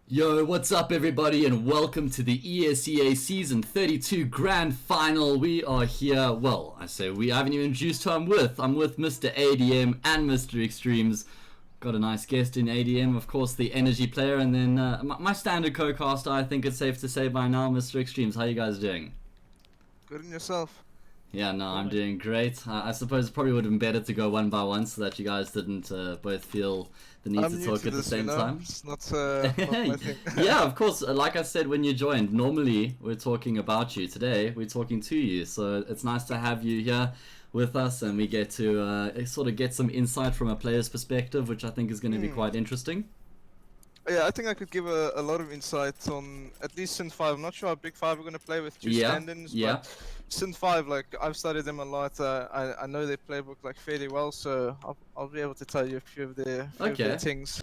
Yo, what's up everybody, and welcome to the ESEA Season 32 Grand Final. We are here, well, I say we, I haven't even introduced who I'm with. I'm with Mr. ADM and Mr. Extremes. Got a nice guest in ADM, of course, the energy player, and then my standard co-caster, I think it's safe to say by now, Mr. Extremes. How you guys doing? Good in yourself? Yeah, no, I'm doing great. I suppose it probably would have been better to go one by one so that you guys didn't both feel the need to talk at the same time. It's not my thing. Yeah, of course. Like I said when you joined, normally we're talking about you. Today we're talking to you, so it's nice to have you here with us, and we get to sort of get some insight from a player's perspective, which I think is going to be quite interesting. Yeah, I think I could give a lot of insight on at least Sinister5. I'm not sure how Big 5 are going to play with two stand-ins, but Sinister5, like, I've studied them a lot. I know their playbook like fairly well, so I'll be able to tell you a few of their things.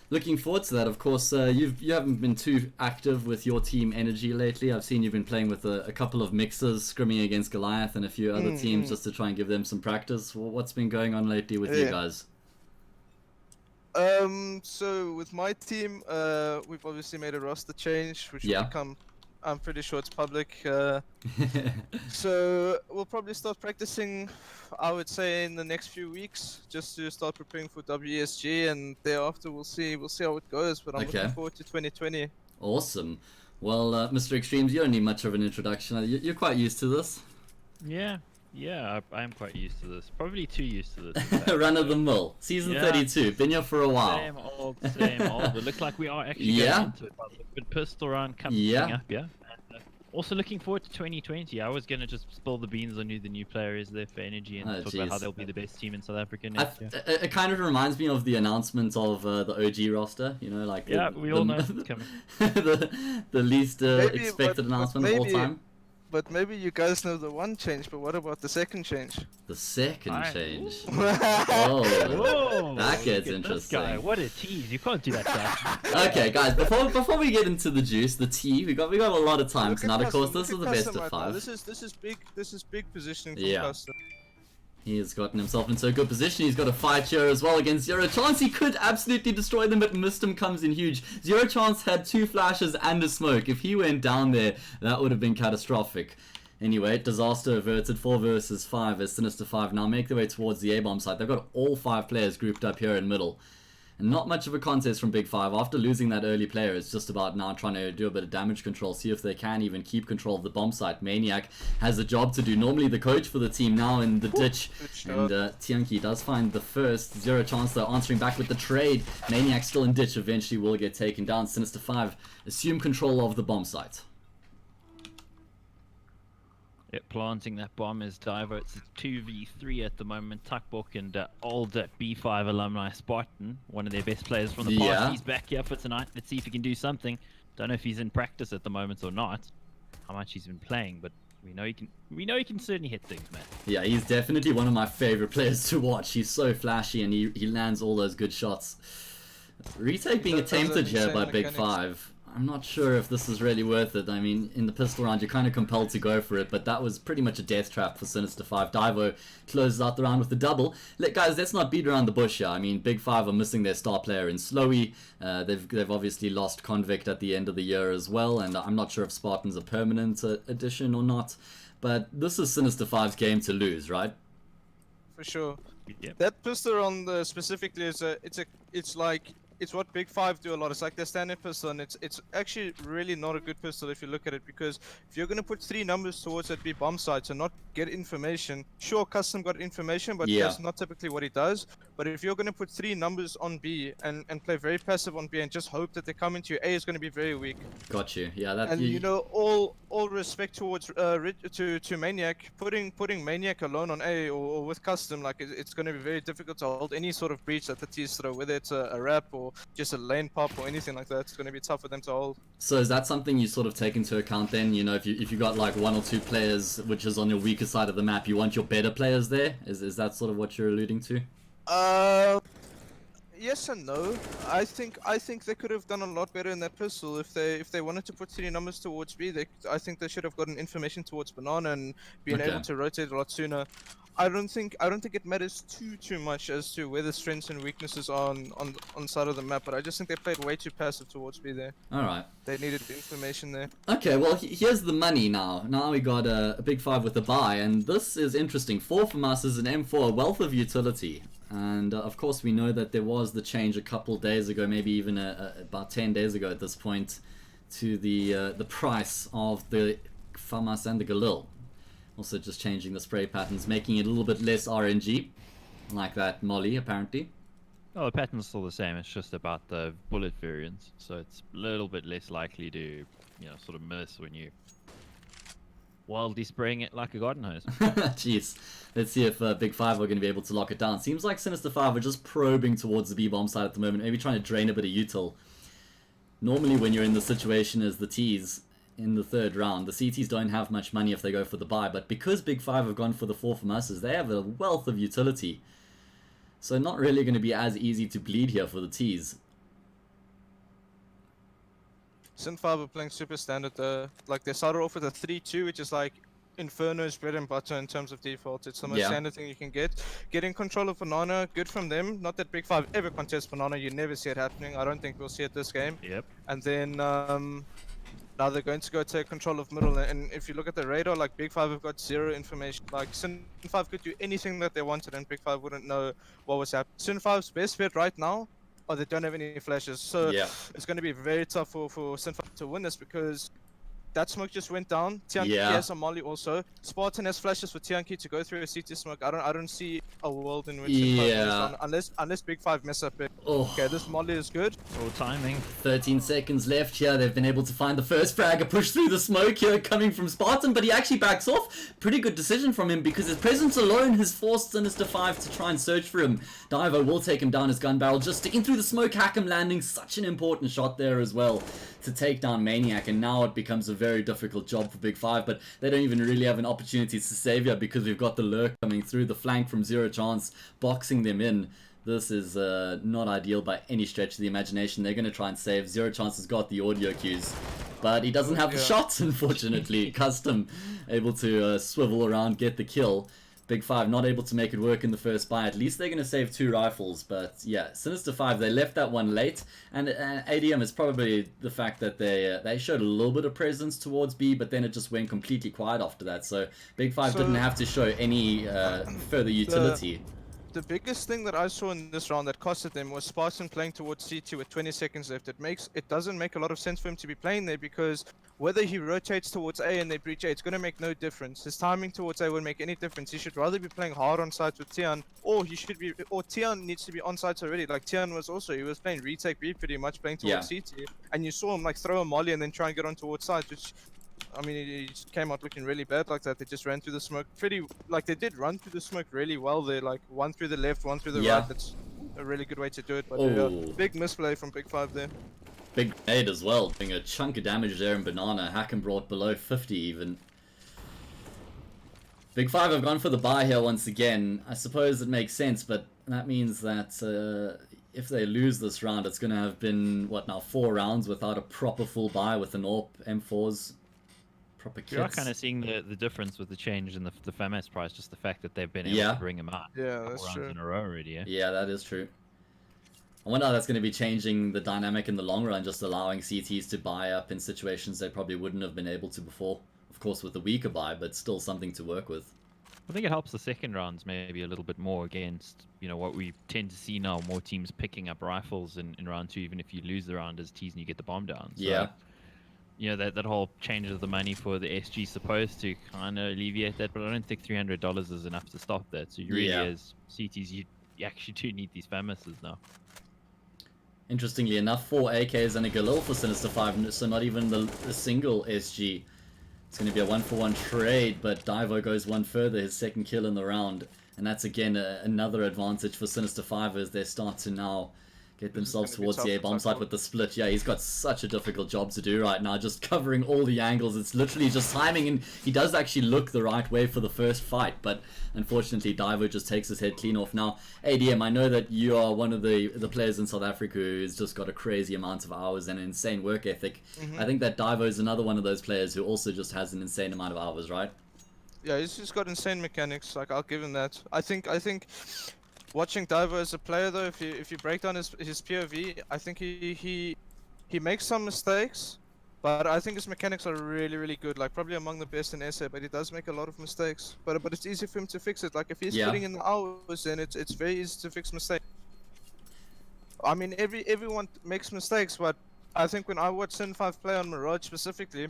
Looking forward to that. Of course, you haven't been too active with your team Energy lately. I've seen you've been playing with a couple of mixers, scrimming against Goliath and a few other teams just to try and give them some practice. Well, what's been going on lately with you guys? So with my team, we've obviously made a roster change, which will become, I'm pretty sure it's public. So we'll probably start practicing, I would say, in the next few weeks, just to start preparing for WSG, and thereafter we'll see how it goes. But I'm looking forward to 2020. Awesome. Well, Mr. Extremes, you don't need much of an introduction. You're quite used to this. Yeah, I'm quite used to this. Probably too used to this. Run of the mill. Season 32. Been here for a while. Same old. It looks like we are actually getting into it. But pistol round coming up, And, also looking forward to 2020. I was going to just spill the beans on who the new player is there for Energy and talk about how they'll be the best team in South Africa next year. It kind of reminds me of the announcement of the OG roster. You know, like we all know it's coming. the least expected announcement of all time. But maybe you guys know the one change, but what about the second change? The second change? Oh, that gets interesting. Guy. What a tease. You can't do that stuff. Okay, guys, before we get into the juice, the tea, we got a lot of time tonight. Of course, this is the best of 5. This is big positioning from Custom. He has gotten himself into a good position. He's got a fight here as well against Zero Chance. He could absolutely destroy them, but Mistum comes in huge. Zero Chance had 2 flashes and a smoke. If he went down there, that would have been catastrophic. Anyway, disaster averted. 4 versus 5 as Sinister5 now make their way towards the A-bomb site. They've got all 5 players grouped up here in middle. And not much of a contest from Big5. After losing that early player, it's just about now trying to do a bit of damage control, see if they can even keep control of the bomb site. Maniac has a job to do. Normally the coach for the team, now in the ditch. And Tianki does find the first. Zero Chance though answering back with the trade. Maniac still in ditch, eventually will get taken down. Sinister5 assume control of the bomb site. Planting that bomb is Divo. It's 2v3 at the moment. Tuckbook and old B5 alumni Spartan, one of their best players from the past. He's back here for tonight. Let's see if he can do something. Don't know if he's in practice at the moment or not. How much he's been playing, but we know he can. We know he can certainly hit things, man. Yeah, he's definitely one of my favorite players to watch. He's so flashy and he lands all those good shots. Retake being attempted here by Big5. I'm not sure if this is really worth it. I mean, in the pistol round, you're kind of compelled to go for it, but that was pretty much a death trap for Sinister5. Divo closes out the round with the double. Guys, let's not beat around the bush here. I mean, Big5 are missing their star player in Slowy. They've obviously lost Convict at the end of the year as well, and I'm not sure if Spartan's a permanent addition or not. But this is Sinister5's game to lose, right? For sure. Yep. That pistol round specifically is it's what Big5 do a lot. It's like their standard pistol, and it's actually really not a good pistol if you look at it, because if you're gonna put 3 numbers towards that B bomb site and not get information, sure, Custom got information, but that's not typically what he does. But if you're gonna put 3 numbers on B and play very passive on B and just hope that they come into you, A is gonna be very weak. Got you. Yeah, that. And you know, all respect towards to Maniac, putting Maniac alone on A or with Custom, like it's gonna be very difficult to hold any sort of breach that the T's throw, whether it's a wrap or just a lane pop or anything like that. It's going to be tough for them to hold. So is that something you sort of take into account then? You know, if you got like 1 or 2 players which is on your weaker side of the map, you want your better players there? Is that sort of what you're alluding to? Yes and no. I think they could have done a lot better in that pistol if they wanted to put 3 numbers towards B. I think they should have gotten information towards Banana and been able to rotate a lot sooner. I don't think it matters too much as to where the strengths and weaknesses are on side of the map, but I just think they played way too passive towards B there. Alright. They needed the information there. Okay, well here's the money now. Now we got a Big5 with a buy, and this is interesting. 4 from us is an M4, a wealth of utility. And of course we know that there was the change a couple days ago, maybe even about 10 days ago at this point, to the price of the FAMAS and the Galil. Also just changing the spray patterns, making it a little bit less RNG, like that Molly apparently. Oh, the pattern's still the same, it's just about the bullet variance, so it's a little bit less likely to, you know, sort of miss when you wildly spraying it like a garden hose. Jeez. Let's see if Big5 are going to be able to lock it down. Seems like Sinister5 are just probing towards the B-bomb side at the moment, maybe trying to drain a bit of util. Normally when you're in the situation as the T's in the 3rd round, the CTs don't have much money if they go for the buy, but because Big5 have gone for the 4 from us, they have a wealth of utility. So not really going to be as easy to bleed here for the T's. Sin5 are playing super standard. Like they started off with a 3-2, which is like Inferno's bread and butter in terms of default. It's the most standard thing you can get. Getting control of Banana, good from them. Not that Big5 ever contests Banana, you never see it happening. I don't think we'll see it this game. Yep. And then now they're going to go take control of middle, and if you look at the radar, like Big5 have got 0 information. Like Sin5 could do anything that they wanted and Big5 wouldn't know what was happening. Sin5's best bet right now, they don't have any flashes, so it's going to be very tough for Sin5 to win this, because that smoke just went down. Tianki has a molly also. Spartan has flashes for Tianki to go through a CT smoke. I don't see a world in which unless Big5 mess up it. Okay, this molly is good. Oh, timing. 13 seconds left here. They've been able to find the first frag, a push through the smoke here coming from Spartan, but he actually backs off. Pretty good decision from him, because his presence alone has forced Sinister5 to try and search for him. Divo will take him down his gun barrel, just sticking through the smoke. Hack'em landing such an important shot there as well to take down Maniac, and now it becomes a very difficult job for Big5, but they don't even really have an opportunity to save here, because we've got the lurk coming through the flank from Zero Chance, boxing them in. This is not ideal by any stretch of the imagination. They're going to try and save. Zero Chance has got the audio cues, but he doesn't have the shots, unfortunately. Custom able to swivel around, get the kill. Big5 not able to make it work in the first buy. At least they're going to save 2 rifles, but yeah, Sinister5, they left that one late, and ADM is probably the fact that they showed a little bit of presence towards B, but then it just went completely quiet after that, so Big5 didn't have to show any further utility. The biggest thing that I saw in this round that costed them was Spartan playing towards CT with 20 seconds left. It doesn't make a lot of sense for him to be playing there, because whether he rotates towards A and they breach A, it's going to make no difference. His timing towards A won't make any difference. He should rather be playing hard on sides with Tian, or Tian needs to be on sides already. Like Tian was playing retake B pretty much, playing towards CT, and you saw him like throw a molly and then try and get on towards sides, which, I mean, he just came out looking really bad like that. They just ran through the smoke they did run through the smoke really well there, like one through the left, one through the right. That's a really good way to do it, but big misplay from Big5 there. Big grenade as well, doing a chunk of damage there in Banana. Hack'em brought below 50 even. Big5 have gone for the buy here once again. I suppose it makes sense, but that means that if they lose this round, it's going to have been, what now, 4 rounds without a proper full buy with an AWP, M4s, proper kits. You are kind of seeing the difference with the change in the FAMAS price, just the fact that they've been able to bring them out. Yeah, that's rounds true. in a row already. Yeah? Yeah, that is true. I wonder how that's going to be changing the dynamic in the long run, just allowing CTs to buy up in situations they probably wouldn't have been able to before. Of course, with the weaker buy, but still something to work with. I think it helps the second rounds maybe a little bit more against, you know, what we tend to see now, more teams picking up rifles in round 2, even if you lose the round as T's and you get the bomb down. So, yeah. You know, that whole change of the money for the SG supposed to kind of alleviate that, but I don't think $300 is enough to stop that. So you really, as CTs, you actually do need these FAMASs now. Interestingly enough, 4 AKs and a Galil for Sinister5, so not even the single SG. It's going to be a 1-for-1 trade, but Divo goes one further, his second kill in the round. And that's again another advantage for Sinister5 as they start to now get themselves towards the A-bomb site with the split. Yeah, he's got such a difficult job to do right now, just covering all the angles. It's literally just timing, and he does actually look the right way for the first fight, but unfortunately Divo just takes his head clean off. Now, ADM, I know that you are one of the players in South Africa who's just got a crazy amount of hours and an insane work ethic. I think that Divo is another one of those players who also just has an insane amount of hours, right? Yeah, he's just got insane mechanics. Like, I'll give him that. I think watching Divo as a player, though, if you break down his POV, I think he makes some mistakes, but I think his mechanics are really, really good. Like, probably among the best in ESEA, but he does make a lot of mistakes. But it's easy for him to fix it. Like, if he's putting in the hours, then it's very easy to fix mistakes. I mean, everyone makes mistakes, but I think when I watch Sin5 play on Mirage specifically,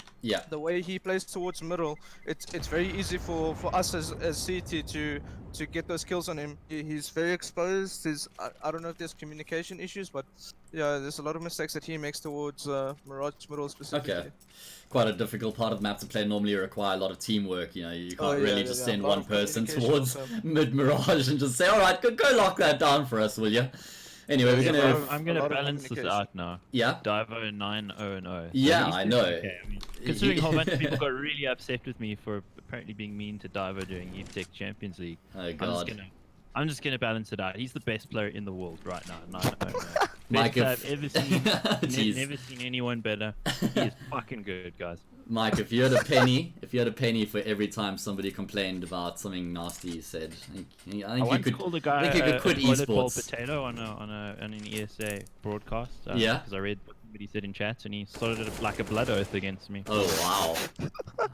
the way he plays towards middle, it's very easy for us as CT to get those kills on him. He's very exposed. I don't know if there's communication issues, but yeah, there's a lot of mistakes that he makes towards Mirage middle specifically. Okay. Quite a difficult part of the map to play. Normally you require a lot of teamwork, you know, you can't really just send one person towards mid-Mirage and just say, alright, go lock that down for us, will you? Anyway, I'm gonna balance this out now. Yeah. Divo 9-0-0. Yeah, I know. Okay. I mean, considering how much people got really upset with me for apparently being mean to Divo during ESEA Champions League. Oh god. I'm just gonna balance it out. He's the best player in the world right now. 9-0-0. Mike, Best I've ever seen. Never seen anyone better. He is fucking good, guys. Mike, if you had a penny for every time somebody complained about something nasty you said, I think you could quit esports. Potato on an ESA broadcast. Yeah. Because I read what he said in chat, and he started like a blood oath against me. Oh wow.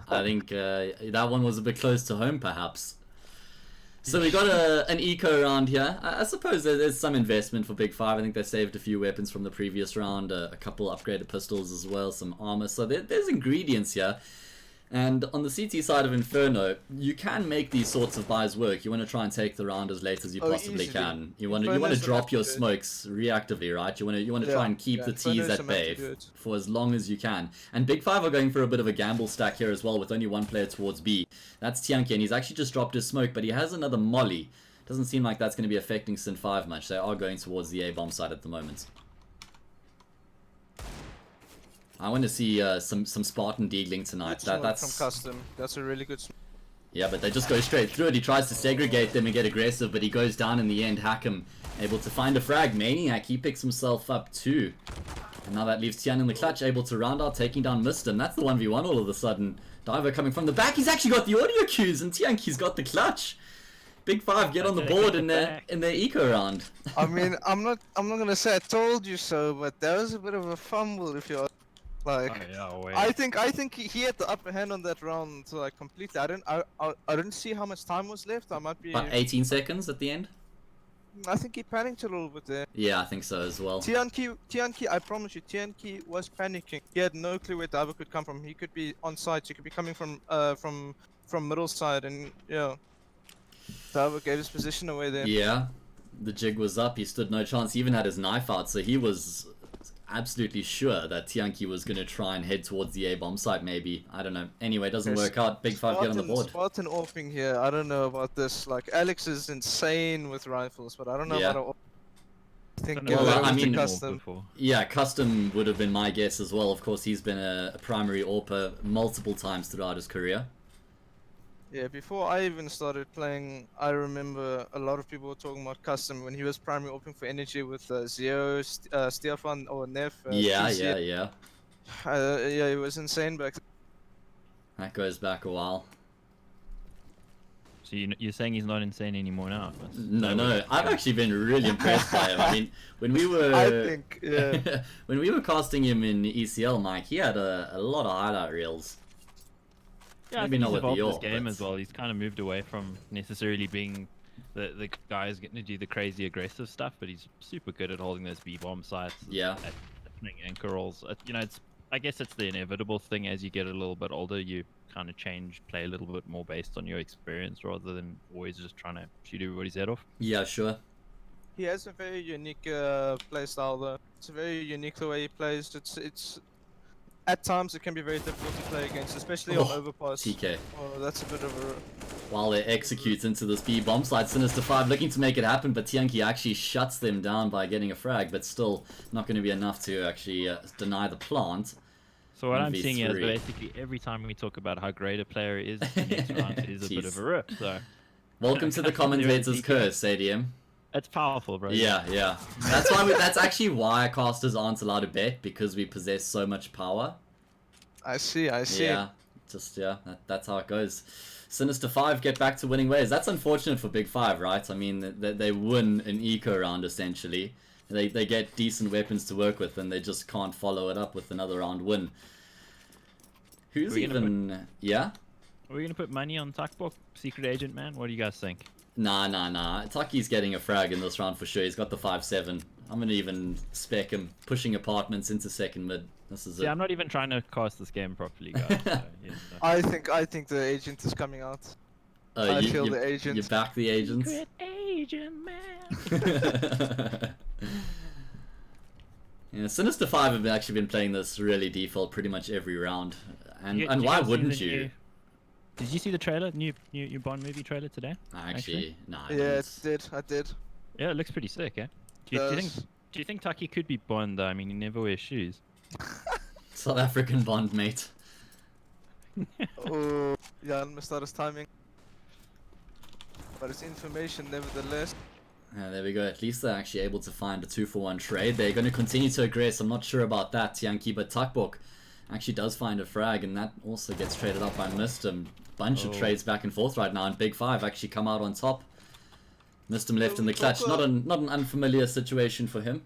I think that one was a bit close to home, perhaps. So we got an eco round here. I suppose there's some investment for Big 5. I think they saved a few weapons from the previous round, a couple upgraded pistols as well, some armor. So there's ingredients here. And on the CT side of Inferno, you can make these sorts of buys work. You want to try and take the round as late as you possibly can. You want to drop your smokes reactively, right? You want to try and keep the T's at bay for as long as you can. And Big 5 are going for a bit of a gamble stack here as well, with only one player towards B. That's Tianki, and he's actually just dropped his smoke, but he has another molly. Doesn't seem like that's going to be affecting Sin5 much. They are going towards the A-bomb side at the moment. I want to see some Spartan deagling tonight. That's from custom. That's a really good. Yeah, but they just go straight through it. He tries to segregate them and get aggressive, but he goes down in the end. Hack'em able to find a frag. Maniac, he picks himself up too. And now that leaves Tian in the clutch, able to round out, taking down Mistum. That's the 1v1 all of a sudden. Divo coming from the back. He's actually got the audio cues, and Tianki's got the clutch. Big 5 get on the board in their eco round. I mean, I'm not gonna say I told you so, but that was a bit of a fumble if you're. Like, I think he had the upper hand on that round, like completely. I didn't see how much time was left. I might be about 18 seconds at the end. I think he panicked a little bit there. Yeah, I think so as well. Tianki, I promise you, Tianki was panicking. He had no clue where Divo could come from. He could be on site. He could be coming from middle side, and yeah, Divo gave his position away there. Yeah, the jig was up. He stood no chance. He even had his knife out, so he was absolutely sure that Tianki was going to try and head towards the A-bomb site, maybe. I don't know. Anyway, it doesn't work out. Big 5 get on the board. Spartan offing here. I don't know about this. Like, Alex is insane with rifles, but I don't know about I think I mean, custom. Yeah, custom would have been my guess as well. Of course, he's been a primary AWPer multiple times throughout his career. Yeah, before I even started playing, I remember a lot of people were talking about custom when he was primary opening for energy with Zeo, Stefan, or Nef. Yeah, TZ. yeah. Yeah, it was insane back then. That goes back a while. So you're saying he's not insane anymore now? No. I've actually been really impressed by him. I mean, when we were, I think, yeah. when we were casting him in ECL, Mike, he had a lot of highlight reels. Yeah, Maybe I think not he's with the evolved York, this game but... as well. He's kind of moved away from necessarily being the guy who's going to do the crazy aggressive stuff, but he's super good at holding those B-bomb sites. Yeah. At putting anchor rolls. You know, I guess it's the inevitable thing as you get a little bit older. You kind of play a little bit more based on your experience rather than always just trying to shoot everybody's head off. Yeah, sure. He has a very unique play style though. It's a very unique the way he plays. It's at times it can be very difficult to play against, especially on overpass. TK. Oh, that's a bit of a... While they execute into this B bomb site, Sinister5 looking to make it happen, but Tianki actually shuts them down by getting a frag, but still not going to be enough to actually deny the plant. So what I'm seeing is basically every time we talk about how great a player is, the next round is a bit of a rip. So welcome to the commentator's curse, ADM. It's powerful, bro. Yeah. That's why. That's actually why casters aren't allowed to bet, because we possess so much power. I see. Yeah, that's how it goes. Sinister5 get back to winning ways. That's unfortunate for Big5, right? I mean, they win an eco round essentially. They get decent weapons to work with, and they just can't follow it up with another round win. Who's even... Yeah? Are we gonna put money on Tuckbook, Secret Agent Man? What do you guys think? Nah. Tucky's getting a frag in this round for sure. He's got the 5-7. I'm gonna even spec him, pushing apartments into second mid. This is it. Yeah, I'm not even trying to cast this game properly, guys. So, yeah, I think the agent is coming out. I feel the agent. You back the agents? Secret Agent Man. Yeah, Sinister5 have actually been playing this really default pretty much every round, and why wouldn't you? Did you see the trailer, new Bond movie trailer today? Actually, nah. Yeah, I did. Yeah, it looks pretty sick, eh? Do you think Taki could be Bond though? I mean, he never wears shoes. South African Bond, mate. Oh, yeah, I missed out his timing. But it's information nevertheless. There we go. At least they're actually able to find a 2-for-1 trade. They're going to continue to aggress. I'm not sure about that, Tianki, but Tuckbook actually does find a frag, and that also gets traded up by Mistum. Bunch of trades back and forth right now, and Big5 actually come out on top. Mistum left in the clutch. Not an unfamiliar situation for him.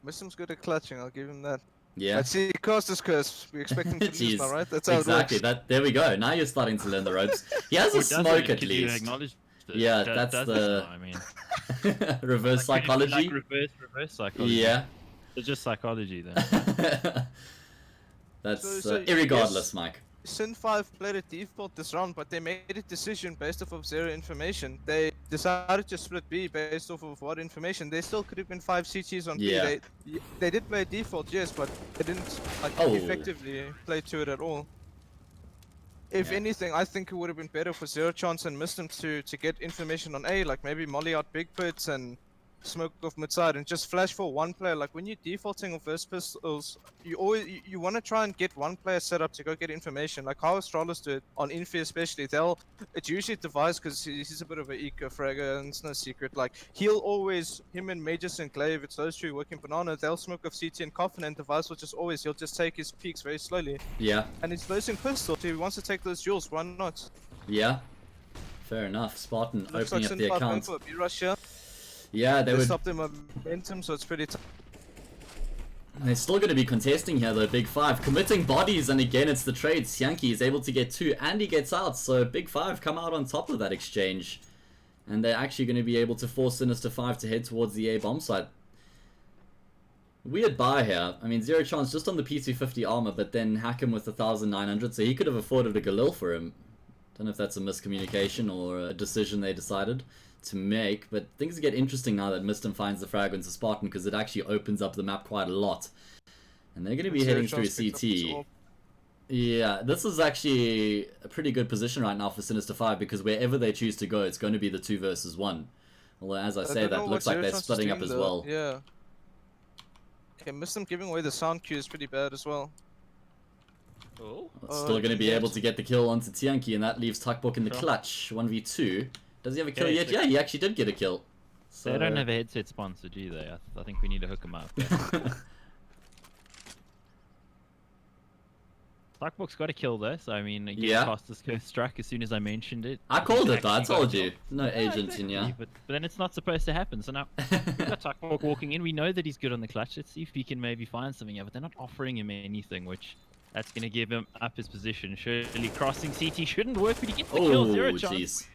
Mistum's good at clutching, I'll give him that. Yeah. Let's see, Caster's curse. We expect him to lose now, right? That's how exactly. it works. There we go. Now you're starting to learn the ropes. He has a smoke at least. Yeah, that's the I mean, reverse psychology. Like reverse psychology. Yeah. It's just psychology then. That's So irregardless, yes, Mike. Sin5 played a default this round, but they made a decision based off of zero information. They decided to split B based off of what information. They still could have been 5 CTs on Yeah. B. They did play default, yes, but they didn't effectively play to it at all. If anything, I think it would have been better for Zero Chance and Mistum to get information on A, like maybe molly out big pits and smoke off mid side and just flash for one player. Like when you're defaulting on first pistols, you want to try and get one player set up to go get information. Like how Astralis do it on Infi especially. It's usually devised because he's a bit of an eco fragger and it's no secret. Like he'll always, him and Majors and Glaive, it's those two working banana, they'll smoke off CT and Coffin, and device will he'll just take his peaks very slowly. Yeah. And he's losing pistol, so he wants to take those duels, why not? Yeah. Fair enough. Spartan opening up the account. Mirage here. Yeah, they would stop their momentum, so it's pretty tough. They're still going to be contesting here though, Big5. Committing bodies, and again it's the trade. Sianki is able to get 2 and he gets out, so Big5 come out on top of that exchange. And they're actually going to be able to force Sinister5 to head towards the A bomb site. Weird buy here. I mean, Zero Chance just on the P250 armor, but then hack him with 1,900, so he could have afforded a Galil for him. Don't know if that's a miscommunication or a decision they decided to make, but things get interesting now that Mistum finds the frag into Spartan, because it actually opens up the map quite a lot. And they're going to be heading through CT. Yeah, this is actually a pretty good position right now for Sinister5, because wherever they choose to go, it's going to be the 2 versus 1. Although, as I say, that looks like they're splitting up as well. Yeah. Okay, Mistum giving away the sound cue is pretty bad as well. Oh. Still going to be able to get the kill onto Tianki, and that leaves Tuckbook in the clutch. 1v2. Does he have a kill yet? Yeah, he actually did get a kill. So... They don't have a headset sponsor, do they? I think we need to hook them up. Tuckbook's got a kill though, so I mean, again, fastest struck as soon as I mentioned it. I called it though, I told you. No agent in here. But then it's not supposed to happen, so now we've got Tuckbook walking in. We know that he's good on the clutch. Let's see if we can maybe find something here, but they're not offering him anything, which that's going to give him up his position. Surely crossing CT shouldn't work, but he gets the kill. Zero chance.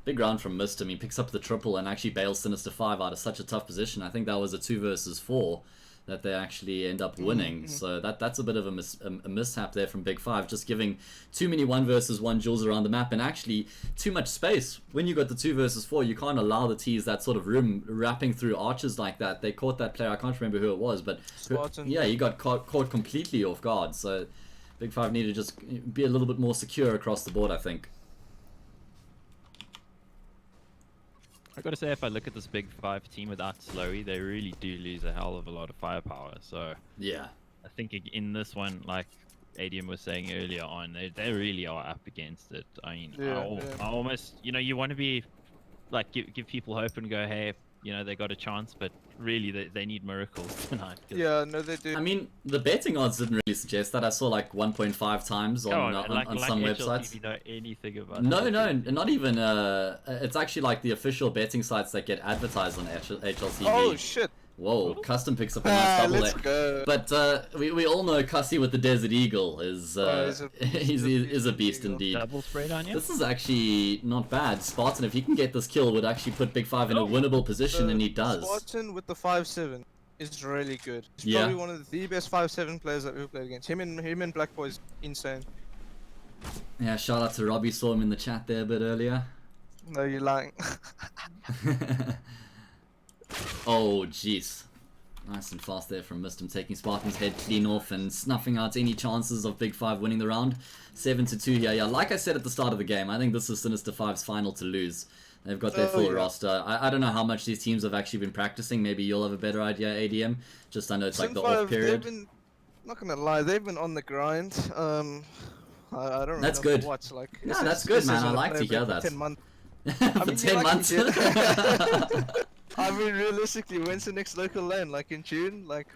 Big round from Mistum. He picks up the triple and actually bails Sinister5 out of such a tough position. I think that was a 2 versus 4 that they actually end up winning. So that's a bit of a mishap there from Big5, just giving too many 1 versus 1 duels around the map and actually too much space. When you got the 2 versus 4, you can't allow the T's that sort of room wrapping through archers like that. They caught that player, I can't remember who it was, but yeah, he got caught completely off guard. So Big5 need to just be a little bit more secure across the board, I think. I gotta say, if I look at this Big5 team without Slowy, they really do lose a hell of a lot of firepower. So yeah, I think in this one, like ADM was saying earlier on, they really are up against it. I mean, I almost, you know, you want to be like give people hope and go, hey, you know, they got a chance, but really they need miracles tonight. Yeah, no, they do. I mean, the betting odds didn't really suggest that. I saw like 1.5 times on some websites. You know anything about no, not even. It's actually like the official betting sites that get advertised on HLTV. Oh shit! Whoa, Ooh. Custom picks up a nice double let's go. But we all know Cussie with the Desert Eagle is he's a beast indeed. Double sprayed on you. This is actually not bad. Spartan, if he can get this kill, would actually put Big5 in a winnable position, and he does. Spartan with the 5-7 is really good. He's probably one of the best 5-7 players that we've played against. Him and Black Boy is insane. Yeah, shout out to Robbie, saw him in the chat there a bit earlier. No, you're lying. Oh, jeez. Nice and fast there from Mistum, taking Spartan's head clean off and snuffing out any chances of Big5 winning the round. 7-2 here. Yeah, like I said at the start of the game, I think this is Sinister5's final to lose. They've got their full roster. I don't know how much these teams have actually been practicing. Maybe you'll have a better idea, ADM. Just I know it's like the off period. Not gonna lie, they've been on the grind. I don't really that's good. What, like, no, that's good, man. I like to hear that. 10 months. For 10 months. I mean, realistically, when's the next local LAN? Like in June? Like,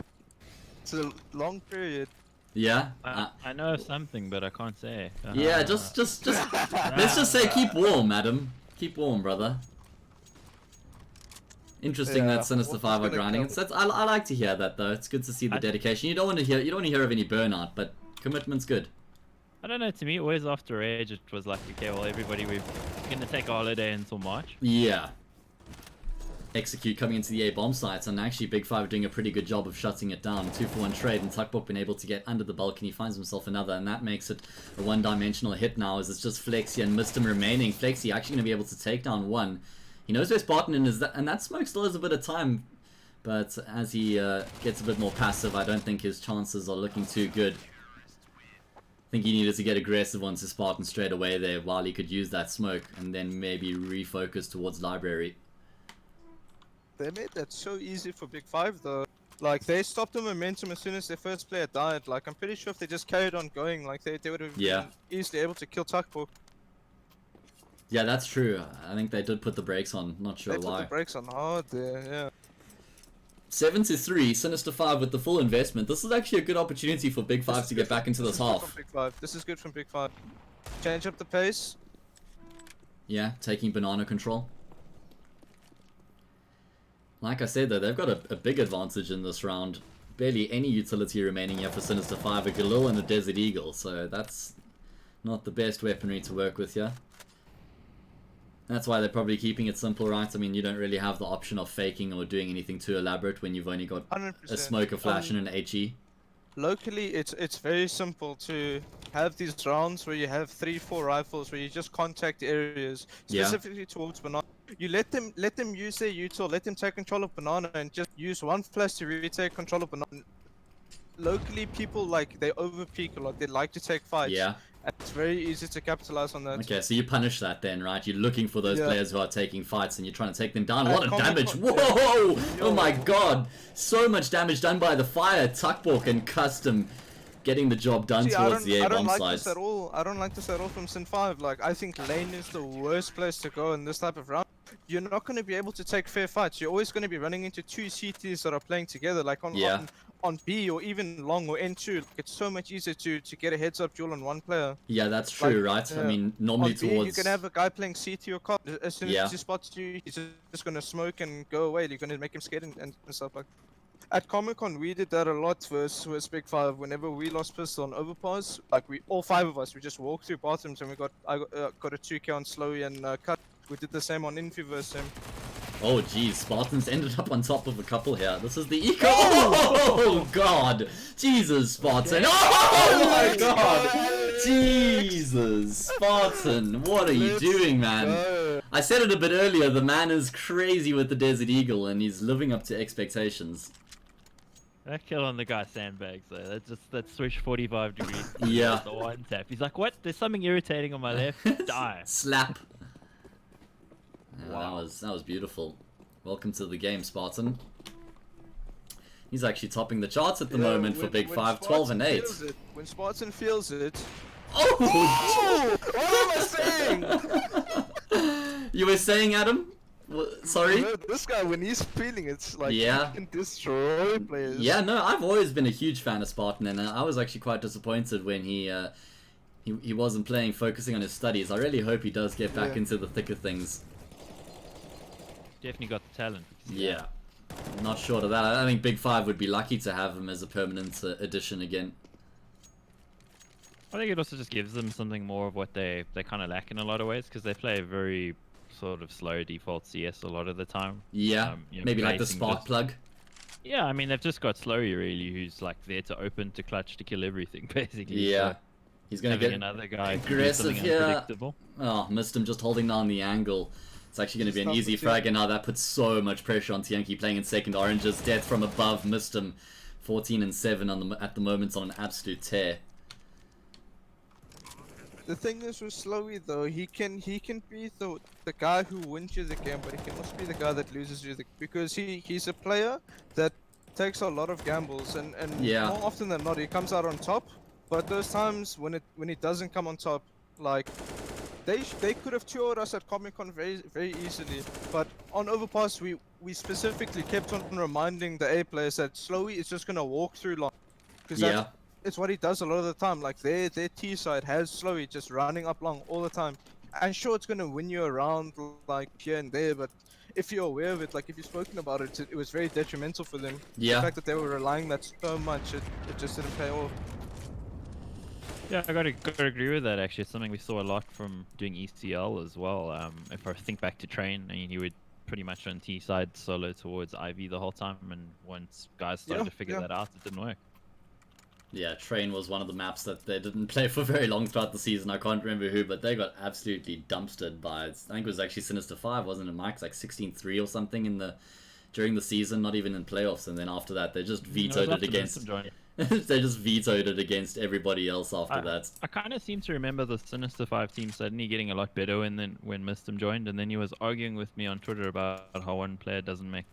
it's a long period. Yeah. I know something, but I can't say. Yeah, just let's just say keep warm, Adam. Keep warm, brother. Interesting that Sinister5 are grinding. I like to hear that though. It's good to see the dedication. You don't want to hear of any burnout, but commitment's good. I don't know. To me, always after Age, it was like, okay, well, everybody, we're gonna take a holiday until March. Yeah. Execute coming into the A bomb sites, and actually Big5 doing a pretty good job of shutting it down. 2-for-1 trade, and Tuckbook been able to get under the balcony, finds himself another, and that makes it a one-dimensional hit now, as it's just Flexi and Mistum remaining. Flexi actually going to be able to take down one. He knows where Spartan is, and that smoke still has a bit of time, but as he gets a bit more passive, I don't think his chances are looking too good. I think he needed to get aggressive onto Spartan straight away there, while he could use that smoke, and then maybe refocus towards Library. They made that so easy for Big5 though. Like, they stopped the momentum as soon as their first player died. Like, I'm pretty sure if they just carried on going, like, they would have been easily able to kill Tuckbook. Yeah, that's true. I think they did put the brakes on. Not sure why. They put the brakes on hard there, yeah. 7-3, Sinister5 with the full investment. This is actually a good opportunity for Big5 to get back into this half. This is good from Big5. Change up the pace. Yeah, taking banana control. Like I said though, they've got a big advantage in this round. Barely any utility remaining here for Sinister5, a Galil and a Desert Eagle, so that's not the best weaponry to work with here. That's why they're probably keeping it simple, right? I mean, you don't really have the option of faking or doing anything too elaborate when you've only got 100%. a smoke, a flash, and an HE. Locally, it's very simple to have these rounds where you have 3-4 rifles where you just contact areas specifically towards banana. You let them use their util, let them take control of banana, and just use one flash to retake control of banana. Locally, people they overpeak a lot. They like to take fights. Yeah. And it's very easy to capitalize on that. Okay, so you punish that then, right? You're looking for those players who are taking fights and you're trying to take them down. A lot of damage. Whoa! Oh my god! So much damage done by the fire. Tuckbook and Custom getting the job done towards the A bomb sites. I don't like this at all from Sin5. Like, I think lane is the worst place to go in this type of round. You're not going to be able to take fair fights. You're always going to be running into two CTs that are playing together, like on B or even long or N2. Like, it's so much easier to get a heads up duel on one player. Yeah, that's true, right? I mean, normally on B, towards... you can have a guy playing CT or cop. As soon as he spots you, he's just going to smoke and go away. You're going to make him scared and stuff like that. At Comic Con, we did that a lot versus Big5. Whenever we lost pistol on overpass, like all 5 of us, we just walked through bathrooms and I got a 2K on Slowy and cut. We did the same on Infi versus him. Oh geez, Spartans ended up on top of a couple here. This is the eco. Oh god, Jesus, Spartan. Oh my god, Jesus, Spartan. What are you doing, man? I said it a bit earlier. The man is crazy with the Desert Eagle, and he's living up to expectations. That kill on the guy sandbags though. That switch 45 degrees. Yeah. The one tap. He's like, what? There's something irritating on my left. Die. Slap. Wow. That was beautiful. Welcome to the game, Spartan. He's actually topping the charts at the moment for Big5, 12 and 8. When Spartan feels it. Oh! What am I saying? You were saying, Adam? Sorry? This guy, when he's feeling it's like he can destroy players. Yeah, no, I've always been a huge fan of Spartan, and I was actually quite disappointed when he wasn't playing, focusing on his studies. I really hope he does get back into the thick of things. Definitely got the talent. Yeah. I'm not short of that. I think Big5 would be lucky to have him as a permanent addition again. I think it also just gives them something more of what they kind of lack in a lot of ways, because they play a very sort of slow default CS a lot of the time. Yeah, maybe like the spark plug. Yeah, I mean, they've just got Slowy really, who's like there to open, to clutch, to kill everything, basically. Yeah. So he's going to get another guy aggressive here. Oh, missed him just holding down the angle. It's actually going to be an easy frag, and now that puts so much pressure on Tianki playing in second. Oranges, death from above, missed him. 14 and 7 at the moment on an absolute tear. The thing is with Slowy though, he can be the guy who wins you the game, but he can also be the guy that loses you because he's a player that takes a lot of gambles, and more often than not he comes out on top. But those times when he doesn't come on top, like they could have 2-0'd us at Comic Con very easily. But on overpass we specifically kept on reminding the A players that Slowy is just gonna walk through long, because it's what he does a lot of the time. Like their T side has Slowy just running up long all the time, and sure it's gonna win you around like here and there, but if you're aware of it, like if you've spoken about it, it was very detrimental for them. The fact that they were relying that so much, it just didn't pay off. Yeah, I gotta agree with that. Actually, it's something we saw a lot from doing ECL as well. If I think back to Train, I mean, he would pretty much on T side solo towards IV the whole time, and once guys started to figure that out, it didn't work. Yeah, Train was one of the maps that they didn't play for very long throughout the season. I can't remember who, but they got absolutely dumpstered by, I think it was actually Sinister5, wasn't it, Mike's like 16-3 or something during the season, not even in playoffs, and then after that they just vetoed it against they just vetoed it against everybody else after that. I kind of seem to remember the Sinister5 team suddenly getting a lot better when Mistim joined, and then he was arguing with me on Twitter about how one player doesn't make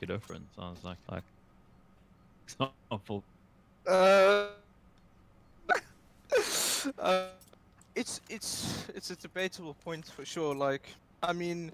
a difference. I was like it's not awful. It's a debatable point for sure. Like, I mean,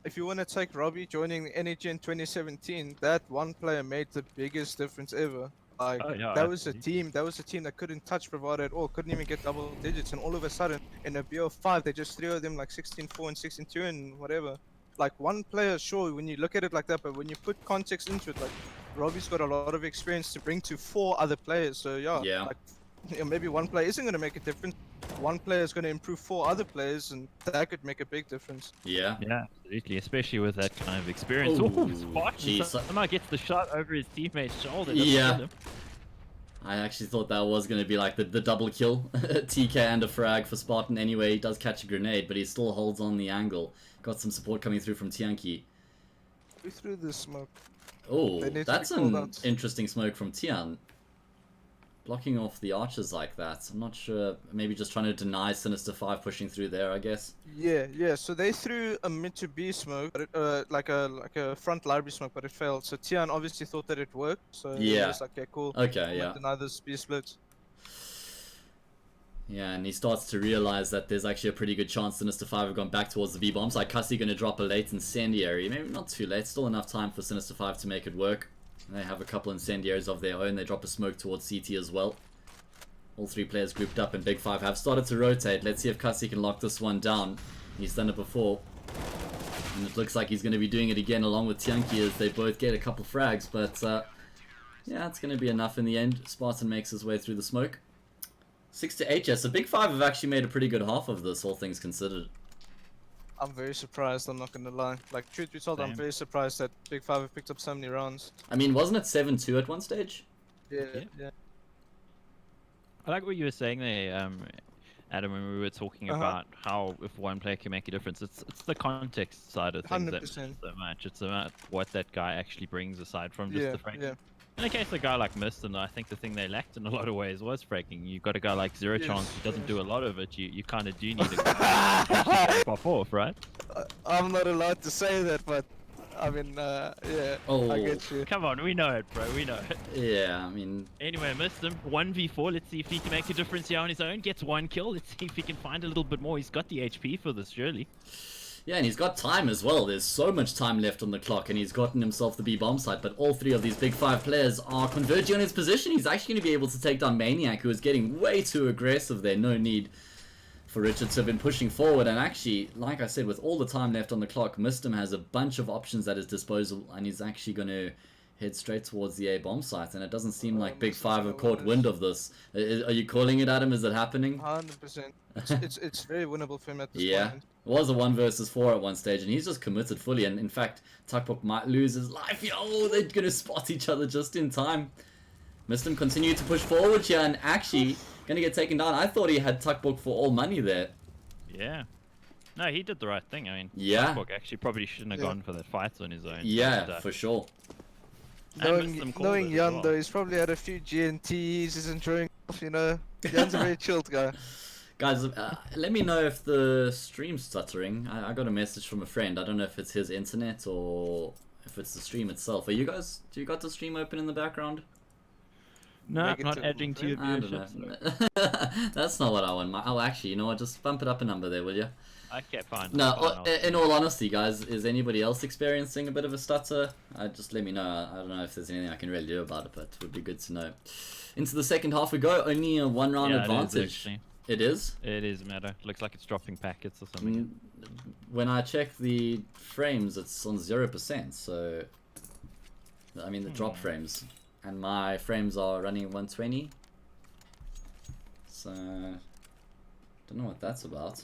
if you want to take Robbie joining the NH in 2017, that one player made the biggest difference ever. Like, that was a team that couldn't touch Bravado at all, couldn't even get double digits, and all of a sudden in a BO5 they just threw them like 16-4 and 16-2 and whatever. Like, one player, sure, when you look at it like that, but when you put context into it, like, Robbie's got a lot of experience to bring to 4 other players, so like, maybe one player isn't going to make a difference. One player is going to improve 4 other players, and that could make a big difference. Yeah, absolutely, especially with that kind of experience. Oh, Spartan somehow gets the shot over his teammate's shoulder. I actually thought that was going to be like the double kill. TK and a frag for Spartan anyway. He does catch a grenade, but he still holds on the angle. Got some support coming through from Tianki. We threw the smoke. Oh, that's an interesting smoke from Tian. Blocking off the archers like that. I'm not sure. Maybe just trying to deny Sinister5 pushing through there, I guess. Yeah. So they threw a mid to B smoke, but it, like a front library smoke, but it failed. So Tian obviously thought that it worked. So he was like, okay, cool. Okay, deny this B split. Yeah, and he starts to realize that there's actually a pretty good chance Sinister5 have gone back towards the B-bombs. Like Cussy going to drop a late incendiary. Maybe not too late, still enough time for Sinister5 to make it work. And they have a couple incendiaries of their own. They drop a smoke towards CT as well. All three players grouped up, and Big5 have started to rotate. Let's see if Cussy can lock this one down. He's done it before. And it looks like he's going to be doing it again along with Tianki as they both get a couple frags. But yeah, it's going to be enough in the end. Spartan makes his way through the smoke. 6 to 8, yes. So Big5 have actually made a pretty good half of this, all things considered. I'm very surprised, I'm not gonna lie. Like, truth be told, I'm very surprised that Big5 have picked up so many rounds. I mean, wasn't it 7-2 at one stage? Yeah. I like what you were saying there, Adam, when we were talking about how if one player can make a difference. It's the context side of things that matters so much. It's about what that guy actually brings aside from just the frag. In the case of a guy like Miston, I think the thing they lacked in a lot of ways was fragging. You've got a guy like Zero Chance who doesn't do a lot of it. You kind of do need a guy pop off, right? I'm not allowed to say that, but I mean, yeah, I get you. Come on, we know it, bro. We know it. Yeah, I mean... Anyway, Miston, 1v4. Let's see if he can make a difference here on his own. Gets one kill. Let's see if he can find a little bit more. He's got the HP for this, surely. Yeah, and he's got time as well. There's so much time left on the clock, and he's gotten himself the B-bomb site, but all three of these Big5 players are converging on his position. He's actually going to be able to take down Maniac, who is getting way too aggressive there. No need for Richard to have been pushing forward, and actually, like I said, with all the time left on the clock, Mistum has a bunch of options at his disposal, and he's actually going to head straight towards the A-bomb site, and it doesn't seem like Big5 have caught wind of this. Are you calling it, Adam? Is it happening? 100%. It's very winnable for him at this point. It was a 1 versus 4 at one stage, and he's just committed fully, and in fact, Tuckbook might lose his life. Yo, they're going to spot each other just in time. Mistum continued to push forward here, and actually going to get taken down. I thought he had Tuckbook for all money there. Yeah. No, he did the right thing. I mean, yeah. Tuckbook actually probably shouldn't have gone for that fight on his own. Yeah, but, for sure. Knowing Jan, though, he's probably had a few GNTs, he's enjoying, you know. Jan's a very chilled guy. Guys, let me know if the stream's stuttering. I got a message from a friend. I don't know if it's his internet or if it's the stream itself. Are you guys, do you got the stream open in the background? No, not adding to your viewership. That's not what I want. Oh, actually, you know what? Just bump it up a number there, will you? Okay, fine. No, in all honesty, guys, is anybody else experiencing a bit of a stutter? Just let me know. I don't know if there's anything I can really do about it, but it would be good to know. Into the second half we go. Only a 1 round advantage. It is? It is, Matter. Looks like it's dropping packets or something. When I check the frames, it's on 0%, so... I mean, the drop frames. And my frames are running 120. So... don't know what that's about.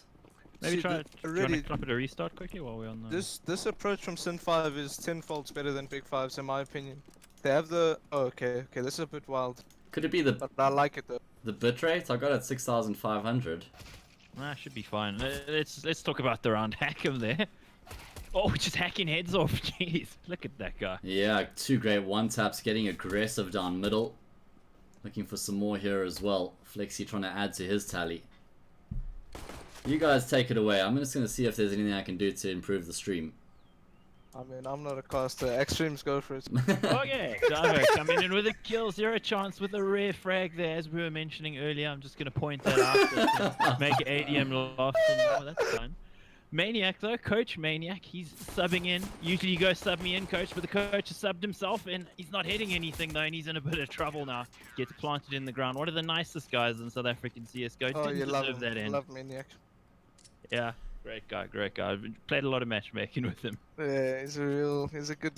Maybe try it. Do you want to clap it a restart quickly while we're on the... This approach from Sin5 is 10-folds better than Big5's in my opinion. They have the... oh, okay, this is a bit wild. Could it be the... but I like it though. The bitrate? I got it at 6,500. Nah, should be fine. Let's talk about the round hack of there. Oh, just hacking heads off. Jeez, look at that guy. Yeah, 2 great one-taps, getting aggressive down middle. Looking for some more here as well. Flexi trying to add to his tally. You guys take it away. I'm just going to see if there's anything I can do to improve the stream. I mean, I'm not a caster. Extremes go for it. Okay, Diver coming in with a kill. 0 chance with a rare frag there, as we were mentioning earlier. I'm just going to point that out. Make ADM lost. Oh, that's fine. Maniac, though. Coach Maniac. He's subbing in. Usually you go sub me in, coach, but the coach has subbed himself, and he's not hitting anything, though, and he's in a bit of trouble now. Gets planted in the ground. One of the nicest guys in South African CSGO. Oh, Didn't you love deserve him. that end. Love Maniac. Yeah. Great guy, great guy. I've played a lot of matchmaking with him. Yeah, he's a good...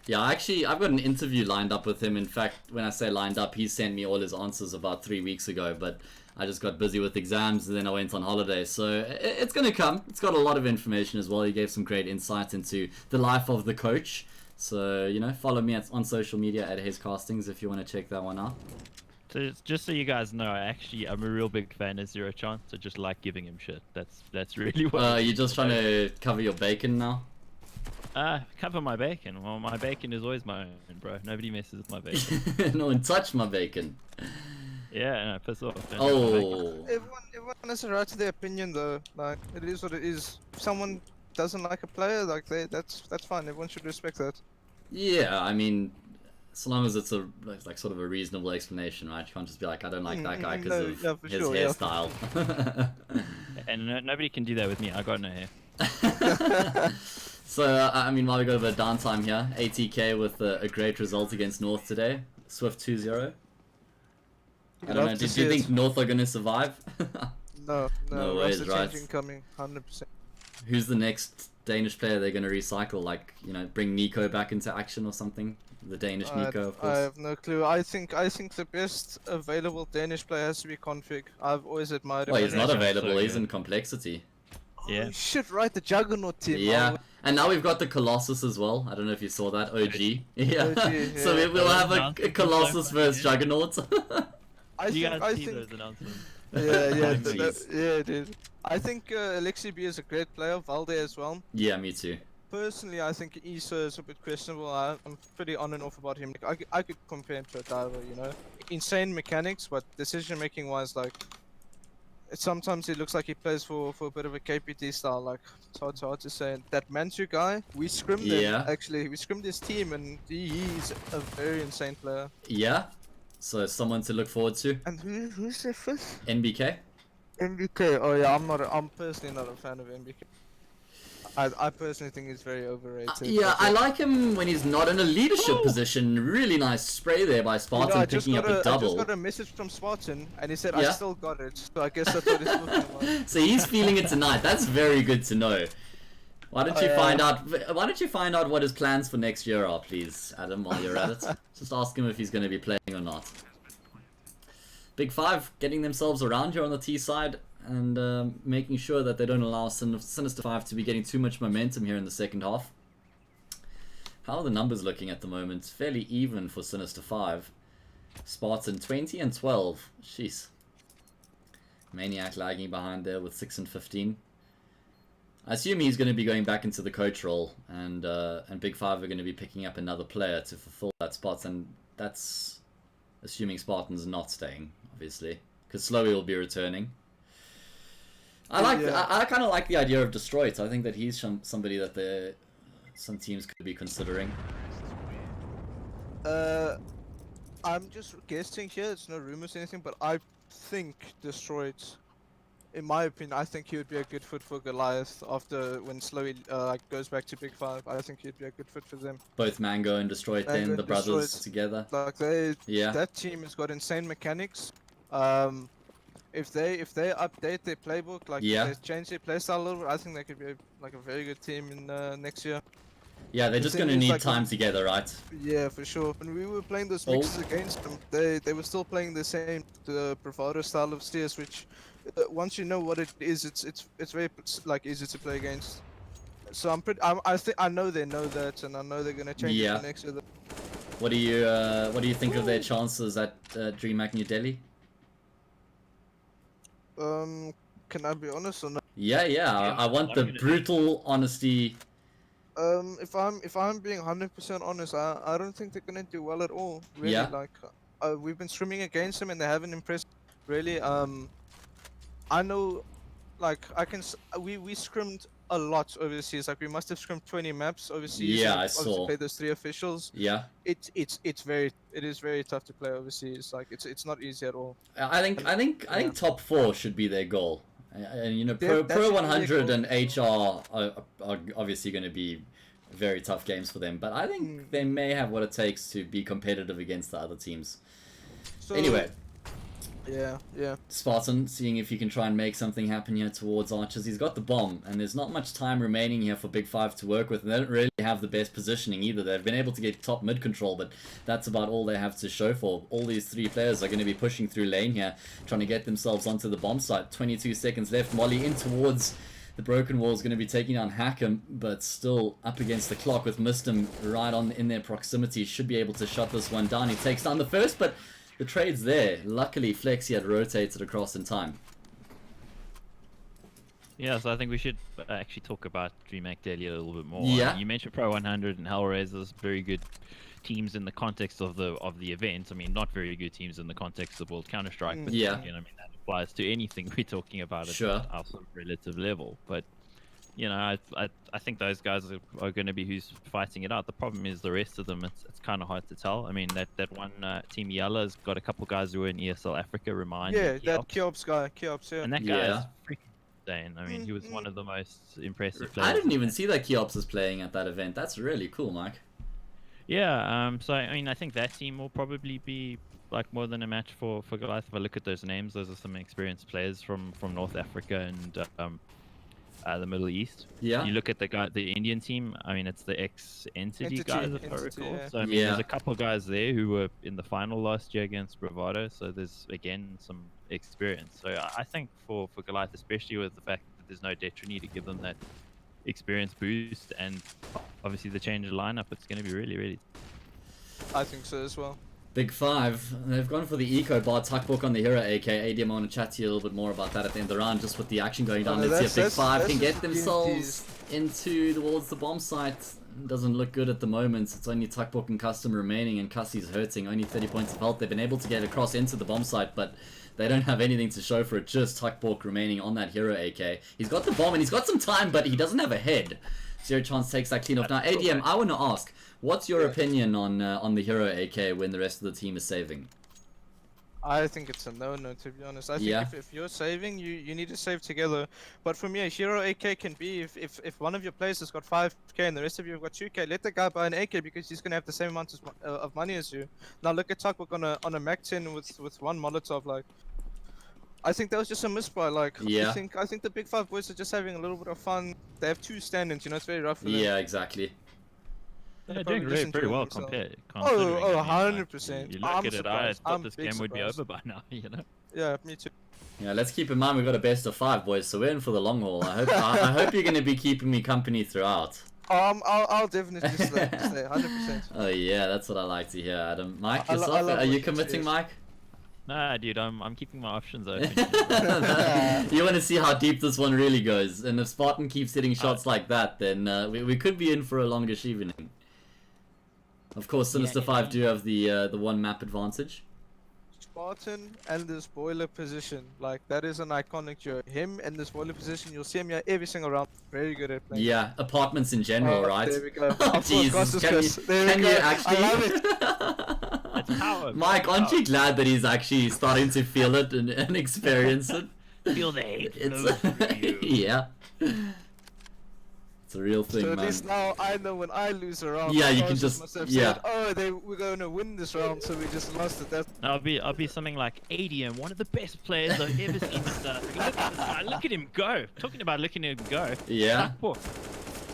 Yeah, actually, I've got an interview lined up with him. In fact, when I say lined up, he sent me all his answers about 3 weeks ago, but I just got busy with exams and then I went on holiday. So it's going to come. It's got a lot of information as well. He gave some great insight into the life of the coach. So, you know, follow me on social media at HazeCastings if you want to check that one out. So just so you guys know, I'm a real big fan of 0 chance. I just like giving him shit. That's really what. You're just trying to cover your bacon now? Cover my bacon. Well, my bacon is always my own, bro. Nobody messes with my bacon. No one touch my bacon. Yeah, no, piss off. Everyone has a right to their opinion, though. Like, it is what it is. If someone doesn't like a player, like that's fine. Everyone should respect that. Yeah, I mean, as long as it's a like sort of a reasonable explanation, right? You can't just be like, I don't like that guy because no, of for his sure, hairstyle. And nobody can do that with me. I got no hair. So, I mean, while we go over downtime here, ATK with a great result against North today. Swift 2-0. I don't know, do you think North are going to survive? No, No ways, right? Coming, 100%. Who's the next Danish player they're going to recycle? Like, you know, bring Nico back into action or something? The Danish Nico, of course. I have no clue. I think the best available Danish player has to be Config. I've always admired him. Well, he's not available. So he's good. in Complexity. Yeah. Oh, shit, right, the Juggernaut team. Yeah, and now we've got the Colossus as well. I don't know if you saw that. OG. Yeah. OG, yeah. So we'll have a Colossus versus Juggernaut. You I guys see think, those announcements? yeah, Jeez. yeah, dude. I think Alexi B is a great player. Valde as well. Yeah, me too. Personally, I think ESEA is a bit questionable. I'm pretty on and off about him. Like, I could compare him to a diver, you know. Insane mechanics, but decision making wise, like, sometimes it looks like he plays for a bit of a KPT style. Like, it's hard to say. That Mansu guy, we scrimmed him. Actually, we scrimmed his team, and he's a very insane player. Yeah. So someone to look forward to. And who's the fifth? NBK. NBK. Oh yeah, I'm personally not a fan of NBK. I personally think he's very overrated. Yeah, I like him when he's not in a leadership position. Really nice spray there by Spartan picking up a double. I just got a message from Spartan, and he said Yeah? I still got it. So I guess that's what he's talking about. So he's feeling it tonight. That's very good to know. Why don't you find out? Why don't you find out what his plans for next year are, please, Adam? While you're at it, just ask him if he's going to be playing or not. Big5 getting themselves around here on the T side and making sure that they don't allow Sinister5 to be getting too much momentum here in the second half. How are the numbers looking at the moment? Fairly even for Sinister5. Spartan 20 and 12. Jeez. Maniac lagging behind there with 6 and 15. I assume he's going to be going back into the coach role, and Big5 are going to be picking up another player to fulfill that spot, and that's assuming Spartan's not staying, obviously, because Slowy will be returning. I kind of like the idea of Destroyed. I think that he's somebody that some teams could be considering. I'm just guessing here. It's no rumors or anything, but I think Destroyed. In my opinion, I think he would be a good fit for Goliath after when Slowy goes back to Big5. I think he'd be a good fit for them. Both Mango and Destroyed, then the brothers together. Like that team has got insane mechanics. If they update their playbook, like if they change their playstyle a little bit, I think they could be a very good team in next year. Yeah, they're just gonna need time together, right? Yeah, for sure. When we were playing those mixes against them, they were still playing the bravado style of CS, which once you know what it is, it's very easy to play against. So I know they know that, and I know they're gonna change it next year. What do you think of their chances at DreamHack New Delhi? Can I be honest or not? Yeah. I want the brutal honesty. If I'm being 100% honest, I don't think they're gonna do well at all. Really, we've been scrimming against them and they haven't impressed. Really, I know, we scrimmed a lot overseas. Like we must have scrimmed 20 maps overseas. Yeah, I saw. Played those 3 officials. Yeah. It is very tough to play overseas. Like it's not easy at all. I think top 4 should be their goal. And you know, Pro 100 and HR are obviously going to be very tough games for them. But I think they may have what it takes to be competitive against the other teams. So, anyway. Yeah. Spartan, seeing if he can try and make something happen here towards Archers. He's got the bomb, and there's not much time remaining here for Big5 to work with. And they don't really have the best positioning either. They've been able to get top mid control, but that's about all they have to show for. All these 3 players are going to be pushing through lane here, trying to get themselves onto the bomb site. 22 seconds left. Molly in towards the broken wall is going to be taking on Hackham, but still up against the clock with Mistim right in their proximity. Should be able to shut this one down. He takes down the first, but the trade's there. Luckily, Flexi had rotated across in time. Yeah, so I think we should actually talk about DreamHack Delhi a little bit more. Yeah. You mentioned Pro 100 and Hellraisers, very good teams in the context of the event. I mean, not very good teams in the context of World Counter-Strike, but yeah. I mean, that applies to anything we're talking about at our sort of relative level. But you know, I think those guys are going to be who's fighting it out. The problem is the rest of them. It's kind of hard to tell. I mean, that one team Yellow's got a couple guys who are in ESL Africa. Remind Yeah, me, that Keops guy, Keops, yeah. and that guy is freaking insane. I mean, he was one of the most impressive players. I didn't even see that Keops is playing at that event. That's really cool, Mike. Yeah. So I mean, I think that team will probably be like more than a match for Goliath. If I look at those names, those are some experienced players from North Africa and the Middle East. Yeah. You look at the Indian team. I mean, it's the ex-Entity guys, if I recall. Yeah. So I mean, there's a couple of guys there who were in the final last year against Bravado. So there's again some experience. So I think for Goliath, especially with the fact that there's no Detra, need to give them that experience boost, and obviously the change of lineup. It's going to be really, really. I think so as well. Big5, they've gone for the eco bar tuckbook on the hero AK. ADM, I want to chat to you a little bit more about that at the end of the round, just with the action going down. Let's see if Big5 can get themselves towards the bomb site. Doesn't look good at the moment. It's only tuckbook and custom remaining, and Cussie's hurting. Only 30 points of health. They've been able to get across into the bomb site, but they don't have anything to show for it. Just tuckbook remaining on that hero AK. He's got the bomb and he's got some time, but he doesn't have a head. Zero Chance takes that clean off. Now, ADM, I want to ask, what's your opinion on the hero AK when the rest of the team is saving? I think it's a no-no, to be honest. I think if you're saving, you need to save together. But for me, a hero AK can be if one of your players has got 5k and the rest of you have got 2k, let the guy buy an AK because he's gonna have the same amount of money as you. Now look at Tuckbook on a Mac 10 with one Molotov. Like, I think that was just a misbuy. Like, I think the Big5 boys are just having a little bit of fun. They have 2 stand-ins, you know, it's very rough for them. Yeah, exactly. They're doing pretty well compared. Oh, 100%. You look at it, I thought this game would be over by now, you know? Yeah, me too. Yeah, let's keep in mind we've got a best of 5, boys, so we're in for the long haul. I hope you're going to be keeping me company throughout. I'll definitely stay, 100%. Oh yeah, that's what I like to hear, Adam. Mike, yourself, are you committing, Mike? Nah, dude, I'm keeping my options open. You want to see how deep this one really goes, and if Spartan keeps hitting shots like that, then we could be in for a longish evening. Of course, Sinister5 do have the one map advantage. Spartan and the spoiler position, like that is an iconic duo. Him and the spoiler position, you'll see him here every single round. Very good at playing. Yeah, apartments in general, right? There we go. Oh, Jesus, can you actually? I love it. Power, Mike, aren't you glad that he's actually starting to feel it and experience it? Feel the hate. Yeah. It's a real thing, so man. at least now I know when I lose a round. Yeah, you can just said, oh, we're gonna win this round, so we just lost it. I'll be something like ADM, one of the best players I've ever seen in South Africa. Look at this guy, look at him go. Talking about looking at him go. Yeah.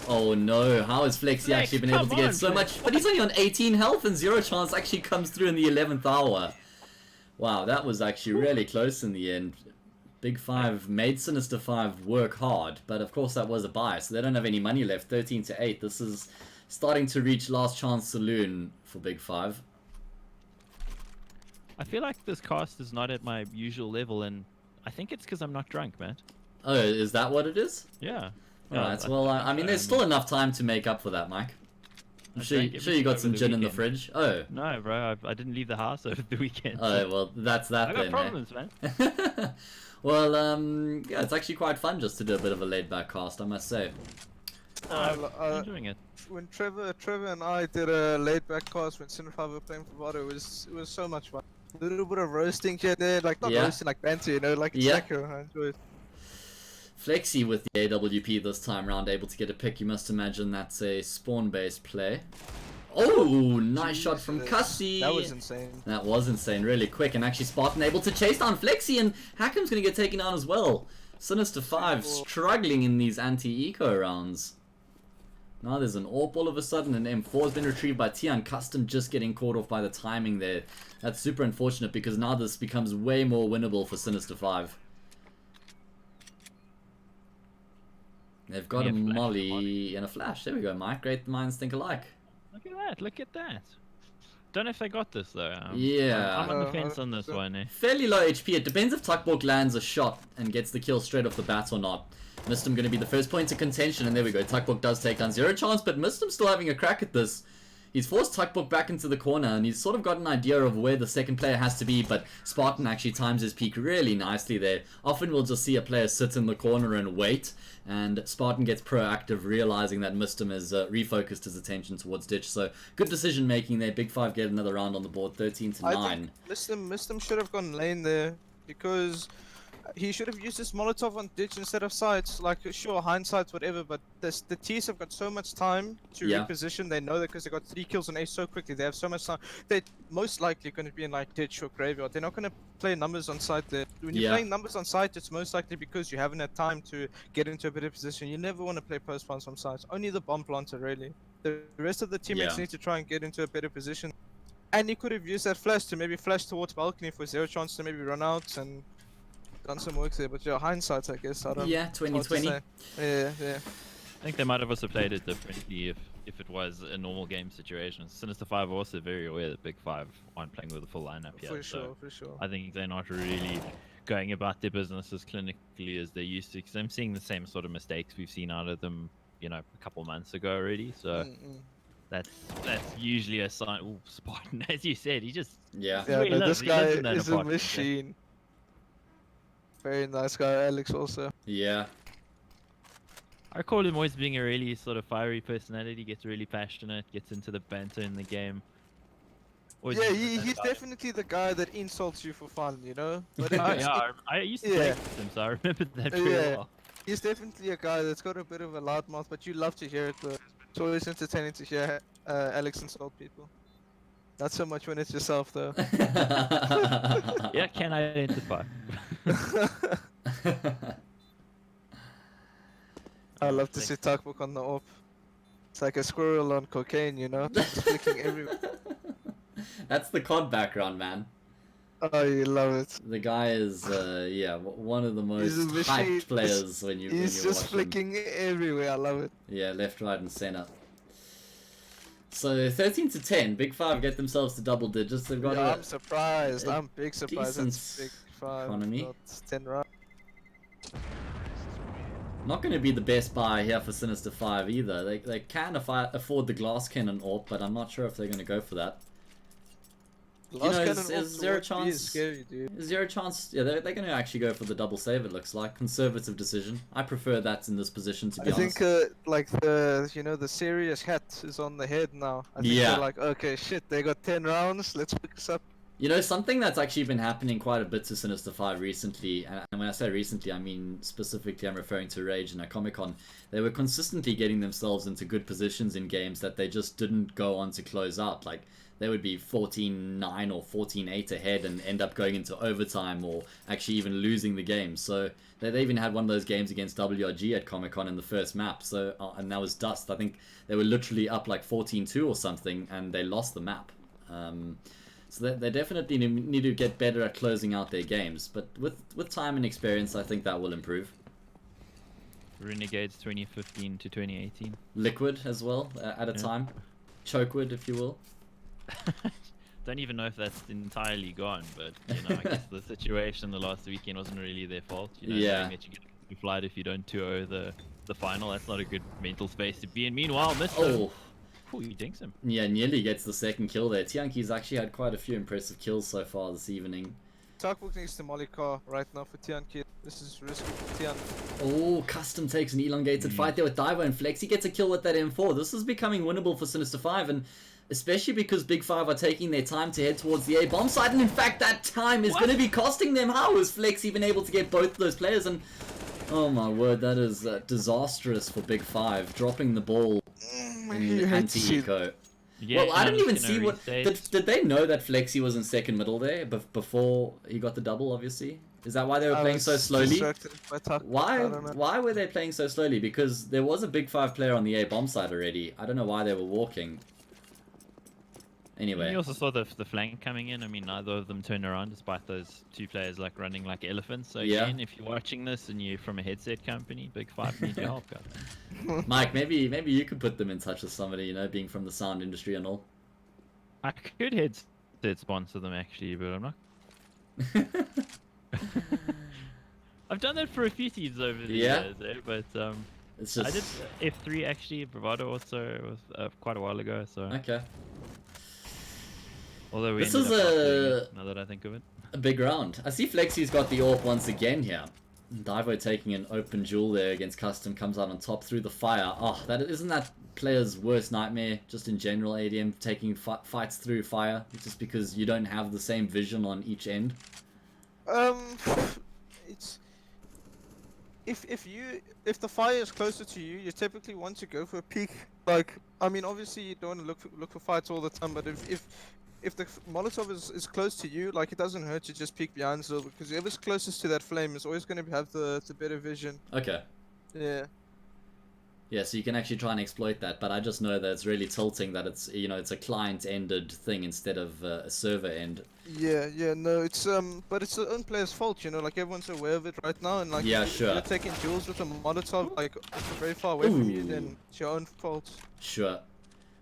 Oh no, how has Flexi actually been able to get so much? But he's only on 18 health, and Zero Chance actually comes through in the 11th hour. Wow, that was actually really close in the end. Big5 made Sinister5 work hard, but of course that was a bias. So they don't have any money left. 13-8. This is starting to reach last chance saloon for Big5. I feel like this cast is not at my usual level, and I think it's because I'm not drunk, man. Oh, is that what it is? Yeah. Alright, well, I mean, there's still enough time to make up for that, Mike. I'm sure you got some gin in the fridge. Oh. No, bro, I didn't leave the house over the weekend. Oh, well, that's that then. I got problems, man. Well, yeah, it's actually quite fun just to do a bit of a laid-back cast, I must say. I'm enjoying it. When Trevor and I did a laid-back cast when Sinister5 were playing for Vado, it was so much fun. A little bit of roasting shit there, like not roasting, like banter, you know, like it's accurate. I enjoy it. Flexi with the AWP this time round, able to get a pick. You must imagine that's a spawn-based play. Oh, nice shot from Cussie. That was insane. That was insane, really quick. And actually Spartan able to chase down Flexi, and Hackham's going to get taken down as well. Sinister5 struggling in these anti-eco rounds. Now there's an AWP all of a sudden, and M4 has been retrieved by Tian. Custom just getting caught off by the timing there. That's super unfortunate because now this becomes way more winnable for Sinister5. They've got a molly and a flash. There we go, Mike. Great minds think alike. Look at that, look at that. Don't know if they got this though. Yeah. I'm on the fence on this one. Eh? Fairly low HP. It depends if Tuckborg lands a shot and gets the kill straight off the bat or not. Mistum going to be the first point of contention, and there we go. Tuckborg does take down Zero Chance, but Mistum still having a crack at this. He's forced Tuckbook back into the corner, and he's sort of got an idea of where the second player has to be, but Spartan actually times his peak really nicely there. Often we'll just see a player sit in the corner and wait, and Spartan gets proactive, realizing that Mistum has refocused his attention towards Ditch. So good decision making there. Big5 get another round on the board, 13 to 9. I think Mistum should have gone lane there, because he should have used his Molotov on Ditch instead of sides. Like, sure, hindsight, whatever, but the T's have got so much time to reposition. They know that because they got 3 kills on Ace so quickly. They have so much time. They're most likely going to be in like Ditch or Graveyard. They're not going to play numbers on site there. When you're playing numbers on site, it's most likely because you haven't had time to get into a better position. You never want to play post plants on sites. Only the bomb planter, really. The rest of the teammates need to try and get into a better position. And he could have used that flash to maybe flash towards balcony for zero chance to maybe run out and done some work there, but hindsight, I guess. I don't. Yeah, 2020. Yeah. I think they might have also played it differently if it was a normal game situation. Sinister5 are also very aware that Big5 aren't playing with a full lineup here. For sure. I think they're not really going about their business as clinically as they used to, because I'm seeing the same sort of mistakes we've seen out of them, you know, a couple months ago already. So that's usually a sign. Ooh, Spartan, as you said, he just but this guy is a machine. Very nice guy, Alex also. Yeah. I recall him always being a really sort of fiery personality, gets really passionate, gets into the banter in the game. He's definitely the guy that insults you for fun, you know? But I used to play with him, so I remember that very well. He's definitely a guy that's got a bit of a loudmouth, but you love to hear it, though. It's always entertaining to hear Alex insult people. Not so much when it's yourself, though. Yeah, can identify. I love to see Tuckbook on the op. It's like a squirrel on cocaine, you know? Just flicking everywhere. That's the COD background, man. Oh, you love it. The guy is, one of the most hyped players when you He's just flicking everywhere, I love it. Yeah, left, right, and center. So 13 to 10, Big5 get themselves to double digits. They've got I'm surprised. I'm big surprised. Decent Big5. economy. Not 10 rounds. Not going to be the best buy here for Sinister5 either. They can afford the glass cannon AWP, but I'm not sure if they're going to go for that. Is there a chance? Scary, dude. Is there a chance? Yeah, they're going to actually go for the double save. It looks like conservative decision. I prefer that in this position, to be honest. I think like the serious hat is on the head now. I think they're like, okay, shit, they got 10 rounds. Let's pick this up. You know, something that's actually been happening quite a bit to Sinister5 recently, and when I say recently, I mean specifically I'm referring to Rage and at Comic-Con. They were consistently getting themselves into good positions in games that they just didn't go on to close out. Like, they would be 14-9 or 14-8 ahead and end up going into overtime or actually even losing the game. So they even had one of those games against WRG at Comic-Con in the first map. So and that was Dust. I think they were literally up like 14-2 or something, and they lost the map. So they definitely need to get better at closing out their games. But with time and experience, I think that will improve. Renegades 2015 to 2018. Liquid as well at a time. Chokewood, if you will. Don't even know if that's entirely gone, but you know, I guess the situation the last weekend wasn't really their fault. You know, saying that you get a flight if you don't 2-0 the final. That's not a good mental space to be in. Meanwhile, Mr. Oh, he dinks him. Yeah, nearly gets the second kill there. Tianki's actually had quite a few impressive kills so far this evening. Tuckbook needs to molly car right now for Tianki. This is risky for Tian. Oh, Custom takes an elongated fight there with Divo and Flex. He gets a kill with that M4. This is becoming winnable for Sinister5, and especially because Big5 are taking their time to head towards the A bomb site, and in fact that time is going to be costing them. How is Flex even able to get both of those players? And oh my word, that is disastrous for Big5, dropping the ball in anti-eco. Yeah, well, I didn't even see what... Did they know that Flexi was in second middle there before he got the double, obviously? Is that why they were playing so slowly? Why were they playing so slowly? Because there was a Big5 player on the A bomb side already. I don't know why they were walking. Anyway. You also saw the flank coming in. I mean, neither of them turned around despite those two players like running like elephants. So again, if you're watching this and you're from a headset company, Big5 need your help, guys. Mike, maybe you could put them in touch with somebody, you know, being from the sound industry and all. I could headset sponsor them actually, but I'm not. I've done that for a few teams over the years, but It's just... I did F3 actually, Bravado also was quite a while ago. So Okay. although we This ended is up not doing it, now that I think of it. a big round. I see Flexy's got the AWP once again here. Divo taking an open duel there against Custom, comes out on top through the fire. Oh, isn't that player's worst nightmare, just in general, ADM, taking fights through fire, just because you don't have the same vision on each end? It's... If the fire is closer to you, you typically want to go for a peek. Like, I mean, obviously you don't want to look for fights all the time, but if the Molotov is close to you, like, it doesn't hurt to just peek behind still, because whoever's closest to that flame is always going to have the better vision. Okay. Yeah. Yeah, so you can actually try and exploit that, but I just know that it's really tilting that it's, you know, it's a client-ended thing instead of a server-end. Yeah, no, it's but it's the own player's fault, you know, like everyone's aware of it right now, and like yeah, if sure. you're taking duels with a Molotov, like very far away from you, then it's your own fault. Sure.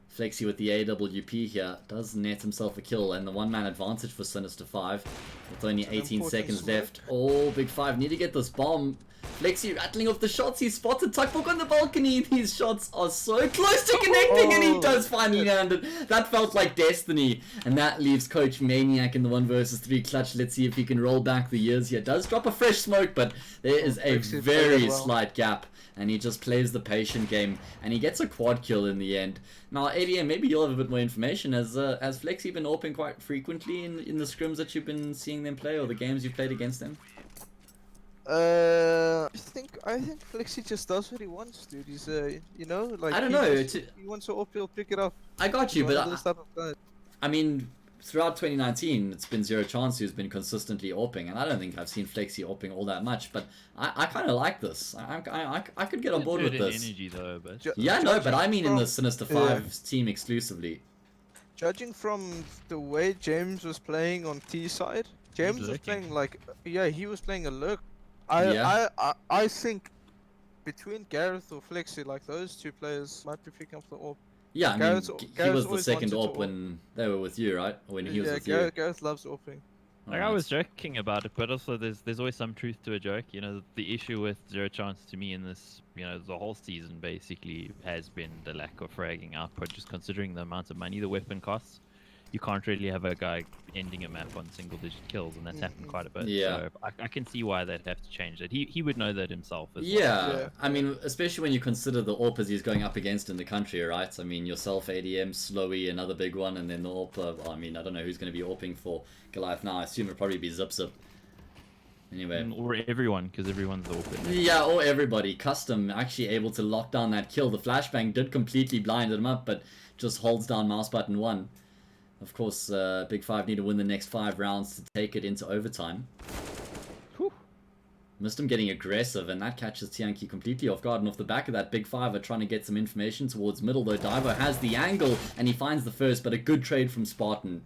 Flexy with the AWP here does net himself a kill, and the one-man advantage for Sinister5 with only 18 seconds left. Oh, Big5 need to get this bomb. Flexy rattling off the shots. He spotted Tuckbook on the balcony. These shots are so close to connecting, and he does finally land it. That felt like destiny, and that leaves Coach Maniac in the 1 versus 3 clutch. Let's see if he can roll back the years here. Does drop a fresh smoke, but there is a very slight gap, and he just plays the patient game, and he gets a quad kill in the end. Now, ADM, maybe you'll have a bit more information. Has Flexy been opening quite frequently in the scrims that you've been seeing them play, or the games you played against them? I think Flexy just does what he wants, dude. He's you know, like, I don't know. He wants to op, he'll pick it up. I got you, but I mean, throughout 2019, it's been Zero Chance who's been consistently AWPing, and I don't think I've seen Flexy AWPing all that much. But I kind of like this. I could get on board with this. Energy though, but yeah, no, but I mean in the Sinister5 team exclusively. Judging from the way James was playing on T side, James was playing like, yeah, he was playing a lurk. I think between Gareth or Flexy, like, those two players might be picking up the AWP. Yeah, I mean, he was the second AWP when they were with you, right? When he was with you. Gareth loves AWPing. Like, I was joking about it, but also there's always some truth to a joke. You know, the issue with Zero Chance to me in this, you know, the whole season basically has been the lack of fragging output, just considering the amount of money the weapon costs. You can't really have a guy ending a map on single-digit kills, and that's happened quite a bit. Yeah. So I can see why they'd have to change it. He would know that himself as well. Yeah, I mean, especially when you consider the AWPers he's going up against in the country, right? I mean, yourself, ADM, Slowy, another big one, and then the AWPer. Well, I mean, I don't know who's going to be AWPing for Goliath now. I assume it'll probably be Zip. Anyway. Or everyone, because everyone's AWPing. Yeah, or everybody. Custom actually able to lock down that kill. The flashbang did completely blind him up, but just holds down mouse button 1. Of course, Big5 need to win the next 5 rounds to take it into overtime. Whew. Missed getting aggressive, and that catches Tianki completely off guard. And off the back of that, Big5 are trying to get some information towards middle, though Divo has the angle, and he finds the first, but a good trade from Spartan.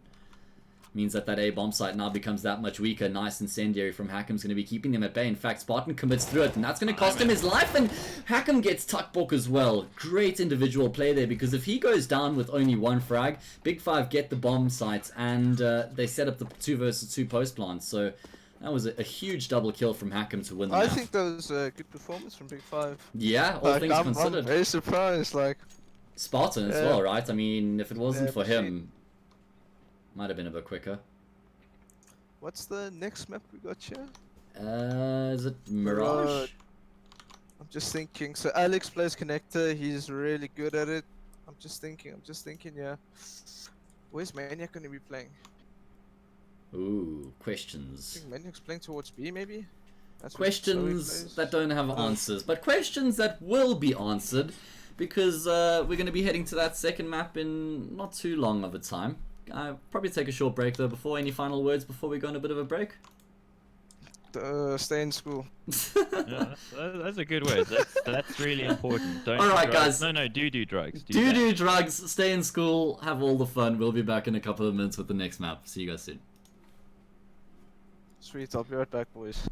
Means that A-bomb site now becomes that much weaker. Nice incendiary from Hackham's going to be keeping them at bay. In fact, Spartan commits through it, and that's going to cost him his life, and Hackham gets Tuckbook as well. Great individual play there, because if he goes down with only 1 frag, Big5 get the bomb sites, and they set up the 2 versus 2 post plants. So that was a huge double kill from Hackham to win the I map. think that was a good performance from Big5. Yeah, all things considered. I'm very surprised, like... Spartan as well, right? I mean, if it wasn't for him, might have been a bit quicker. What's the next map we got here? Is it Mirage? I'm just thinking. So Alex plays connector. He's really good at it. I'm just thinking. Yeah. Where's Maniac going to be playing? Ooh, I questions. think Maniac's playing towards B, maybe. That's Questions that don't have answers, but questions that will be answered, because we're going to be heading to that second map in not too long of a time. Probably take a short break though. Before, any final words before we go on a bit of a break? Stay in school. Yeah, that's a good word. That's really important. Don't Alright, do drugs. guys. No, do drugs. Do drugs, stay in school, have all the fun. We'll be back in a couple of minutes with the next map. See you guys soon. Sweet, I'll be right back, boys.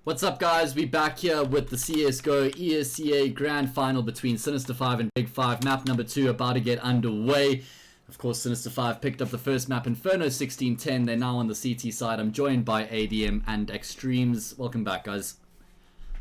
What's up, guys? We back here with the CSGO ESEA Grand Final between Sinister5 and Big5. Map number 2 about to get underway. Of course, Sinister5 picked up the first map, Inferno 1610. They're now on the CT side. I'm joined by ADM and Extremes. Welcome back, guys.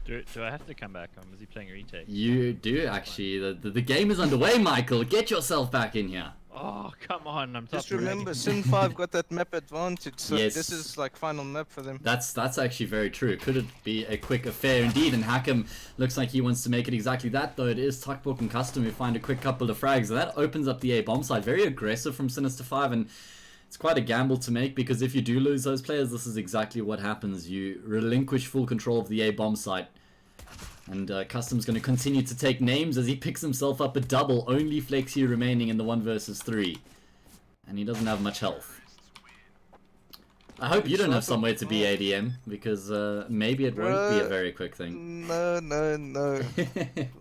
Do I have to come back? Or was he playing a retake? You do, actually. The game is underway, Michael. Get yourself back in here. Oh, come on. I'm just remember, Sin5 got that map advantage, so yes. This is like final map for them. That's actually very true. Could it be a quick affair indeed? And Hakim looks like he wants to make it exactly that, though it is Tuckbook and Custom who find a quick couple of frags. And that opens up the A bomb side. Very aggressive from Sinister5, and it's quite a gamble to make, because if you do lose those players, this is exactly what happens. You relinquish full control of the A bomb site. And Custom's going to continue to take names as he picks himself up a double. Only Flexi remaining in the 1 versus 3. And he doesn't have much health. I hope you don't have somewhere to be, ADM, because maybe it won't be a very quick thing. No.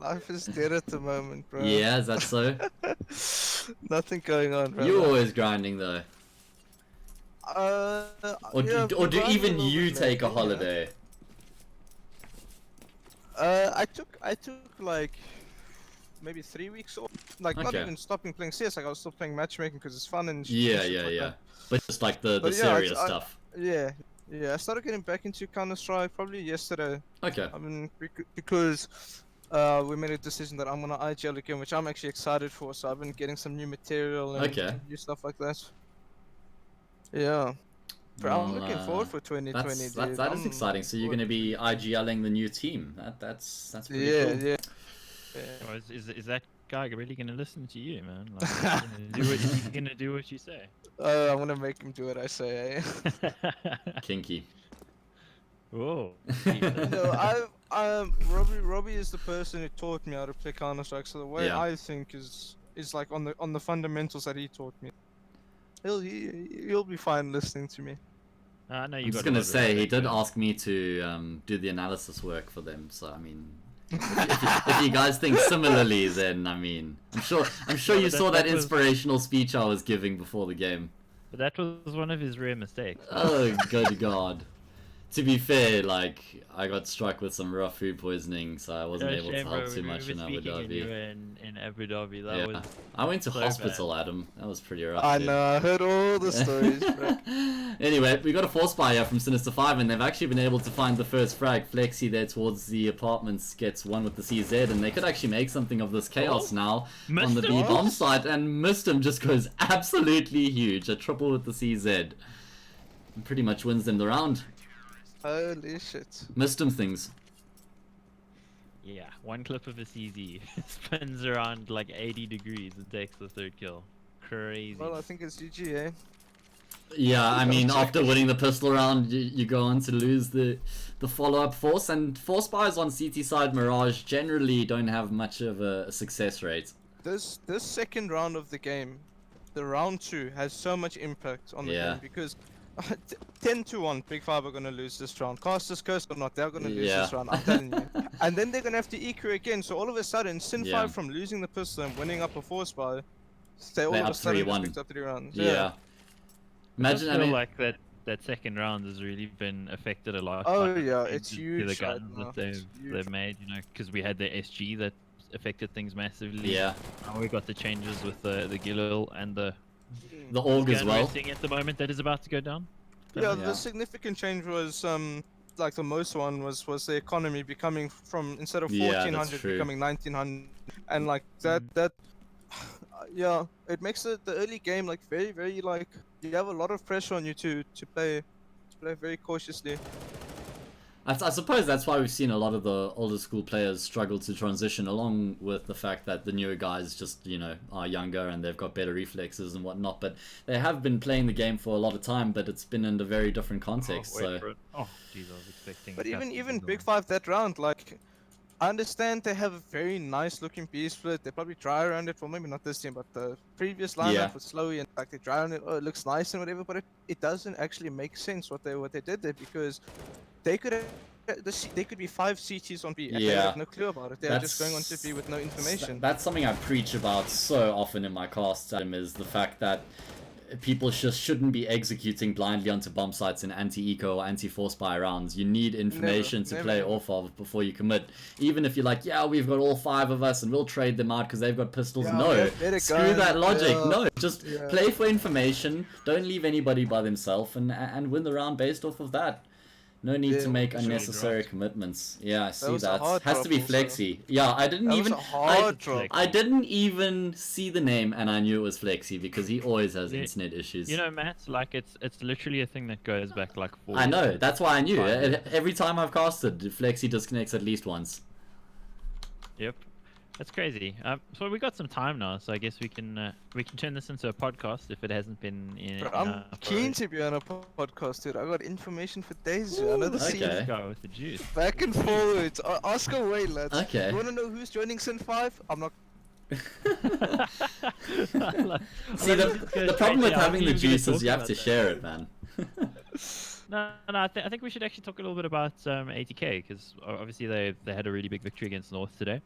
Life is dead at the moment, bro. Yeah, is that so? Nothing going on, bro. You're always grinding, though. Or do even you take a holiday? I took like maybe 3 weeks off. Like not even stopping playing CS. Like I was still playing matchmaking because it's fun and yeah. But just like the serious stuff. Yeah. I started getting back into Counter-Strike probably yesterday. Okay. I mean because we made a decision that I'm gonna IGL again, which I'm actually excited for. So I've been getting some new material and new stuff like that. Yeah. Bro, I'm looking forward for 2020. That is exciting. So you're going to be IGLing the new team. That's pretty cool. Yeah. Oh, is that guy really going to listen to you, man? Like, he's going to do what you say. I'm going to make him do what I say. Kinky. Whoa. No, Robbie is the person who taught me how to play Counter-Strike. So the way I think is like on the fundamentals that he taught me. He'll be fine listening to me. I'm just gonna say he did ask me to do the analysis work for them. So I mean, if you guys think similarly, then I mean, I'm sure you saw that inspirational speech I was giving before the game. But that was one of his rare mistakes. Oh good God. To be fair, like, I got struck with some rough food poisoning, so I wasn't able to help too much in Abu Dhabi. In Abu Dhabi, that was I went to so hospital, bad. Adam. That was pretty rough. I know, I heard all the stories, bro. Anyway, we got a force buy here from Sinister5, and they've actually been able to find the first frag. Flexi there towards the apartments gets one with the CZ, and they could actually make something of this chaos now on the B bomb site, and missed him just goes absolutely huge. A triple with the CZ. And pretty much wins them the round. Holy shit. Missed him things. Yeah, one clip of a CZ spins around like 80 degrees and takes the 3rd kill. Crazy. Well, I think it's GG, eh? Yeah, I mean, after winning the pistol round, you go on to lose the follow-up force, and force buys on CT side Mirage generally don't have much of a success rate. This second round of the game, the round 2, has so much impact on the game because 10-1, Big5 are gonna lose this round. Casters cursed or not, they're gonna lose this round. I'm telling you. And then they're gonna have to EQ again. So all of a sudden, Sin5 from losing the pistol and winning up a force buy, they all of a sudden just picked up 3 rounds. Yeah. Imagine, I mean, like that second round has really been affected a lot. Oh by yeah, it's huge. The guns that they've made, you know, because we had the SG that affected things massively. Yeah. Now we got the changes with the Gilil and the AUG as well. At the moment that is about to go down. Yeah, the significant change was like the most one was the economy becoming from instead of 1400 becoming 1900, and like that yeah, it makes the early game like very like you have a lot of pressure on you to play very cautiously. I suppose that's why we've seen a lot of the older school players struggle to transition, along with the fact that the newer guys just, you know, are younger and they've got better reflexes and whatnot. But they have been playing the game for a lot of time, but it's been in a very different context. Oh, jeez, I was expecting. But even Big5 that round, like, I understand they have a very nice looking B split. They probably try around it, well maybe not this team, but the previous lineup was slowy and like they try on it. Oh, it looks nice and whatever, but it doesn't actually make sense what they did there, because they could be 5 CTs on B and they have no clue about it. They're just going on to B with no information. That's something I preach about so often in my class, Adam, is the fact that people just shouldn't be executing blindly onto bomb sites in anti-eco or anti-force buy rounds. You need information to play off of before you commit. Even if you're like, yeah, we've got all 5 of us and we'll trade them out because they've got pistols. No, screw that logic. No, just play for information. Don't leave anybody by themselves and win the round based off of that. No need to make unnecessary commitments. Yeah, I see that. Has to be Flexi. Yeah, I didn't even. I didn't even see the name, and I knew it was Flexi because he always has internet issues. You know, Matt, like it's literally a thing that goes back like 4 I know. That's why I knew. Every time I've casted, Flexi disconnects at least once. Yep. That's crazy. So we got some time now, so I guess we can turn this into a podcast if it hasn't been in. I'm keen to be on a podcast, dude. I got information for days. I know the scene. Let's go with the juice. Back and forwards. Ask away, lads. Okay. You wanna know who's joining Sin5? I'm not. See, the problem with having the juice is you have to share it, man. No, I think we should actually talk a little bit about ATK because obviously they had a really big victory against North today.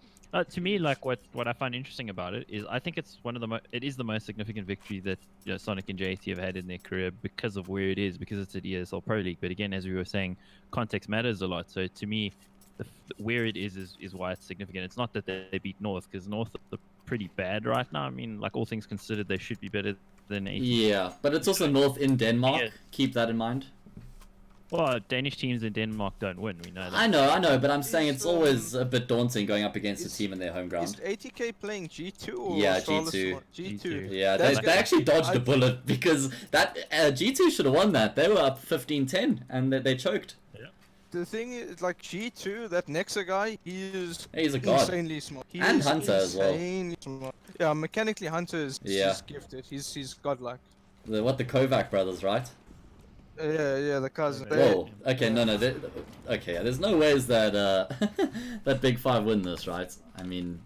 To me, like what I find interesting about it is I think it's one of the most significant victory that Sonic and JT have had in their career because of where it is, because it's at ESL Pro League. But again, as we were saying, context matters a lot. So to me, where it is why it's significant. It's not that they beat North, because North are pretty bad right now. I mean, like all things considered, they should be better than ATK. Yeah, but it's also North in Denmark. Yeah. Keep that in mind. Well, Danish teams in Denmark don't win, we know that. I know, but I'm saying it's always a bit daunting going up against a team in their home ground. Is ATK playing G2 or G2. G2. Yeah, they actually dodged a bullet because that G2 should have won that. They were up 15-10 and they choked. Yeah. The thing is, like G2, that Nexa guy, he's a god. Insanely smart. And Hunter as well. Smart. Yeah, mechanically Hunter is gifted. He's godlike. The Kovac brothers, right? Yeah, the cousin. Whoa. Okay, no. Okay, there's no ways that that Big5 win this, right? I mean,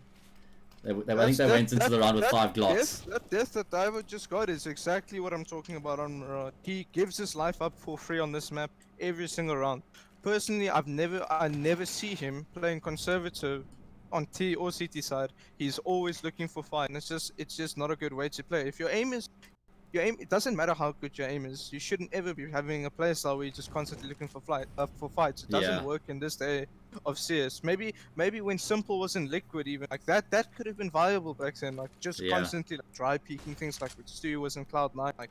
I think they went into the round with 5 Glocks. That death that Diver just got is exactly what I'm talking about on Mirage. He gives his life up for free on this map every single round. Personally, I never see him playing conservative on T or CT side. He's always looking for fight, and it's just not a good way to play. If your aim, it doesn't matter how good your aim is. You shouldn't ever be having a playstyle where you're just constantly looking for fights. It doesn't work in this day of CS. Maybe when Simple was in Liquid, even like that could have been viable back then. Like just constantly like, dry peeking things like Stu was in Cloud9. Like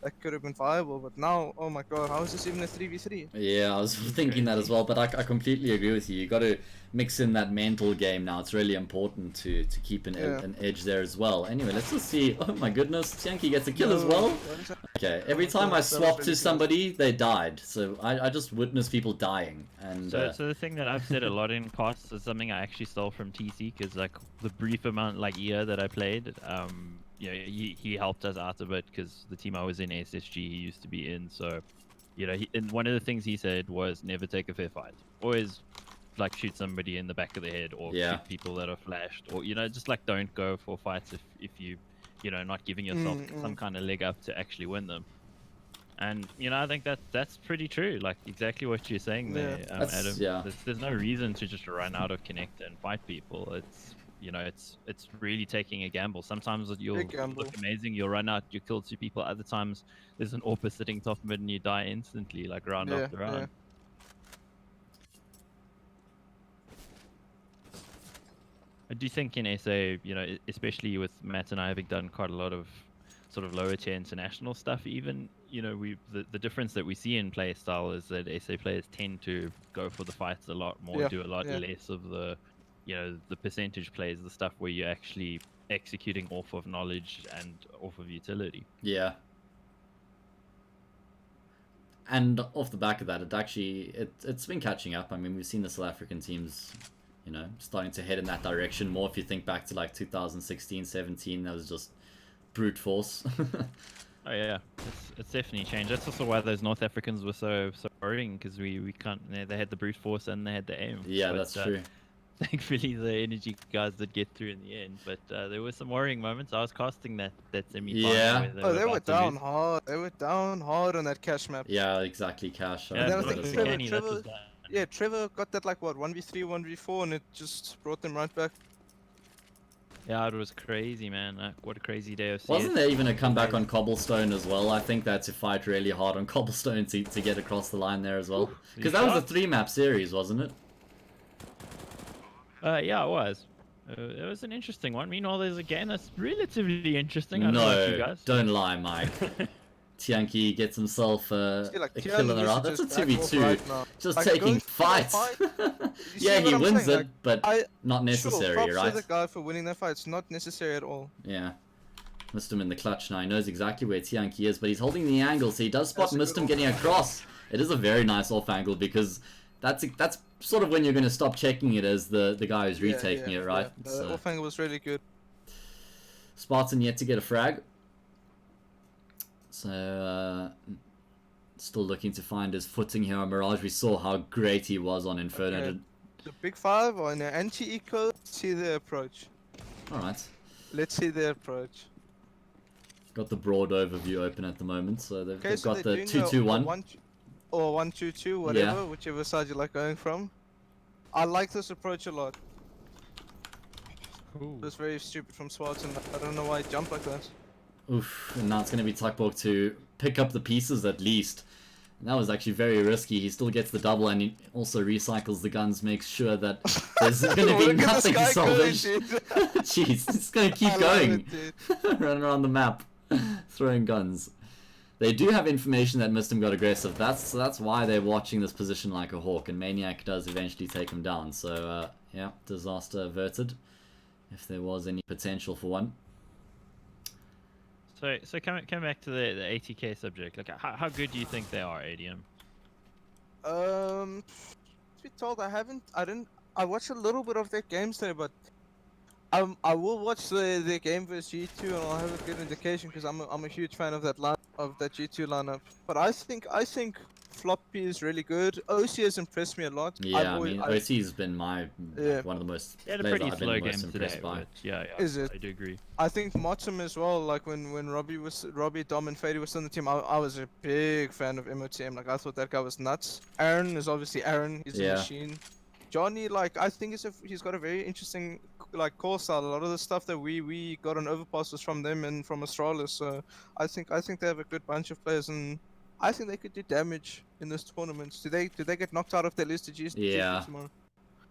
that could have been viable. But now, oh my god, how is this even a 3v3? Yeah, I was thinking that as well. But I completely agree with you. You got to mix in that mental game now. It's really important to keep an edge there as well. Anyway, let's just see. Oh my goodness, Tianki gets a kill as well. Okay, every time I swap to somebody, they died. So I just witness people dying. And so the thing that I've said a lot in costs is something I actually stole from TC, because like the brief amount like year that I played, he helped us out a bit because the team I was in, SSG, he used to be in. So and one of the things he said was never take a fair fight. Always like shoot somebody in the back of the head, or shoot people that are flashed, or just like don't go for fights if you not giving yourself some kind of leg up to actually win them. And I think that's pretty true, like exactly what you're saying there, Adam. There's no reason to just run out of connect and fight people. It's really taking a gamble. Sometimes you'll look amazing, you'll run out, you kill 2 people. Other times there's an AWP sitting top mid and you die instantly, like round after round. I do think in SA, especially with Matt and I having done quite a lot of sort of lower tier international stuff, even, the difference that we see in play style is that SA players tend to go for the fights a lot more, do a lot less of the, the percentage plays, the stuff where you're actually executing off of knowledge and off of utility. Yeah. And off the back of that, it's been catching up. I mean, we've seen the South African teams, starting to head in that direction more. If you think back to like 2016, 17, that was just brute force. Oh yeah, it's definitely changed. That's also why those North Africans were so worrying, because we can't. They had the brute force and they had the aim. Yeah, but, that's true. Thankfully, the energy guys did get through in the end, but there were some worrying moments. I was casting that semi-final. Yeah. They were down hard. They were down hard on that cash map. Yeah, exactly, cash. Yeah, Trevor got that like what 1v3, 1v4, and it just brought them right back. Yeah, it was crazy, man. What a crazy day of CS. Wasn't there even a comeback on cobblestone as well? I think that to fight really hard on cobblestone to get across the line there as well. Because that was a 3-map series, wasn't it? Yeah, it was. It was an interesting one. Meanwhile, there's a game that's relatively interesting. I don't know about you guys. Don't lie, Mike. Tianqi gets himself a kill in the round. That's a 2v2. Right, just like taking fights. Yeah, he wins it, but not necessary, sure, right? For the guy for winning that fight, it's not necessary at all. Yeah. Missed him in the clutch now. He knows exactly where Tianqi is, but he's holding the angle, so he does spot missed him getting across. It is a very nice off angle because that's sort of when you're going to stop checking it as the guy who's retaking it, right? Yeah. The off angle was really good. Spartan yet to get a frag. So, still looking to find his footing here on Mirage. We saw how great he was on Inferno. Okay. The Big 5 on the anti-eco, see the approach. Alright. Let's see the approach. Got the broad overview open at the moment, so they've got the 2-2-1. Or 1-2-2, whatever, whichever side you like going from. I like this approach a lot. Ooh. It was very stupid from Spartan. I don't know why he jumped like that. Oof, and now it's going to be Tuckborg to pick up the pieces at least. And that was actually very risky. He still gets the double and he also recycles the guns, makes sure that there's going to be nothing salvaged. Jeez, it's going to keep going. Running around the map, throwing guns. They do have information that Mistim got aggressive. That's why they're watching this position like a hawk, and Maniac does eventually take him down. So, yeah, disaster averted, if there was any potential for one. So coming back to the ATK subject, like how good do you think they are, ADM? To be told, I watched a little bit of their games today, but I will watch their game versus G2 and I'll have a good indication because I'm a huge fan of that G2 lineup. But I think Floppy is really good. OC has impressed me a lot. Yeah, OC has been one of the most. He had a pretty slow game today. Yeah, is it? I do agree. I think Motum as well. Like when Robbie, Dom, and Fady was on the team, I was a big fan of MOTM. Like I thought that guy was nuts. Aaron is obviously Aaron. He's a machine. Johnny, like I think he's got a very interesting like core style. A lot of the stuff that we got on Overpass was from them and from Astralis. So I think they have a good bunch of players and I think they could do damage in this tournament. Do they get knocked out if they lose to G2 tomorrow?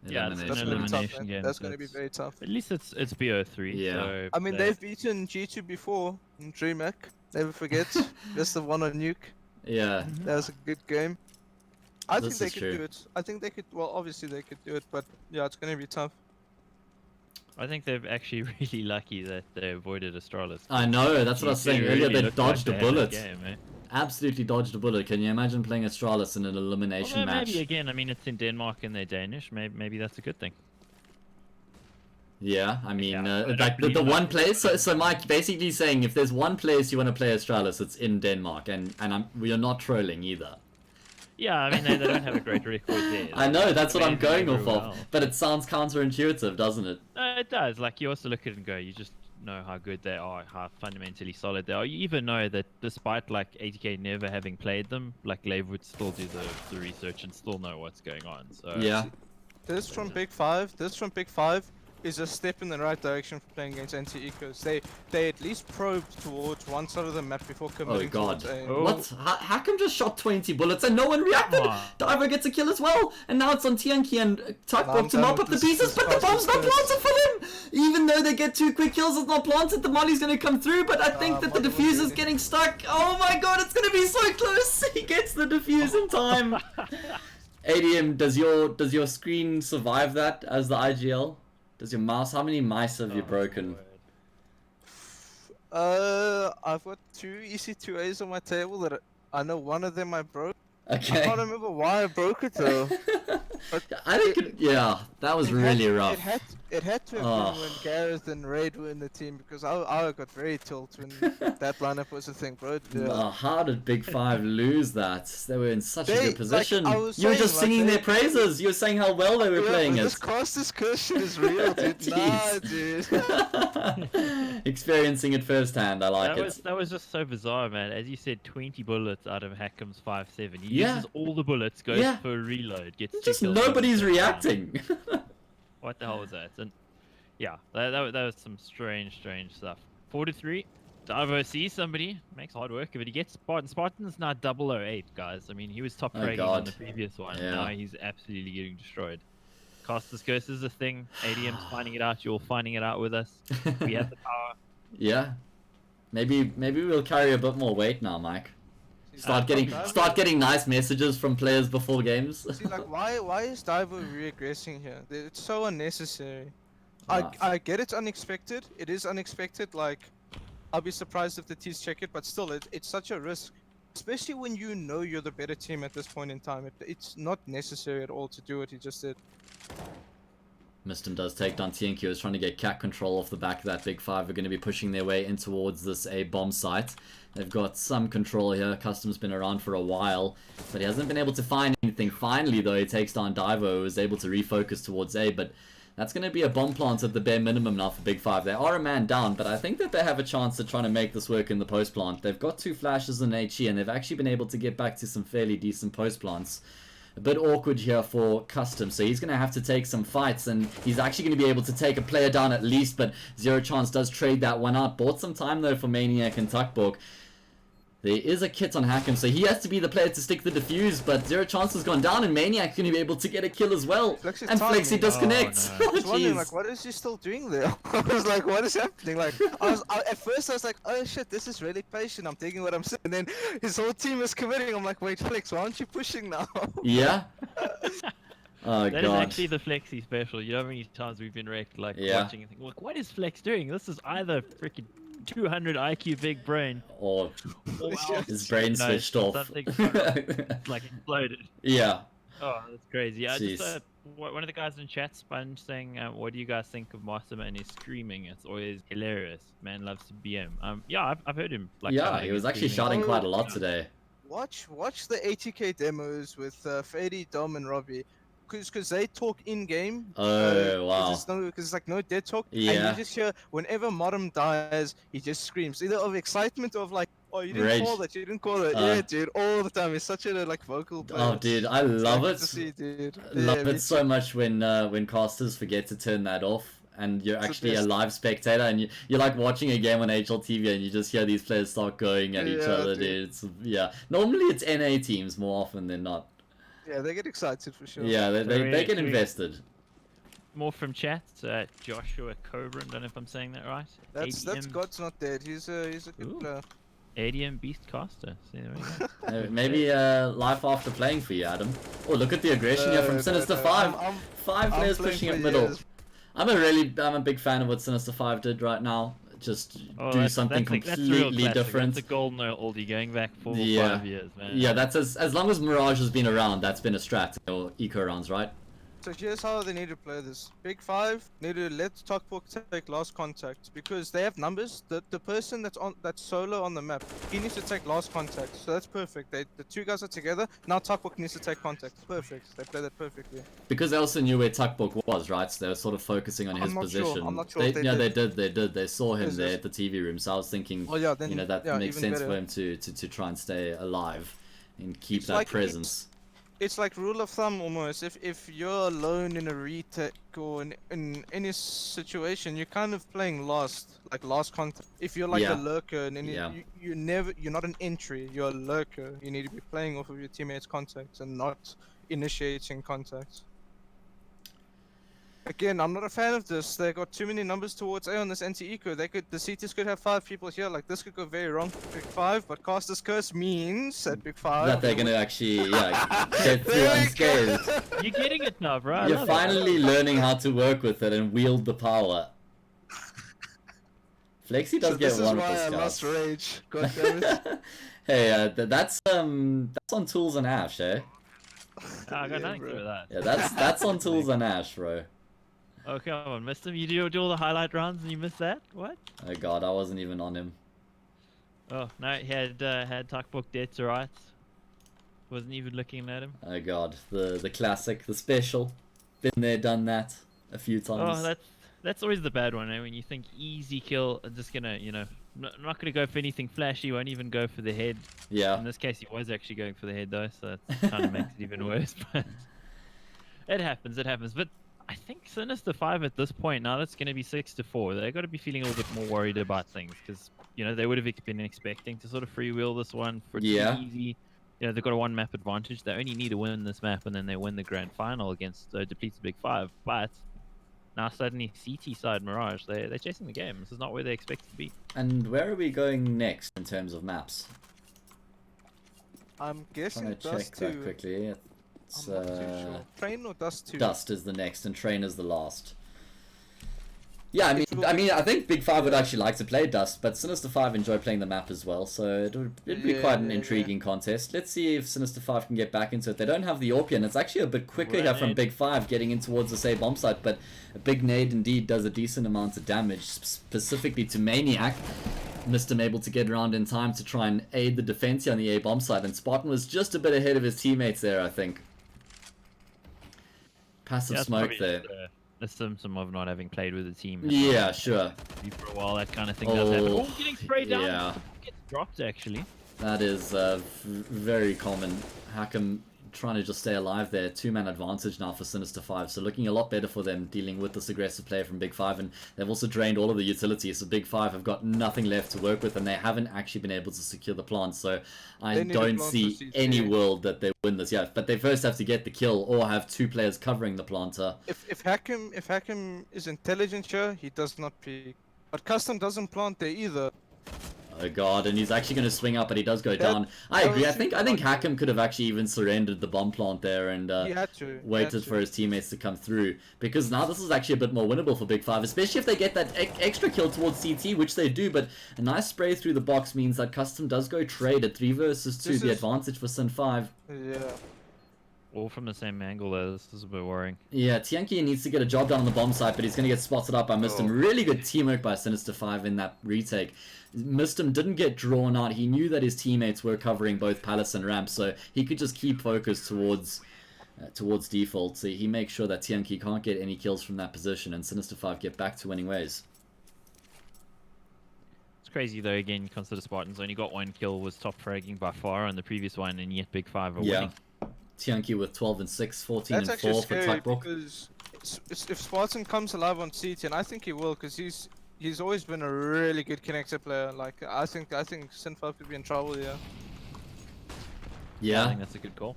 Yeah, it's an elimination game. That's going to be very tough. At least it's BO3. Yeah. So I mean, they've beaten G2 before in DreamHack. Never forget. That's the one on Nuke. Yeah. That was a good game. I think they could do it. I think they could. Well, obviously they could do it, but yeah, it's going to be tough. I think they're actually really lucky that they avoided Astralis. I know. That's what I was saying earlier. They dodged a bullet. Game, eh? Absolutely dodged a bullet. Can you imagine playing Astralis in an elimination match? Maybe again. I mean, it's in Denmark and they're Danish. Maybe that's a good thing. Yeah, I mean, like the one place. So Mike basically saying if there's one place you want to play Astralis, it's in Denmark, and we are not trolling either. Yeah, I mean they don't have a great record there. I know, that's what I'm going off of, but it sounds counterintuitive, doesn't it? It does. Like you also look at it and go, you just know how good they are, how fundamentally solid they are. You even know that despite like ATK never having played them, like Lave would still do the research and still know what's going on. So yeah, this from Big 5 is a step in the right direction for playing against anti-ecos. They at least probed towards one side of the map before committing. Oh god. Towards What? Hakim just shot 20 bullets and no one reacted! Diver gets a kill as well! And now it's on Tianqi and Tuckborg to mop up the pieces, but the bomb's not planted for them! Even though they get 2 quick kills, it's not planted, the molly's gonna come through, but I think that the diffuser's getting stuck. Oh my god, it's gonna be so close! He gets the diffuse in time! ADM, does your screen survive that as the IGL? Does your mouse? How many mice have you broken? I've got 2 EC2As on my table that I know one of them I broke. Okay. I can't remember why I broke it though. But I think yeah, that was really rough. It had to have been when Gareth and Raid were in the team because I got very tilted when that lineup was a thing, bro. Yeah. How did Big 5 lose that? They were in such a good position. Like, you were just singing their praises. You were saying how well they were playing it. This Costas curse shit is real, dude. Nah, dude. Experiencing it firsthand, I like it. That was just so bizarre, man. As you said, 20 bullets out of Hakim's 5-7. He uses all the bullets, goes for a reload, gets just nobody's reacting. What the hell was that? And Yeah, that was some strange stuff. 4-3. Divo sees somebody, makes hard work of it. He gets Spartan. Spartan's now 008, guys. I mean, he was top fragging on the previous one. Yeah. Now he's absolutely getting destroyed. Caster's Curse is a thing. ADM's finding it out. You're finding it out with us. We have the power. Yeah. Maybe we'll carry a bit more weight now, Mike. Start getting nice messages from players before games. See, like, why is Divo regressing here? It's so unnecessary. I get it's unexpected. It is unexpected. Like, I'll be surprised if the T's check it, but still, it's such a risk. Especially when you know you're the better team at this point in time. It's not necessary at all to do what he just did. Mistum does take down TNQ, is trying to get cat control off the back of that Big 5. Are going to be pushing their way in towards this A bomb site. They've got some control here. Custom's been around for a while, but he hasn't been able to find anything. Finally, though, he takes down Divo, who is able to refocus towards A, but that's going to be a bomb plant at the bare minimum now for Big 5. They are a man down, but I think that they have a chance at trying to make this work in the post plant. They've got 2 flashes in HE, and they've actually been able to get back to some fairly decent post plants. A bit awkward here for Custom, so he's going to have to take some fights, and he's actually going to be able to take a player down at least, but Zero Chance does trade that one out. Bought some time, though, for Maniac and Tuckborg. There is a kit on Hack'em, so he has to be the player to stick the defuse, but Zero Chance has gone down, and Maniac's going to be able to get a kill as well. And Flexi disconnects. Oh, no. I was wondering, like, what is he still doing there? I was like, what is happening? Like, at first I was like, oh shit, this is really patient. I'm taking what I'm saying. And then his whole team is committing. I'm like, wait, Flex, why aren't you pushing now? Yeah. Oh, that God. is actually the Flexi special. You know how many times we've been wrecked, like, watching and thinking, look, what is Flex doing? This is either freaking 200 IQ big brain, or his brain switched off. Something like exploded. Yeah. Oh, that's crazy. I just one of the guys in chat, Sponge, saying, "What do you guys think of Massima and his screaming? It's always hilarious. Man loves to BM." Yeah, I've heard him. Like, yeah, he was actually shouting quite a lot today. Watch the ATK demos with Fady, Dom, and Robbie. Because they talk in game. Oh, wow. Because it's like no dead talk. Yeah. And you just hear whenever Modem dies, he just screams either of excitement or of like, oh, you didn't call that, you didn't call that. Yeah, dude, all the time. He's such a like vocal player. Oh, dude, I love it. To see, dude. Love it so much when casters forget to turn that off. And you're actually a live spectator, and you're like watching a game on HLTV, and you just hear these players start going at each other, dude. Normally it's NA teams more often than not. Yeah, they get excited for sure. Yeah, they get invested. More from chat, Joshua Cobran, don't know if I'm saying that right. That's God's not dead. He's a good player. ADM Beast Caster. See, there we go. Maybe life after playing for you, Adam. Oh, look at the aggression here from Sinister5. 5 players pushing up middle. I'm a big fan of what Sinister5 did right now. Just do something completely different. That's a golden oldie going back 4 or 5 years, man. Yeah, that's as long as Mirage has been around, that's been a strat or eco rounds, right? So here's how they need to play this. Big 5 need to let Tuckborg take last contact because they have numbers. The person that's solo on the map, he needs to take last contact. So that's perfect. The 2 guys are together. Now Tuckborg needs to take contact. Perfect. They play that perfectly. Because they also knew where Tuckborg was, right? So they were sort of focusing on his position. I'm not sure. They did. They saw him there at the TV room. So I was thinking, that makes sense for him to try and stay alive and keep that presence. It's like rule of thumb almost. If you're alone in a retake or in any situation, you're kind of playing last contact. If you're like a lurker and you're not an entry, you're a lurker. You need to be playing off of your teammates' contacts and not initiating contacts. Again, I'm not a fan of this. They got too many numbers towards A on this anti-eco. The CTs could have 5 people here. Like, this could go very wrong for Big 5, but Caster's Curse means at Big 5 that they're gonna actually get through unscathed. You're getting it now, bro. You're finally learning how to work with it and wield the power. Flexi does get one with the lost rage. God damn it. Hey, that's on Tools and Ash, eh? I got nothing to do with that. Yeah, that's on Tools and Ash, bro. Oh, come on, missed him. You do all the highlight rounds and you missed that? What? Oh god, I wasn't even on him. Oh, no, he had Tuckborg dead to rights. Wasn't even looking at him. Oh god, the classic, the special. Been there, done that a few times. Oh, that's always the bad one, eh? When you think easy kill, I'm just gonna, not gonna go for anything flashy, won't even go for the head. Yeah. In this case, he was actually going for the head though, so that kind of makes it even worse. But it happens. But I think Sinister5 at this point, now that's going to be 6-4, they've got to be feeling a little bit more worried about things because, you know, they would have been expecting to sort of freewheel this one for it to be easy. You know, they've got a 1 map advantage. They only need to win this map and then they win the grand final against depleted Big5. But now suddenly CT side Mirage, they're chasing the game. This is not where they expect to be. And where are we going next in terms of maps? I'm guessing I'm trying to check that quickly. It's, I'm not too sure. Train or Dust 2? Dust is the next, and Train is the last. Yeah, I think Big5 would actually like to play Dust, but Sinister5 enjoy playing the map as well, so it'd be quite an intriguing contest. Let's see if Sinister5 can get back into it. They don't have the AWP, and it's actually a bit quicker here from Big5 getting in towards the A bomb site, but a big nade indeed does a decent amount of damage, specifically to Maniac. Mistum able to get around in time to try and aid the defense here on the A bomb site, and Spartan was just a bit ahead of his teammates there, I think. Passive smoke there. A symptom of not having played with the team. Yeah, sure. For a while, that kind of thing does happen. Oh, getting sprayed down. Yeah. Gets dropped, actually. That is very common. Hakim trying to just stay alive there. 2-man advantage now for Sinister5, so looking a lot better for them dealing with this aggressive player from Big5, and they've also drained all of the utilities, so Big5 have got nothing left to work with, and they haven't actually been able to secure the plant, so I don't see any world that they win this yet. But they first have to get the kill or have 2 players covering the planter. If Hakim is intelligent here, he does not peek. But Custom doesn't plant there either. Oh god, and he's actually going to swing up, but he does go down. I agree. I think Hakim could have actually even surrendered the bomb plant there and waited for his teammates to come through, because now this is actually a bit more winnable for Big5, especially if they get that extra kill towards CT, which they do. But a nice spray through the box means that Custom does go trade at 3 versus 2, the advantage for Sin5. Yeah. All from the same angle there. This is a bit worrying. Yeah, Tianki needs to get a job done on the bomb site, but he's going to get spotted up by Mistum. Really good teamwork by Sinister5 in that retake. Mistum didn't get drawn out. He knew that his teammates were covering both Palace and Ramp, so he could just keep focused towards default. So he makes sure that Tianki can't get any kills from that position, and Sinister5 get back to winning ways. It's crazy though, again, you consider Spartans only got 1 kill, was top fragging by far on the previous one, and yet Big5 are winning. Tianki with 12 and 6, 14 That's and 4 for Tuckbrook. Because if Spartan comes alive on CT, and I think he will, because he's always been a really good connector player. Like I think Sin5 could be in trouble here. Yeah, I think that's a good call.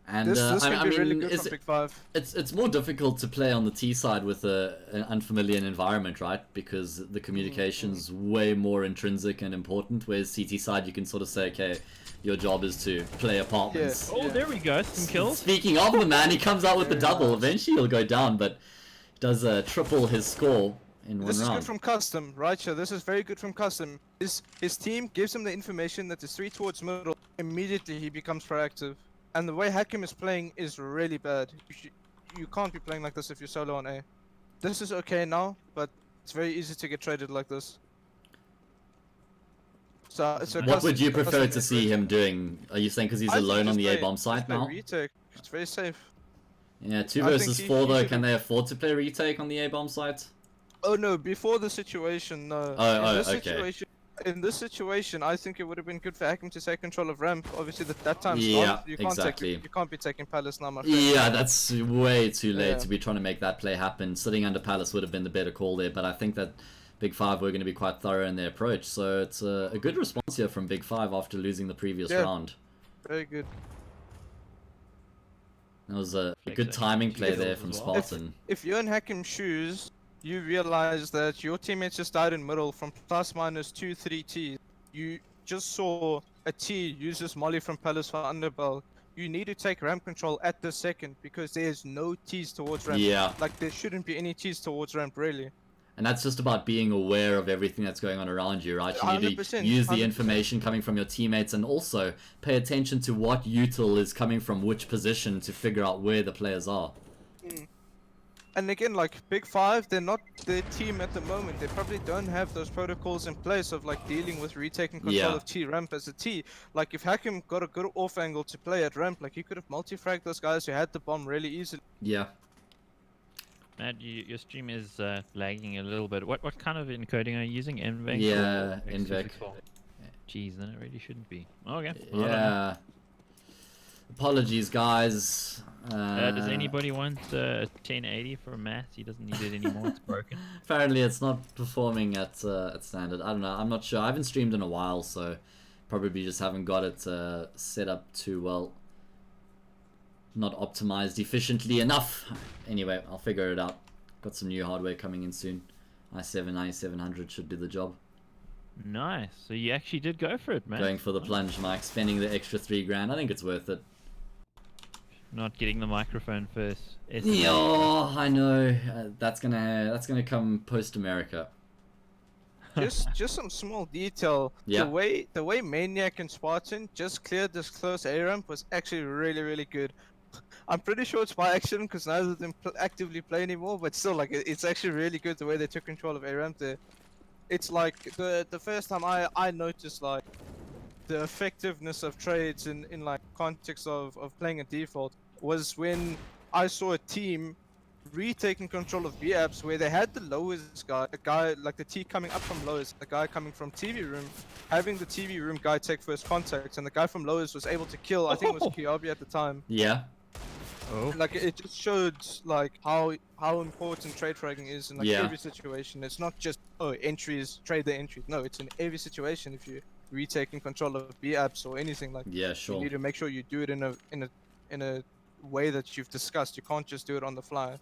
And this I mean, really good for Big5. It's more difficult to play on the T side with an unfamiliar environment, right? Because the communication's way more intrinsic and important. Whereas CT side, you can sort of say, okay, your job is to play apartments. Oh, there we go, some kills. Speaking of the man, he comes out with the double. Eventually he'll go down, but does triple his score in 1 round. This is good from Custom, right here. This is very good from Custom. His team gives him the information that there's 3 towards middle. Immediately he becomes proactive. And the way Hakim is playing is really bad. You can't be playing like this if you're solo on A. This is okay now, but it's very easy to get traded like this. So what would you prefer to see him doing? Are you saying because he's alone on the A bomb site now? Retake. It's very safe. Yeah, 2 versus 4 though. Can they afford to play retake on the A bomb site? Oh no, before the situation, no. Okay. In this situation, I think it would have been good for Hakim to take control of ramp. Obviously, that time stopped. You can't be taking Palace now, my friend. Yeah, that's way too late to be trying to make that play happen. Sitting under Palace would have been the better call there, but I think that Big5 were going to be quite thorough in their approach. So it's a good response here from Big5 after losing the previous round. Very good. That was a good timing play there from Spartan. If you're in Hakim's shoes, you realize that your teammates just died in middle from ±2, 3 T's. You just saw a T use this molly from Palace for underbell. You need to take ramp control at this second because there's no T's towards ramp. Yeah. Like there shouldn't be any T's towards ramp, really. And that's just about being aware of everything that's going on around you, right? You need to use the information coming from your teammates and also pay attention to what util is coming from which position to figure out where the players are. And again, like Big5, they're not their team at the moment. They probably don't have those protocols in place of like dealing with retaking control of T ramp as a T. Like if Hakim got a good off angle to play at ramp, like he could have multi-fragged those guys who had the bomb really easily. Yeah. Matt, your stream is lagging a little bit. What kind of encoding are you using? NVEC? Yeah, NVEC. Jeez, then it really shouldn't be. Okay. Yeah. Apologies, guys. Does anybody want 1080 for Matt? He doesn't need it anymore. It's broken. Apparently, it's not performing at standard. I don't know. I'm not sure. I haven't streamed in a while, so probably just haven't got it set up too well. Not optimized efficiently enough. Anyway, I'll figure it out. Got some new hardware coming in soon. i7 9700 should do the job. Nice. So you actually did go for it, man. Going for the plunge, Mike. Spending the extra $3,000. I think it's worth it. Not getting the microphone first. Yeah, I know. That's gonna come post America. Just some small detail. Yeah. The way Maniac and Spartan just cleared this close A ramp was actually really good. I'm pretty sure it's by accident because neither of them actively play anymore, but still, like, it's actually really good the way they took control of A ramp there. It's like the first time I noticed like the effectiveness of trades in like context of playing a default was when I saw a team retaking control of B apps where they had the lowest guy, a guy like the T coming up from lowest, a guy coming from TV room, having the TV room guy take first contact, and the guy from lowest was able to kill. I think it was Kiabi at the time. Yeah. Oh. Like it just showed like how important trade fragging is in like every situation. It's not just entries, trade the entries. No, it's in every situation. If you're retaking control of B apps or anything like, yeah, sure. You need to make sure you do it in a way that you've discussed. You can't just do it on the fly.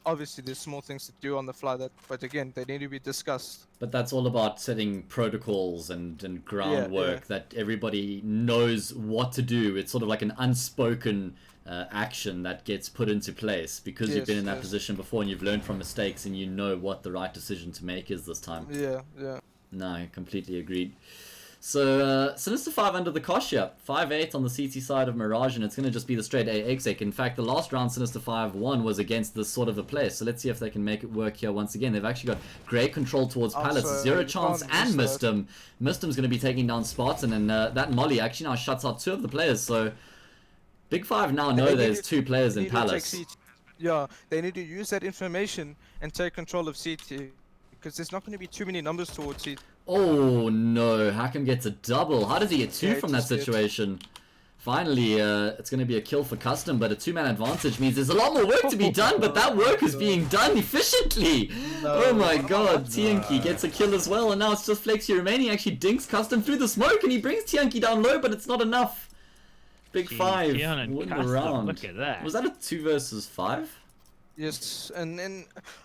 Obviously, there's small things to do on the fly but again, they need to be discussed. But that's all about setting protocols and groundwork that everybody knows what to do. It's sort of like an unspoken action that gets put into place because you've been in that position before and you've learned from mistakes and you know what the right decision to make is this time. Yeah. No, completely agreed. So, Sinister5 under the cosh here. 5-8 on the CT side of Mirage, and it's going to just be the straight A exec. In fact, the last round Sinister5 won was against this sort of a play. So let's see if they can make it work here once again. They've actually got great control towards Palace. Zero chance and Mistum. Mistum's going to be taking down Spartan, and that Molly actually now shuts out 2 of the players. So, Big5 now know there's 2 players in Palace. Yeah, they need to use that information and take control of CT. Because there's not going to be too many numbers towards CT. Oh no, Hakim gets a double. How does he get 2 from that situation? Finally, it's going to be a kill for Custom, but a 2-man advantage means there's a lot more work to be done, but that work is being done efficiently. Oh my god, Tianki gets a kill as well, and now it's just Flexi remaining. Actually dinks Custom through the smoke, and he brings Tianki down low, but it's not enough. Big5 win the round. Look at that. Was that a 2 versus 5? Yes, and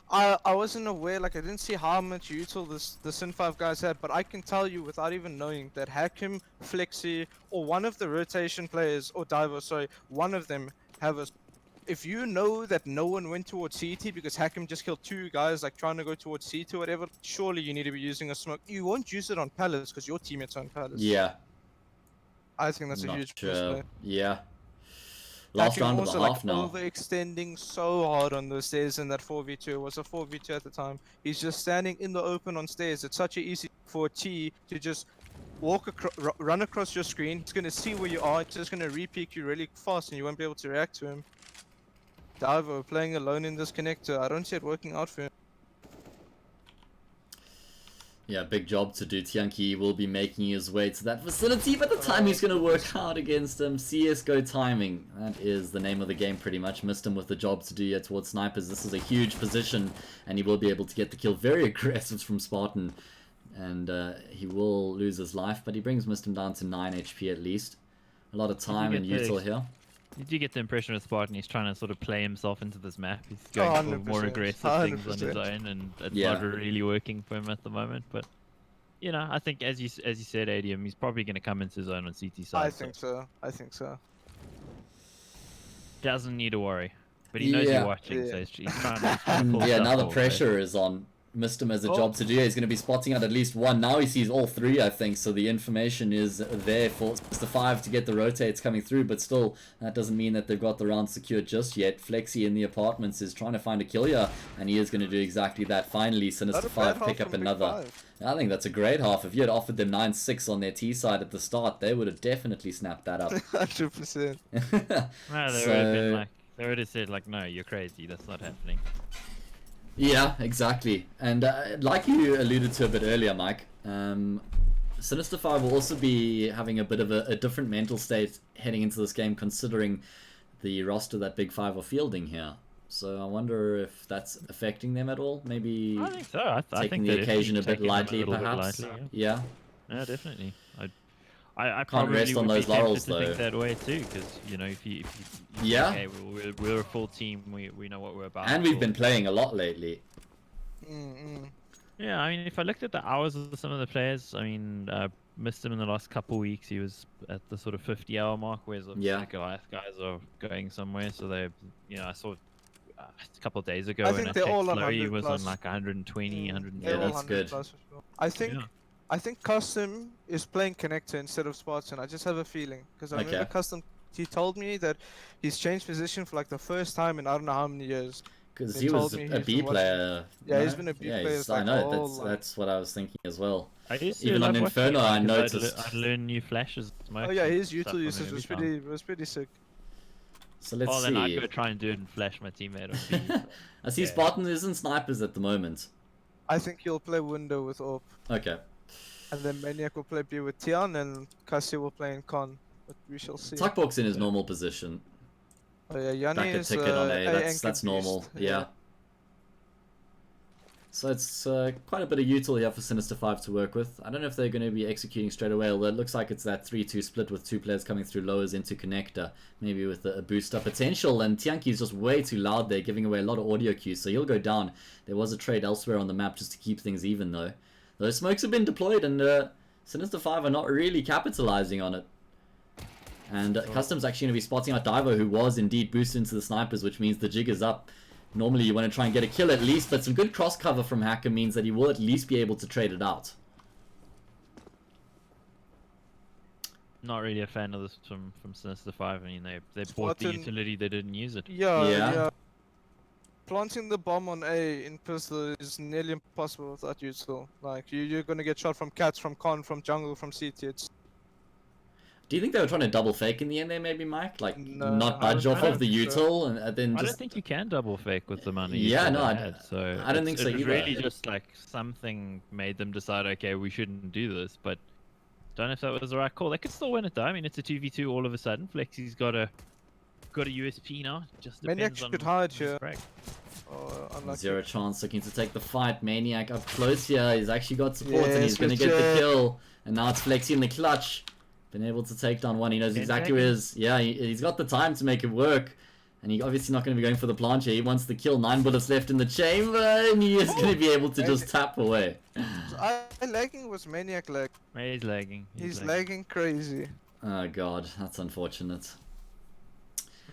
I wasn't aware, like I didn't see how much util the Sin5 guys had, but I can tell you without even knowing that Hakim, Flexi, or one of the rotation players, or Diver, sorry, one of them have a... If you know that no one went towards CT because Hakim just killed 2 guys like trying to go towards CT or whatever, surely you need to be using a smoke. You won't use it on Palace because your teammates are on Palace. Yeah. I think that's a huge play. Yeah. Last round of the half now. Overextending so hard on the stairs in that 4v2. It was a 4v2 at the time. He's just standing in the open on stairs. It's such a easy for a T to just run across your screen. He's gonna see where you are. It's just gonna re-peek you really fast, and you won't be able to react to him. Diver playing alone in this connector. I don't see it working out for him. Yeah, big job to do. Tianki will be making his way to that facility, but the time he's going to work hard against him. CSGO timing. That is the name of the game pretty much. Missed him with the job to do here towards snipers. This is a huge position, and he will be able to get the kill. Very aggressive from Spartan, and he will lose his life, but he brings Mistum down to 9 HP at least. A lot of time and util here. Did you get the impression with Spartan he's trying to sort of play himself into this map? He's going for more aggressive things on his own, and it's not really working for him at the moment. But you know, I think as you said, ADM, he's probably going to come into his own on CT side. I think so. Doesn't need to worry, but he knows you're watching, so he's trying to pull yeah, stuff now the forward, pressure is on. Mistum has a job to do. He's going to be spotting out at least 1. Now he sees all 3, I think, so the information is there for Sinister5 to get the rotates coming through, but still, that doesn't mean that they've got the round secured just yet. Flexi in the apartments is trying to find a kill here, and he is going to do exactly that. Finally, Sinister5 pick up another. I think that's a great half. If you had offered them 9-6 on their T side at the start, they would have definitely snapped that up. 100%. No, they would have said, like, no, you're crazy, that's not happening. Yeah, exactly. And like you alluded to a bit earlier, Mike, Sinister5 will also be having a bit of a different mental state heading into this game, considering the roster that Big5 are fielding here. So I wonder if that's affecting them at all. Maybe I think so. I taking think the occasion a bit lightly, perhaps. Yeah. Yeah, definitely. I Can't probably rest on would those be tempted laurels, to though. think that way too, because you know, if you yeah, okay, we're a full team, we know what we're about. And we've been playing a lot lately. Yeah, I mean, if I looked at the hours of some of the players, I mean, missed him in the last couple weeks. He was at the sort of 50-hour mark, whereas the Goliath guys are going somewhere. So they, you know, I saw a couple of days ago, I think they're all on 100 he was plus. on like 120, 130. Yeah, that's good. Plus for sure. I think Custom is playing Connector instead of Spartan. I just have a feeling because I remember Custom. He told me that he's changed position for like the first time in I don't know how many years. Because he was a B player. Yeah, he's been a B player. I know, that's what I was thinking as well. Even on Inferno, I noticed. I'd learn new flashes. Oh yeah, his util usage was pretty sick. So let's see. Then I'd go try and do it and flash my teammate on B. I see Spartan isn't snipers at the moment. I think he'll play window with AWP. Okay. And then Maniac will play B with Tian, and Cassie will play in Con. But we shall see. Tuckbox in his normal position. Oh yeah, Yanni Back a is ticket on A. That's normal. Beast. Yeah. So it's quite a bit of util here for Sinister5 to work with. I don't know if they're going to be executing straight away, although it looks like it's that 3-2 split with two players coming through lowers into connector, maybe with a boost-up potential. And Tianki's just way too loud there, giving away a lot of audio cues, so he'll go down. There was a trade elsewhere on the map just to keep things even, though. Those smokes have been deployed, and Sinister5 are not really capitalizing on it. And Custom's actually going to be spotting out Divo, who was indeed boosted into the snipers, which means the jig is up. Normally you want to try and get a kill at least, but some good cross cover from Hacker means that he will at least be able to trade it out. Not really a fan of this from Sinister5. I mean, they bought the utility, they didn't use it. Yeah. Planting the bomb on A in pistol is nearly impossible without util. Like you're gonna get shot from cats, from con, from jungle, from CT. Do you think they were trying to double fake in the end there, maybe, Mike? Like, not budge off of the util and then just... I don't think you can double fake with the money. Yeah, no, I don't think so either. It was really just like something made them decide, okay, we shouldn't do this, but don't know if that was the right call. They could still win it though. I mean, it's a 2v2 all of a sudden. Flexy's got a USP now. Just depends on could hide here. Zero chance looking to take the fight. Maniac up close here. He's actually got support and he's going to get the kill. And now it's Flexy in the clutch. Been able to take down one. He knows exactly where his... Yeah, he's got the time to make it work. And he obviously not going to be going for the planche. He wants the kill. 9 bullets left in the chamber. And he is going to be able to just tap away. Lagging was Maniac lag. He's lagging. He's lagging crazy. Oh god, that's unfortunate.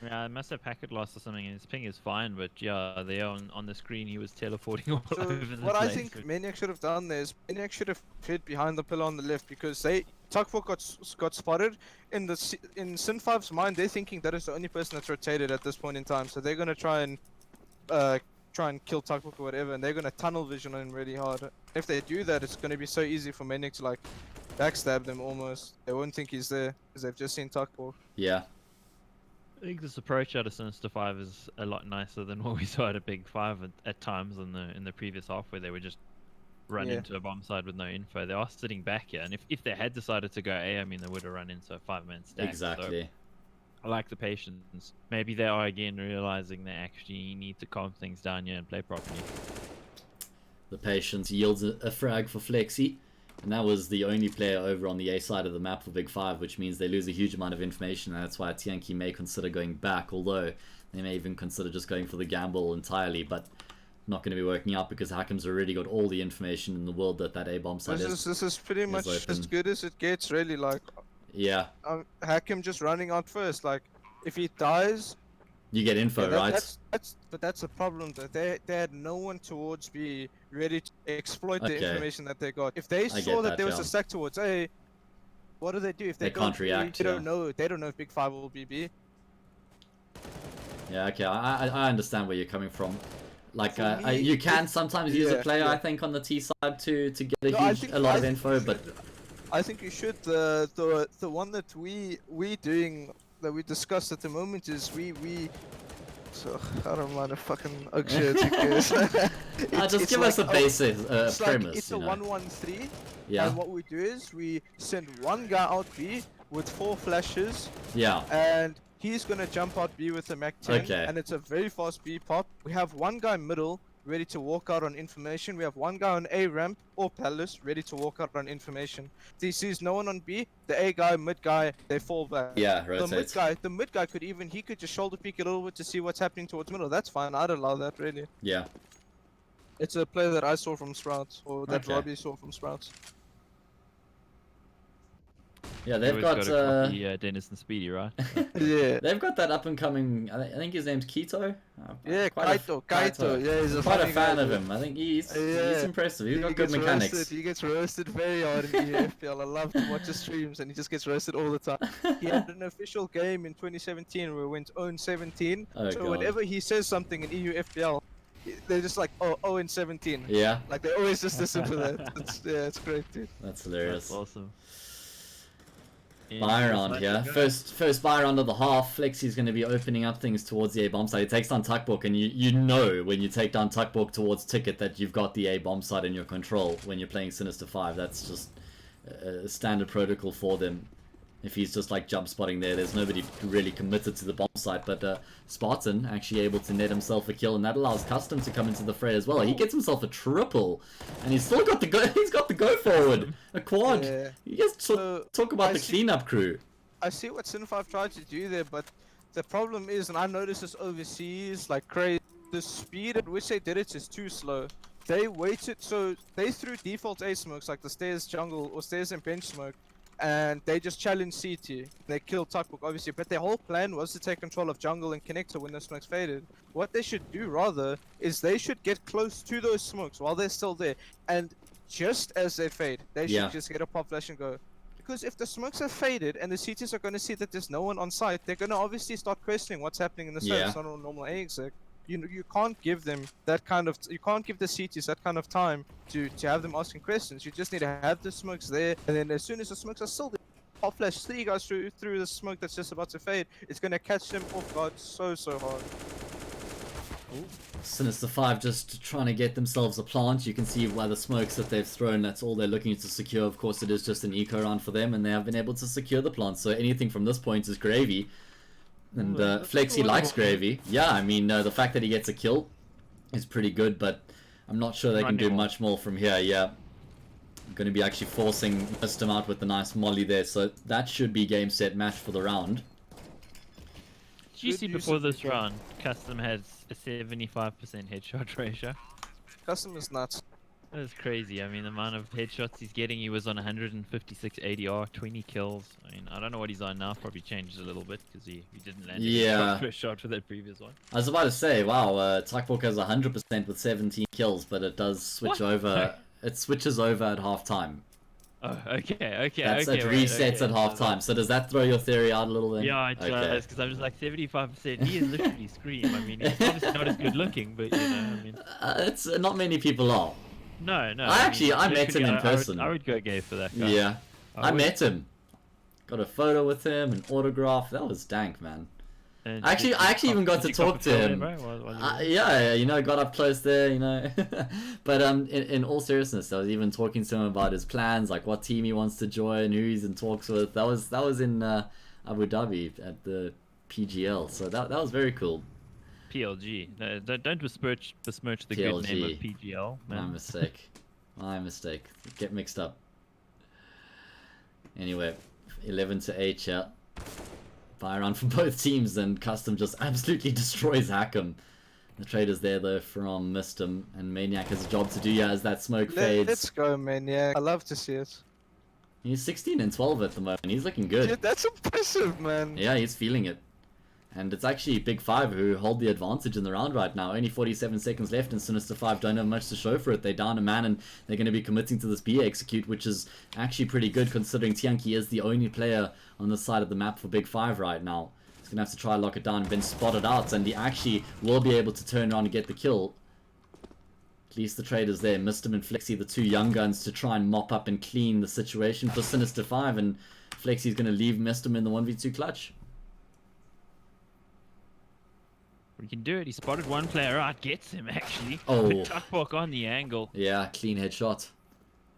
Yeah, I must have packet loss or something. His ping is fine, but yeah, there on the screen he was teleporting all over the place. What I think Maniac should have done there is Maniac should have hid behind the pillar on the left, because Tuckbook got spotted. In Sin5's mind, they're thinking that is the only person that's rotated at this point in time, so they're gonna try and kill Tuckbook or whatever, and they're gonna tunnel vision on him really hard. If they do that, it's gonna be so easy for Maniac to like backstab them almost. They won't think he's there because they've just seen Tuckbook. Yeah. I think this approach out of Sinister5 is a lot nicer than what we saw at a Big5 at times in the previous half, where they would just run into a bomb side with no info. They are sitting back here, and if they had decided to go A, I mean, they would have run into a 5-man stack. Exactly. So I like the patience. Maybe they are again realizing they actually need to calm things down here and play properly. The patience yields a frag for Flexy. And that was the only player over on the A side of the map for Big5, which means they lose a huge amount of information, and that's why Tianki may consider going back, although they may even consider just going for the gamble entirely, but not going to be working out because Hakim's already got all the information in the world that A bomb site This is pretty much as good as it gets, really. Like, yeah. Hakim just running out first. Like, if he dies, you get info, right? But that's a problem. That they had no one towards B ready to exploit the information that they got. If they saw that there was a stack towards A, what do? If they can't react. They don't know. They don't know if Big5 will be B. Yeah, okay. I understand where you're coming from. Like, you can sometimes use a player, I think, on the T side to get a lot of info, but I think you should. The one that we discussed at the moment is we So I don't mind a fucking Ugg shirt. Just give us a basic it's premise. Like, it's a 1-1-3. Yeah. And what we do is we send one guy out B with 4 flashes. Yeah. And he's gonna jump out B with a Mac 10. Okay. And it's a very fast B pop. We have one guy middle ready to walk out on information. We have one guy on A ramp or palace ready to walk out on information. He sees no one on B. The A guy, mid guy, they fall back. Yeah, rotate. The mid guy could just shoulder peek a little bit to see what's happening towards middle. That's fine. I'd allow that really. Yeah. It's a play that I saw from Sprouts, or that Okay. Robbie saw from Sprouts. Yeah, they've got Dennis and Speedy, right? Yeah. They've got that up and coming. I think his name's Keto. Yeah, Kaito. Yeah, he's quite a fan guy. of him. I think he's Yeah. impressive. He's got good gets mechanics. Roasted. He gets roasted very hard in EFPL. I love to watch his streams, and he just gets roasted all the time. He had an official game in 2017 where we went 0-17. Oh, So God. whenever he says something in EU FPL, they're just like, oh, 0-17. Yeah, Like they always just listen for that. It's great, dude. that's hilarious. That's awesome. Buy round here. First buy round of the half. Flexi's going to be opening up things towards the A bomb side. He takes down Tuckbook, and you know when you take down Tuckbook towards Ticket that you've got the A bomb side in your control when you're playing Sinister5. That's just a standard protocol for them. If he's just like jump spotting there's nobody really committed to the bomb site. But Spartan actually able to net himself a kill, and that allows Custom to come into the fray as well. He gets himself a triple, and he's still got the go. He's got the go forward, a quad. Yeah. You guys talk about the cleanup crew. I see what Sin5 tried to do there, but the problem is, and I noticed this overseas, like crazy, the speed at which they did it is too slow. They waited, so they threw default A smokes like the stairs jungle or stairs and bench smoke, and they just challenged CT. They killed Tuckbook obviously, but their whole plan was to take control of jungle and connector when the smokes faded. What they should do rather is they should get close to those smokes while they're still there, and just as they fade, they should just get a pop flash and go. Because if the smokes are faded and the CTs are going to see that there's no one on site, they're going to obviously start questioning what's happening in the site. It's not a normal A exec. You can't give them that kind of, you can't give the CTs that kind of time to have them asking questions. You just need to have the smokes there, and then as soon as the smokes are still there, pop flash 3 guys through the smoke that's just about to fade. It's going to catch them off guard so hard. Sinister5 just trying to get themselves a plant. You can see by the smokes that they've thrown, that's all they're looking to secure. Of course, it is just an eco round for them, and they have been able to secure the plant. So anything from this point is gravy. And Flexi likes gravy. Yeah, I mean, the fact that he gets a kill is pretty good, but I'm not sure they can do much more from here. Yeah, I'm going to be actually forcing Mistum out with the nice molly there, so that should be game, set, match for the round. Did you see before this round, Custom has a 75% headshot ratio? Custom is nuts. That's crazy. I mean, the amount of headshots he's getting, he was on 156 ADR, 20 kills. I mean, I don't know what he's on now. Probably changed a little bit because he didn't land any first shot for that previous one. I was about to say, wow, Tuckbook has 100% with 17 kills, but it does switch over. It switches over at halftime. Oh, okay. It resets at halftime. So does that throw your theory out a little bit? Yeah, it does, because I'm just like 75%. He is literally Scream. I mean, he's obviously not as good looking, but you know, I mean. It's not many people are. No. I met him in person. I would go gay for that guy. Yeah, I met him. Got a photo with him, an autograph. That was dank, man. I actually even got to talk to him. Yeah, you know, got up close there, you know. But in all seriousness, I was even talking to him about his plans, like what team he wants to join, who he's in talks with. That was in Abu Dhabi at the PGL, so that was very cool. PLG. Don't besmirch the good name of PGL, man. My mistake. Get mixed up. Anyway, 11-8 here. Buy round from both teams, and Custom just absolutely destroys Hackham. The trader's there though from Mistum, and Maniac has a job to do here as that smoke fades. Let's go, Maniac. I love to see it. He's 16-12 at the moment. He's looking good. Yeah, that's impressive, man. Yeah, he's feeling it. And it's actually Big5 who hold the advantage in the round right now. Only 47 seconds left, and Sinister5 don't have much to show for it. They're down a man, and they're going to be committing to this B execute, which is actually pretty good considering Tianki is the only player on the side of the map for Big5 right now. He's going to have to try and lock it down. Been spotted out, and he actually will be able to turn around and get the kill. At least the trader's there. Mistum and Flexi, the two young guns, to try and mop up and clean the situation for Sinister5, and Flexi's going to leave Mistum in the 1v2 clutch. What We can do it. He spotted one player out. Gets him, actually. Oh. The tuckbook on the angle. Yeah, clean headshot.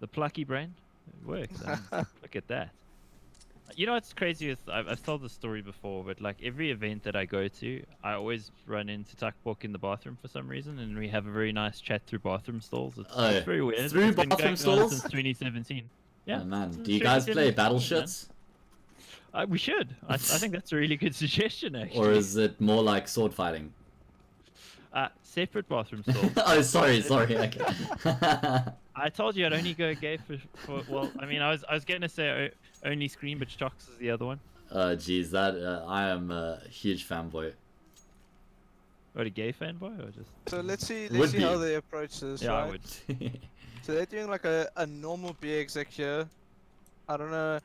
The plucky brain. It works. Look at that. You know what's crazy is I've told this story before, but like every event that I go to, I always run into Tuckbook in the bathroom for some reason, and we have a very nice chat through bathroom stalls. It's very weird. Through It's been bathroom going on stalls? since 2017. Yeah. Oh man, Since do you guys play 2017, battle man. shits? We should. I think that's a really good suggestion, actually. Or is it more like sword fighting? Separate bathroom stalls. Oh, sorry, okay. I told you I'd only go gay for well, I mean, I was going to say only Scream, but Shocks is the other one. Geez, that I am a huge fanboy. What, a gay fanboy or just? So let's see Would be. how they approach this, Yeah, I right? would. So they're doing like a normal B exec here. I don't know.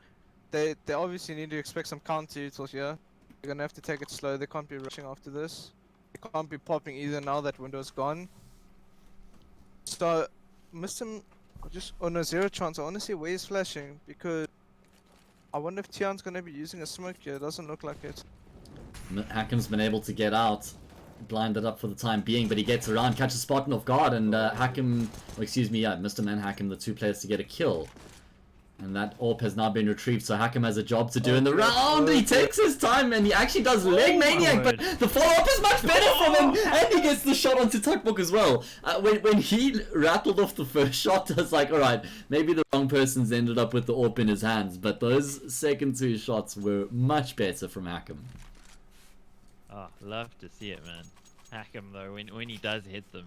They obviously need to expect some counter utils here. They're gonna have to take it slow. They can't be rushing after this. They can't be popping either now that window's gone. So, Mr. Oh no, zero chance. I wanna see where he's flashing because I wonder if Tian's gonna be using a smoke here. It doesn't look like it. Hackham's been able to get out, blinded up for the time being, but he gets around, catches Spartan off guard, and Hackham, Mr. Man Hackham, the two players to get a kill. And that AWP has now been retrieved, so Hackham has a job to do in the round. He takes his time, and he actually does leg maniac, but the follow-up is much better from him, and he gets the shot onto Tuckbook as well. When he rattled off the first shot, I was like, alright, maybe the wrong person's ended up with the AWP in his hands, but those second two shots were much better from Hackham. Oh, love to see it, man. Hackham though, when he does hit them,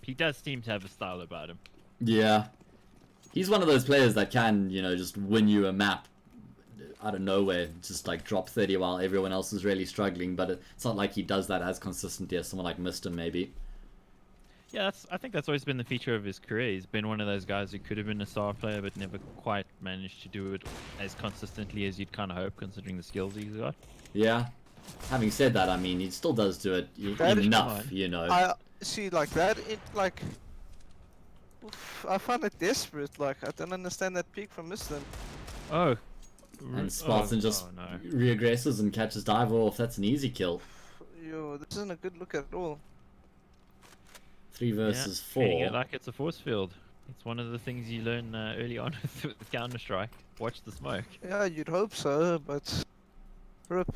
he does seem to have a style about him. Yeah. He's one of those players that can, just win you a map out of nowhere, just like drop 30 while everyone else is really struggling, but it's not like he does that as consistently as someone like Mr. maybe. Yeah, I think that's always been the feature of his career. He's been one of those guys who could have been a star player, but never quite managed to do it as consistently as you'd kind of hope, considering the skills he's got. Yeah. Having said that, I mean, he still does do it enough, I see, like that, I find it desperate, like, I don't understand that peak from Mr. Oh. And Spartan just reaggresses and catches Diver off. That's an easy kill. Yo, this isn't a good look at all. 3 versus 4. Treating it like it's a force field. It's one of the things you learn early on with Counter-Strike. Watch the smoke. Yeah, you'd hope so, but... RIP.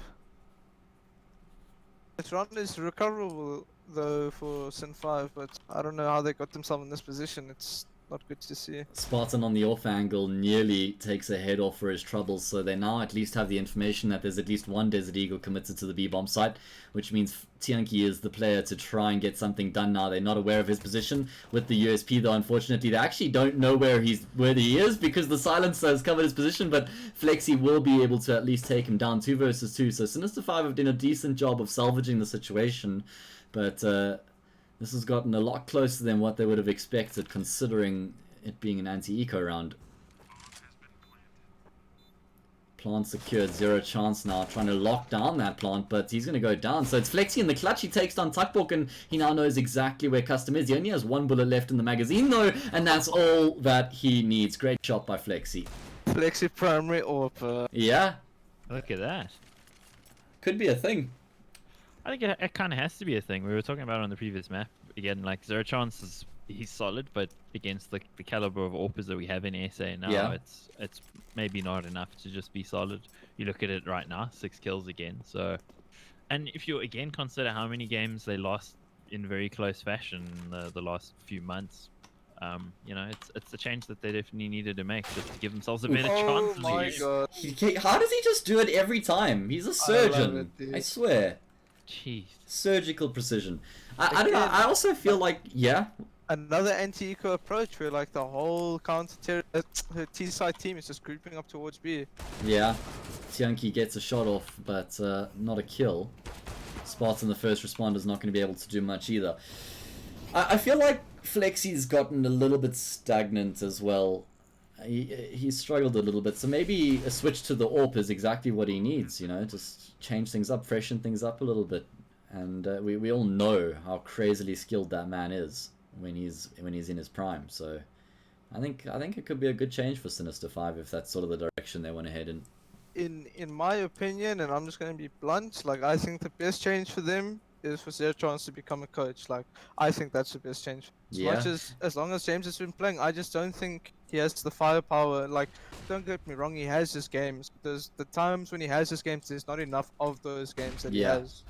This round is recoverable though for Sin5, but I don't know how they got themselves in this position. It's not good to see. Spartan on the off angle nearly takes a head off for his troubles, so they now at least have the information that there's at least one Desert Eagle committed to the B-bomb site, which means Tianki is the player to try and get something done now. They're not aware of his position with the USP though, unfortunately. They actually don't know where he is because the silencer has covered his position, but Flexi will be able to at least take him down 2 versus 2. So Sinister5 have done a decent job of salvaging the situation, but this has gotten a lot closer than what they would have expected, considering it being an anti-eco round. Plant secured, 0 chance now, trying to lock down that plant, but he's going to go down. So it's Flexi in the clutch. He takes down Tuckbook, and he now knows exactly where Custom is. He only has 1 bullet left in the magazine, though, and that's all that he needs. Great shot by Flexi. Flexi primary AWP. Yeah. Look at that. Could be a thing. I think it kind of has to be a thing. We were talking about it on the previous map. Again, like, 0 chance he's solid, but against the caliber of AWPers that we have in ESEA now, it's maybe not enough to just be solid. You look at it right now, 6 kills again. So, and if you again consider how many games they lost in very close fashion the last few months, it's a change that they definitely needed to make just to give themselves a better chance. Oh my god! How does he just do it every time? He's a surgeon. I swear. Jeez. Surgical precision. I don't know. I also feel like, another anti-eco approach where like the whole counter T-side team is just grouping up towards B. Yeah. Tianki gets a shot off, but not a kill. Spartan, the first responder, is not going to be able to do much either. I feel like Flexi's gotten a little bit stagnant as well. He struggled a little bit, so maybe a switch to the AWP is exactly what he needs, just change things up, freshen things up a little bit. And we all know how crazily skilled that man is when he's in his prime. So I think it could be a good change for Sinister5 if that's sort of the direction they want to head in. In my opinion, and I'm just going to be blunt, like I think the best change for them is for Zero Chance to become a coach. Like, I think that's the best change. As Yeah. much as long as James has been playing, I just don't think he has the firepower. Like, don't get me wrong, he has his games. There's the times when he has his games, there's not enough of those games that he has.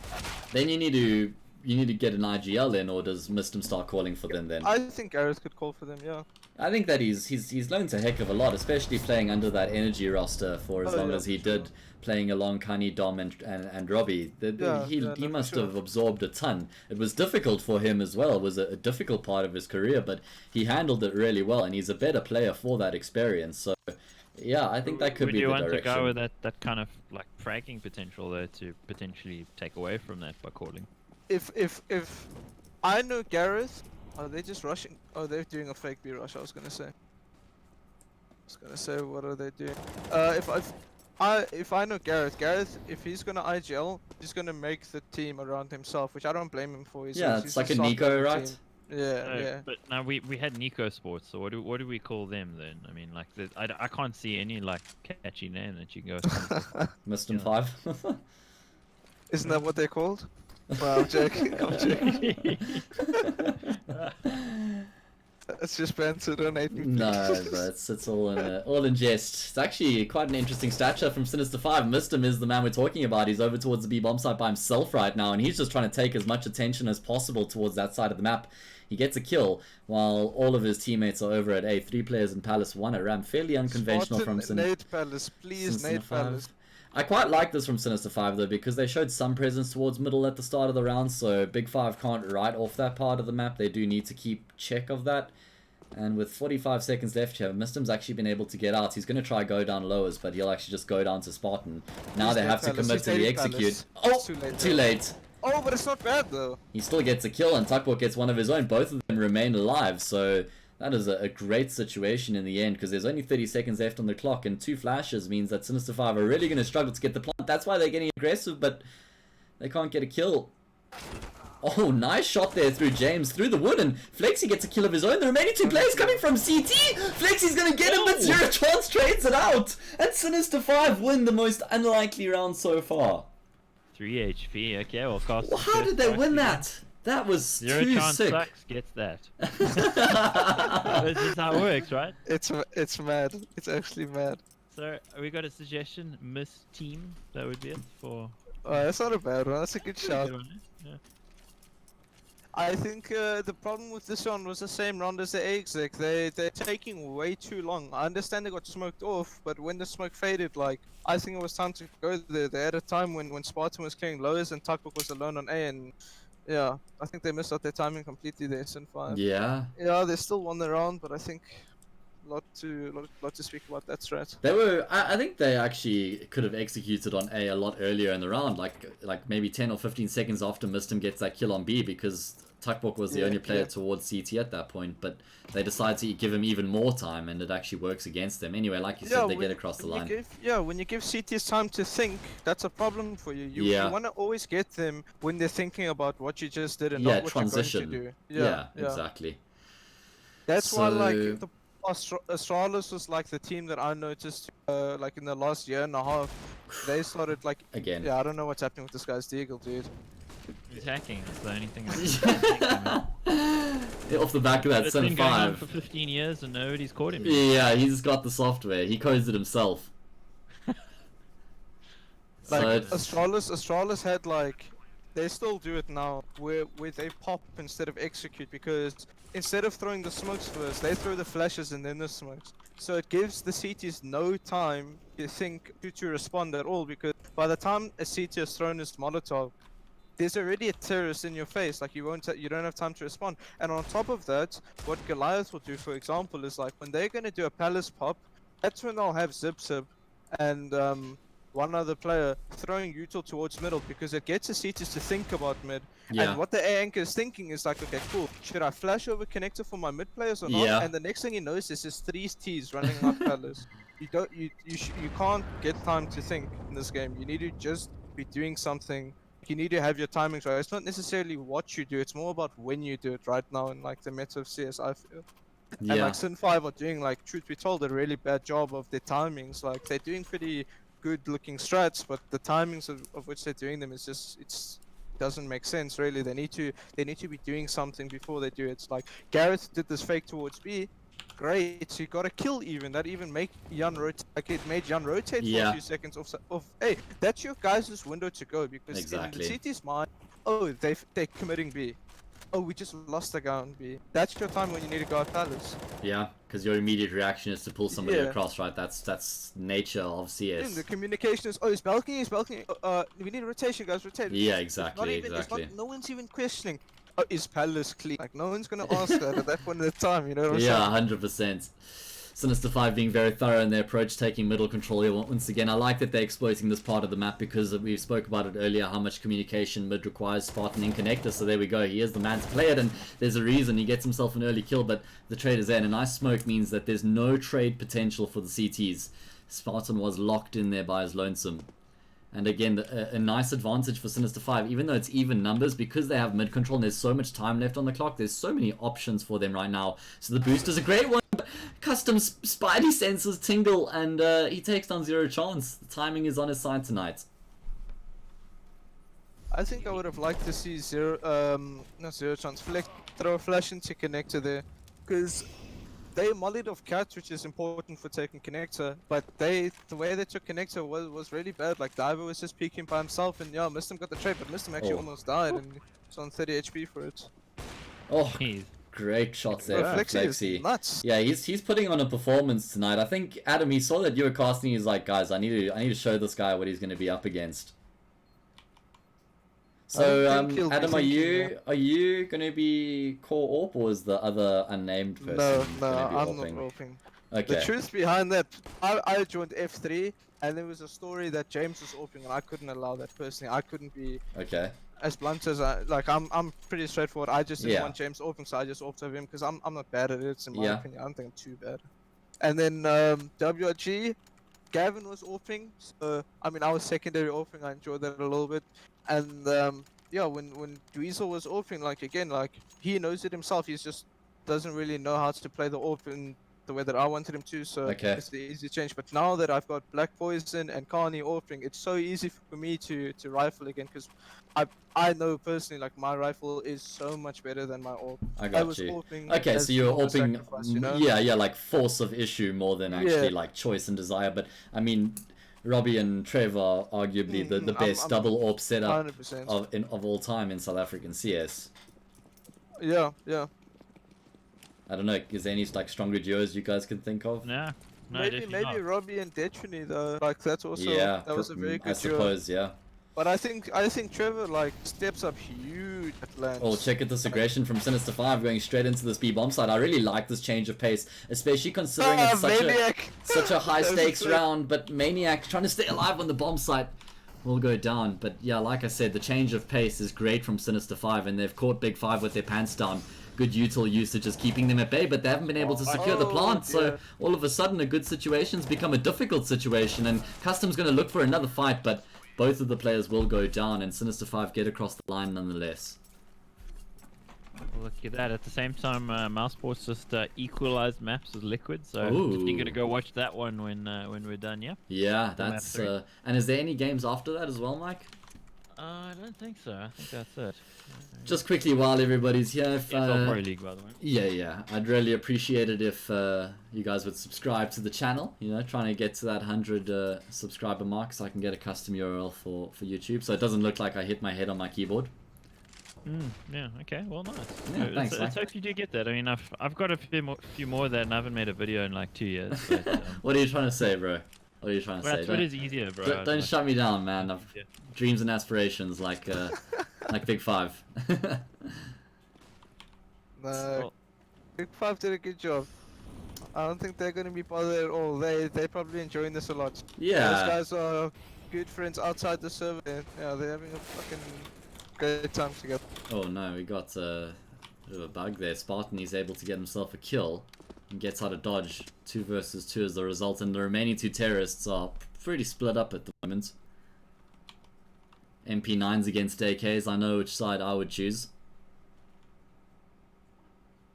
Then you need to get an IGL in, or does Mistum start calling for them then? I think Gareth could call for them, yeah. I think that he's learned a heck of a lot, especially playing under that energy roster for as long as he did, playing along Kani, Dom, and Robbie. He must have absorbed a ton. It was difficult for him as well. It was a difficult part of his career, but he handled it really well, and he's a better player for that experience. So, yeah, I think that could be the direction. Would you want to go with that kind of like fragging potential there to potentially take away from that by calling? If I know Gareth, are they just rushing? Oh, they're doing a fake B rush. I was gonna say, what are they doing? If I know Gareth, if he's gonna IGL, he's gonna make the team around himself, which I don't blame him for. It's like a Nico, right? Yeah. But now we had Nico Sports, so what do we call them then? I mean, like I can't see any like catchy name that you can go. Mistum5. Isn't that what they're called? Well, I'm joking. It's just banter, don't hate me. No, but it's all in jest. It's actually quite an interesting stature from Sinister5. Mistum is the man we're talking about. He's over towards the B bomb site by himself right now, and he's just trying to take as much attention as possible towards that side of the map. He gets a kill while all of his teammates are over at A. 3 players in Palace, 1 at Ram. Fairly unconventional from Nade Palace, please, Nade Palace. I quite like this from Sinister5 though, because they showed some presence towards middle at the start of the round, so Big5 can't write off that part of the map. They do need to keep check of that. And with 45 seconds left here, Mistum's actually been able to get out. He's going to try go down lowers, but he'll actually just go down to Spartan. Now they have to commit to the execute. Oh, too late. Oh, but it's not bad though. He still gets a kill, and Tuckbot gets one of his own. Both of them remain alive, so that is a great situation in the end, because there's only 30 seconds left on the clock, and 2 flashes means that Sinister5 are really going to struggle to get the plant. That's why they're getting aggressive, but they can't get a kill. Oh, nice shot there through James, through the wood, and Flexi gets a kill of his own. The remaining 2 players coming from CT! Flexi's going to get him, but Zero Chance trades it out! And Sinister5 win the most unlikely round so far. 3 HP, okay, well, cost. How did they win that? That was Zero too Chance sick. Sucks gets that. That's just how it works, right? It's mad. It's actually mad. So, we got a suggestion, Miss Team, that would be it for... Oh, that's not a bad one, that's a good shot. Yeah. I think the problem with this one was the same round as the exec. They're taking way too long. I understand they got smoked off, but when the smoke faded, like, I think it was time to go there. They had a time when Spartan was clearing lowers and Tuckbook was alone on A, and yeah, I think they missed out their timing completely there, Sin5. Yeah. Yeah, they still won the round, but I think lot to speak about that strat. They were, I think they actually could have executed on A lot earlier in the round, like maybe 10 or 15 seconds after Mistum gets that kill on B, because Tuckbook was the only player towards CT at that point, but they decide to give him even more time, and it actually works against them. Anyway, like you said, they get across the line. When you give CTs time to think, that's a problem for you. You want to always get them when they're thinking about what you just did and not what transition. you're going to do. Yeah, exactly. That's why, like, the Astralis was like the team that I noticed, like in the last year and a half. They started like again. Yeah, I don't know what's happening with this guy's Deagle, dude. He's hacking. That's the only thing. Off the back of that It's been going on for Sin5. 15 years and nobody's caught him. Yeah, he's got the software. He codes it himself. Like Astralis had like, they still do it now, where they pop instead of execute, because instead of throwing the smokes first, they throw the flashes and then the smokes. So it gives the CTs no time to think to respond at all, because by the time a CT has thrown his Molotov, there's already a terrorist in your face. Like you don't have time to respond. And on top of that, what Goliath will do, for example, is like when they're gonna do a palace pop, that's when they'll have Zip and one other player throwing util towards middle, because it gets the CTs to think about mid. And what the A anchor is thinking is like, okay, cool, should I flash over connector for my mid players or not? And the next thing he knows is there's 3 T's running out palace. You can't get time to think in this game. You need to just be doing something. You need to have your timings right. It's not necessarily what you do, it's more about when you do it right now in like the meta of CS, I feel. And like Sin5 are doing, like, truth be told, a really bad job of their timings. Like they're doing pretty good looking strats, but the timings of which they're doing them is just, doesn't make sense really. They need to be doing something before they do it. It's like Gareth did this fake towards B. Great, so you got a kill even. That even make Jan rotate. Like it made Jan rotate for a few seconds off. Hey, that's your guys' window to go because in the CT's mind, oh they're committing B. Oh, we just lost the guy on B. That's your time when you need to go at Palace. Yeah, because your immediate reaction is to pull somebody across, right? That's nature of CS. The communication is, oh, he's balcony. We need a rotation, guys, rotate. Yeah, exactly, exactly. No one's even questioning, oh, is Palace clean? Like, no one's gonna ask that at that point in the time, you know what I'm saying? 100%. Sinister5 being very thorough in their approach, taking middle control here once again. I like that they're exploiting this part of the map because we spoke about it earlier, how much communication mid requires. Spartan in connector, so there we go. He is the man to play it, and there's a reason he gets himself an early kill, but the trade is there. And a nice smoke means that there's no trade potential for the CTs. Spartan was locked in there by his lonesome. And again, a nice advantage for Sinister5, even though it's even numbers, because they have mid control and there's so much time left on the clock, there's so many options for them right now. So the boost is a great one. Custom Spidey senses tingle, and he takes down Zero Chance. The timing is on his side tonight. I think I would have liked to see not Zero Chance, Flex throw a flash into connector there, because they mollied off Cat, which is important for taking connector, but the way they took connector was really bad. Like Diver was just peeking by himself, and yeah, Mistim got the trade, but Mistim actually almost died, and he's on 30 HP for it. Oh, great shots there from Flexi. Is nuts. Yeah, he's putting on a performance tonight. I think Adam, he saw that you were casting. He's like, guys, I need to show this guy what he's going to be up against. So, Adam, are you going to be core AWP, or is the other unnamed person? No, I'm not AWPing. Okay. The truth behind that, I joined F3, and there was a story that James was AWPing, and I couldn't allow that personally. I couldn't be as blunt as I'm pretty straightforward. I just didn't want James AWPing, so I just AWPed over him because I'm not bad at it. In my opinion, I don't think I'm too bad. And then WRG, Gavin was AWPing, so I mean I was secondary AWPing. I enjoyed that a little bit. And yeah, when Dweezil was AWPing, like again, like he knows it himself. He just doesn't really know how to play the AWP in the way that I wanted him to. So it's the easy change. But now that I've got Black Poison and Carney AWPing, it's so easy for me to rifle again, because I know personally, like my rifle is so much better than my AWP. I got you. Okay, so you're AWPing, you know? yeah, like force of issue more than actually like choice and desire. But I mean, Robbie and Trevor are arguably the best double AWP setup of all time in South African CS. Yeah. I don't know, is there any like stronger duos you guys can think of? No, maybe Robbie and Detrini though. Like that's also that was a very good duo. I suppose, yeah. But I think Trevor like steps up huge at lance. Oh, check out this aggression from Sinister5 going straight into this B bomb side. I really like this change of pace, especially considering it's such a high stakes round. But Maniac trying to stay alive when the bomb site will go down. But yeah, like I said, the change of pace is great from Sinister5, and they've caught Big5 with their pants down. Good util usage is keeping them at bay, but they haven't been able to secure the plant. So all of a sudden, a good situation's become a difficult situation, and Custom's going to look for another fight, but both of the players will go down, and Sinister5 get across the line nonetheless. Look at that. At the same time, Mousesports just equalized maps with Liquid, so definitely gonna go watch that one when we're done. Yeah. Yeah, that's. And is there any games after that as well, Mike? I don't think so. I think that's it. Just quickly, while everybody's here, it's all Pro League, by the way. Yeah. I'd really appreciate it if you guys would subscribe to the channel. You know, trying to get to that 100 subscriber mark, so I can get a custom URL for YouTube, so it doesn't look like I hit my head on my keyboard. Yeah. Okay. Well, nice. Yeah, thanks. Let's hope you do get that. I mean, I've got a few more of that, and I haven't made a video in like 2 years. But, what are you trying to say, bro? What are you trying to say? Twitter's easier, bro. Don't shut me down, man. I've dreams and aspirations like Big5. No, Big5 did a good job. I don't think they're going to be bothered at all. They're probably enjoying this a lot. Yeah. Those guys are good friends outside the server. Yeah, they're having a fucking great time together. Oh no, we got a bit of a bug there. Spartan is able to get himself a kill and gets out of dodge. 2 versus 2 as the result, and the remaining 2 terrorists are pretty split up at the moment. MP9s against AKs. I know which side I would choose.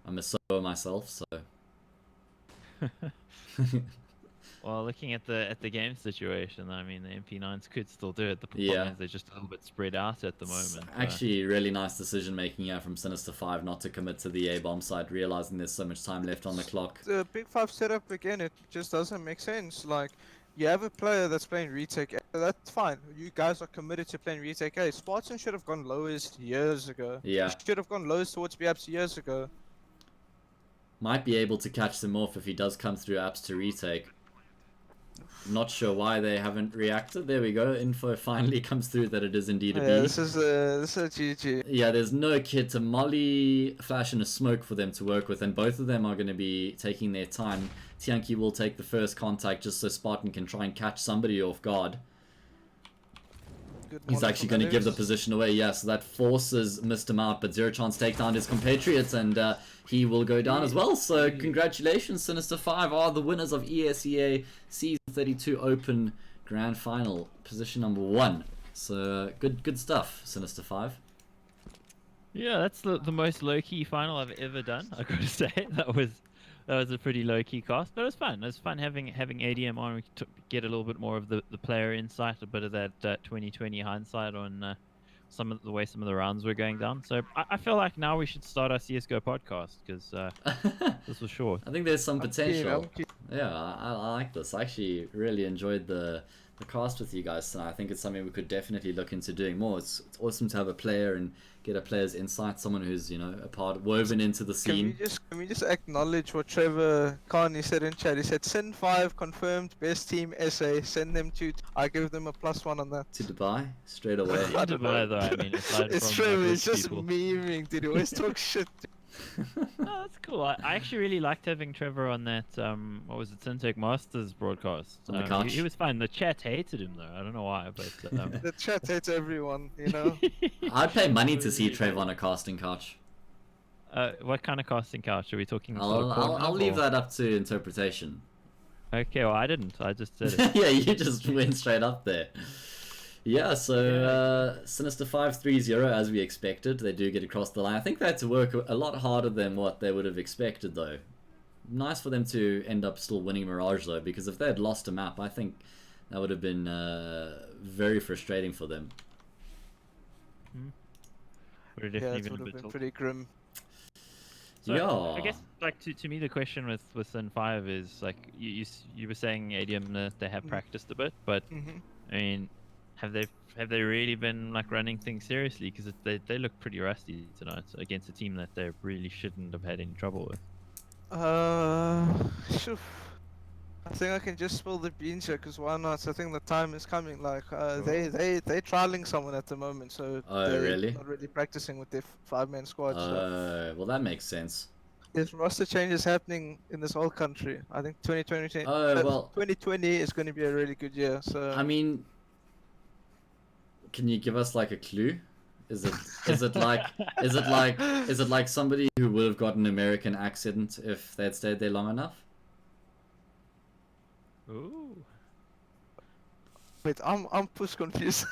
I'm a solo myself, so. Well, looking at the game situation, I mean, the MP9s could still do it. The problem is they're just a little bit spread out at the moment. Actually, really nice decision making here from Sinister5 not to commit to the A bomb side, realizing there's so much time left on the clock. The Big 5 setup again, it just doesn't make sense. Like, you have a player that's playing retake, that's fine. You guys are committed to playing retake A. Spartan should have gone lowest years ago. Yeah. Should have gone lowest towards Apps years ago. Might be able to catch them off if he does come through apps to retake. Not sure why they haven't reacted. There we go. Info finally comes through that it is indeed a B. This is a GG. Yeah, there's no kid to molly, flash, and a smoke for them to work with, and both of them are going to be taking their time. Tianki will take the first contact just so Spartan can try and catch somebody off guard. He's actually going to give the position away, yeah, so that forces Mr. Out, but Zero Chance take down his compatriots, and he will go down as well. So congratulations, Sinister5 are the winners of ESEA Season 32 Open Grand Final, position number 1. So good stuff, Sinister5. Yeah, that's the most low-key final I've ever done, I gotta say. That was a pretty low-key cast, but it was fun. It was fun having ADM on. We could get a little bit more of the player insight, a bit of that 2020 hindsight on some of the rounds were going down. So I feel like now we should start our CS:GO podcast because this was short. I think there's some potential. Yeah, I like this. I actually really enjoyed the cast with you guys tonight. I think it's something we could definitely look into doing more. It's awesome to have a player and get a player's insight, someone who's, you know, woven into the scene. Can we just acknowledge what Trevor Carney said in chat? He said Sin5 confirmed best team SA, send them to, I give them a +1 on that. To Dubai straight away. Dubai though, I mean, it's Trevor, it's just memeing, dude. He always talk shit. Oh, that's cool. I actually really liked having Trevor on that, what was it, Syntech Masters broadcast. On the couch. He was fine. The chat hated him though. I don't know why, but... The chat hates everyone, you know? I'd pay money to see Trevor on a casting couch. What kind of casting couch? Are we talking? I'll leave that up to interpretation. Okay, well I didn't. I just said it. Yeah, you just went straight up there. Yeah, so Sinister5 3-0 as we expected. They do get across the line. I think they had to work a lot harder than what they would have expected though. Nice for them to end up still winning Mirage though, because if they had lost a map, I think that would have been very frustrating for them. Would have definitely been pretty grim. So, yeah. I guess like to me the question with Sin5 is like you were saying ADM they have practiced a bit, but I mean, have they really been like running things seriously? Because they look pretty rusty tonight against a team that they really shouldn't have had any trouble with. I think I can just spill the beans here, because why not? I think the time is coming. Like they're trialing someone at the moment, so they're really? not really practicing with their 5-man squad. So. Well, that makes sense. There's roster changes happening in this whole country. I think 2020. Well, 2020 is going to be a really good year. So I mean, can you give us like a clue? Is it like somebody who would have got an American accent if they had stayed there long enough? Ooh. Wait, I'm push confused.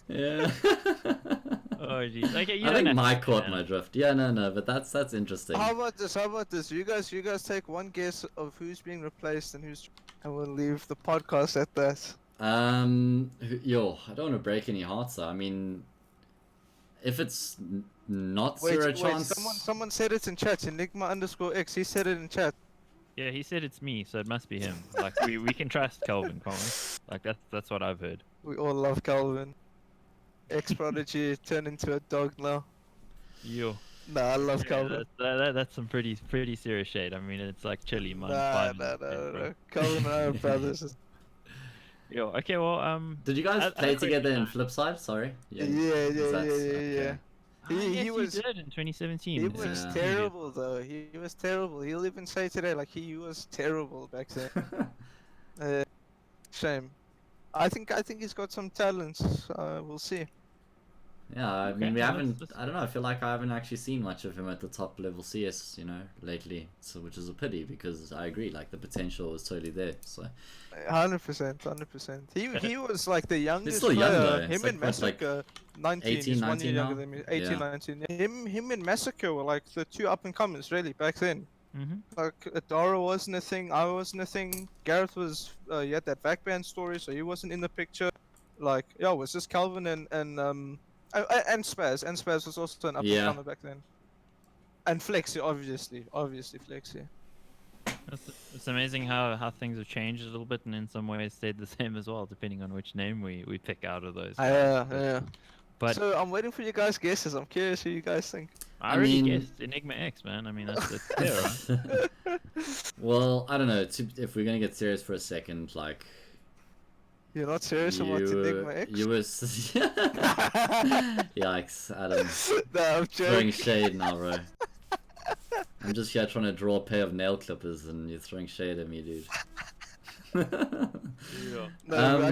Yeah. Oh jeez. Okay, I think Mike caught my drift. Yeah, no, but that's interesting. How about this? You guys take one guess of who's being replaced and we'll leave the podcast at that. I don't want to break any hearts though. I mean, if it's not Zero Chance... Someone said it in chat, Enigma_X, he said it in chat. Yeah, he said it's me, so it must be him. Like, we can trust Calvin, can't we? Like, that's what I've heard. We all love Calvin. Ex-prodigy turned into a dog now. Yo. Nah, I love Calvin. That's some pretty serious shade. I mean, it's like chilly, man. No. Calvin and I are brothers. Yo, okay, well, Did you guys play together in Flipside? Sorry. Yeah. He was did in 2017. He was terrible though. He was terrible. He'll even say today like he was terrible back then. Shame. I think he's got some talents. We'll see. Yeah, I mean, we haven't. I don't know. I feel like I haven't actually seen much of him at the top level CS, lately. So, which is a pity because I agree, like the potential was totally there. So, 100%. He was like the youngest. He's still young though. Him and Massacre, 19. 18, he's 1 year 19 younger than me. 18, yeah. 19. Him and Massacre were like the two up and comers really back then. Like Adara wasn't a thing, I wasn't a thing. Gareth was he had that backband story, so he wasn't in the picture. Like yeah, it was just Calvin and Spaz. And Spaz was also an up and comer back then. And Flexi, obviously Flexi. It's amazing how things have changed a little bit, and in some ways stayed the same as well, depending on which name we pick out of those. Yeah. But so I'm waiting for you guys' guesses. I'm curious who you guys think. I already guessed Enigma X, man. I mean, that's fair, right? Well, I don't know. If we're gonna get serious for a second, like. You're not serious about Enigma X? You were. Yikes, Adam. No, I'm throwing shade now, bro. I'm just here trying to draw a pair of nail clippers, and you're throwing shade at me, dude. Yeah. Well,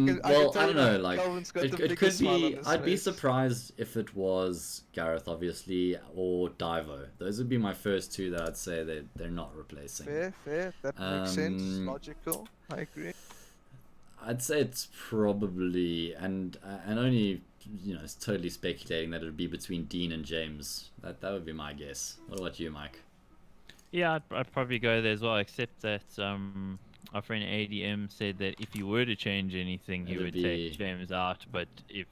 I don't know. Like, it could be. I'd be surprised if it was Gareth, obviously, or Divo. Those would be my first two that I'd say they're not replacing. Fair. That makes sense. Logical. I agree. I'd say it's probably and only it's totally speculating that it'd be between Dean and James. That would be my guess. What about you, Mike? Yeah, I'd probably go there as well. Except that our friend ADM said that if he were to change anything, he would take James out. But if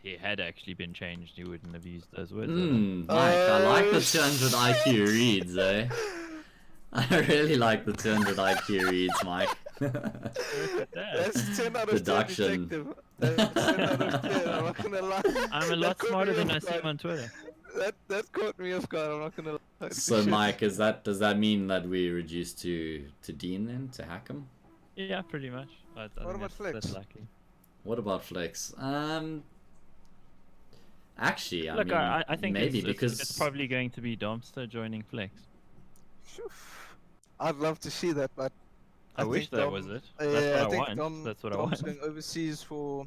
he had actually been changed, he wouldn't have used those words. Mike, I like the 200 IQ reads, eh? I really like the 200 IQ reads, Mike. That's 10 out of 10 detective. That's 10 out of 10, I'm not gonna lie. I'm a lot smarter than I seem on Twitter. That caught me off guard, I'm not gonna lie. So Mike, does that mean that we reduce to Dean then, to Hackham? Yeah, pretty much. What about Flex? That's likely. What about Flex? Actually, Look, I think maybe because it's probably going to be Domster joining Flex. I'd love to see that, but I wish that was it. That's what I want. That's what I want. Dom's going overseas for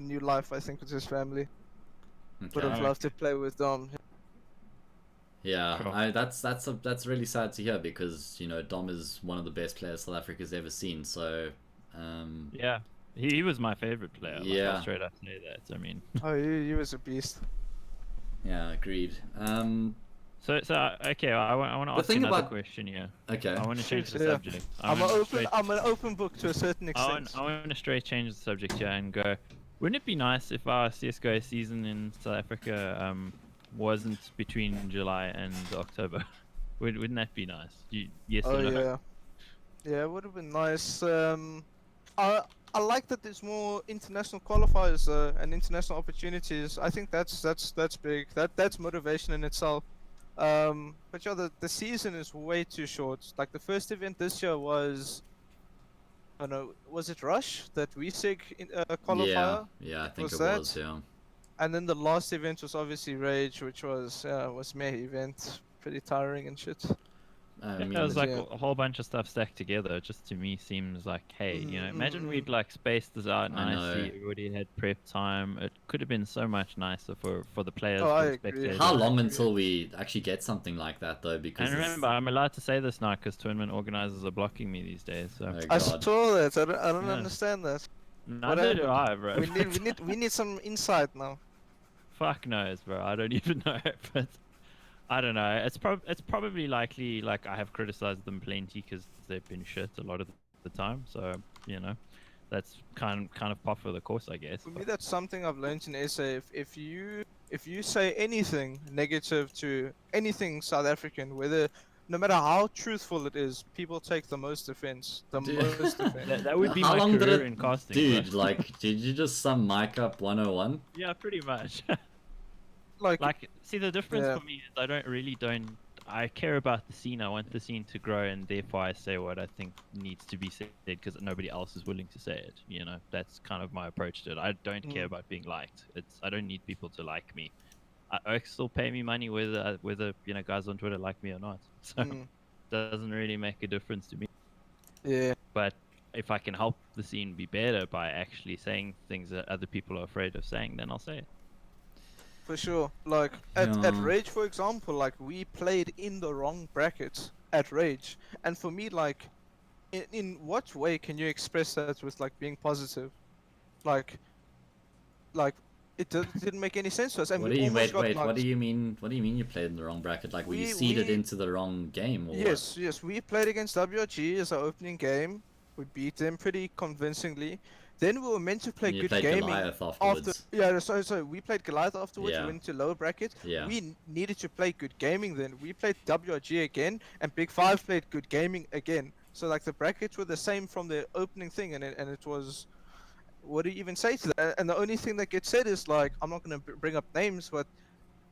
new life, I think, with his family. Okay. Would have loved to play with Dom. Yeah, Sure. that's really sad to hear because Dom is one of the best players South Africa's ever seen. So yeah, he was my favorite player. Yeah, I'll straight up say that. I mean, he was a beast. Yeah, agreed. So okay, I want to ask you another question here. Okay. I want to change the subject. I'm an open book to a certain extent. I want to straight change the subject here and go. Wouldn't it be nice if our CS:GO season in South Africa wasn't between July and October? Wouldn't that be nice? Yes or no? Yeah, it would have been nice. I like that there's more international qualifiers and international opportunities. I think that's big. That's motivation in itself. But yeah, the season is way too short. Like the first event this year was, I don't know, was it Rush that ESEA qualifier? Yeah, I think it was. Yeah. And then the last event was obviously Rage, which was meh event, pretty tiring and shit. It was like a whole bunch of stuff stacked together. It just to me seems like, hey, imagine we'd like spaced this out nicely. Everybody had prep time. It could have been so much nicer for the players. I agree. How long until we actually get something like that though? Because and remember, I'm allowed to say this now because tournament organizers are blocking me these days. So. Oh, I saw that. I don't understand that. Neither do I, bro. We need some insight now. Fuck knows, bro. I don't even know, but. I don't know. It's probably likely. Like I have criticized them plenty because they've been shit a lot of the time. So that's kind of par for the course, I guess. For me, that's something I've learned in ESEA. If you say anything negative to anything South African, no matter how truthful it is, people take the most offense. Most offense. That would be my career in casting. Dude, like, did you just sum Mike up 101? Yeah, pretty much. Like, see, the difference for me is I care about the scene. I want the scene to grow, and therefore I say what I think needs to be said because nobody else is willing to say it. That's kind of my approach to it. I don't care about being liked. I don't need people to like me. I still pay me money whether guys on Twitter like me or not. So it doesn't really make a difference to me. Yeah. But if I can help the scene be better by actually saying things that other people are afraid of saying, then I'll say it. For sure. Like at Rage, for example, like we played in the wrong brackets at Rage, and for me, like, in what way can you express that with like being positive? Like didn't make any sense to us. And What we do you almost got wait? What knocked. do you mean? What do you mean you played in the wrong bracket? Like, were you seeded into the wrong game? Or Yes, yes. We played against WRG as our opening game. We beat them pretty convincingly. Then we were meant to play and you good played gaming Goliath after. afterwards. Yeah, so we played Goliath afterwards. Yeah. We went to lower bracket. Yeah. We needed to play good gaming then. We played WRG again, and Big5 played good gaming again. So like the brackets were the same from the opening thing, and it was. What do you even say to that? And the only thing that gets said is like, I'm not gonna bring up names, but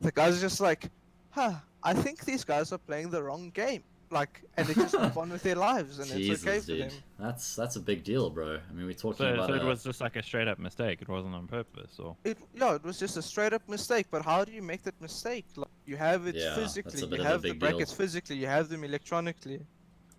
the guys are just like, I think these guys are playing the wrong game. Like, and they just move on with their lives, and Jesus, it's okay for dude. them. That's a big deal, bro. I mean, we're talking about. So it was just like a straight up mistake. It wasn't on purpose, or. It was just a straight up mistake. But how do you make that mistake? Like, you have it physically, you have the brackets physically, you have them electronically.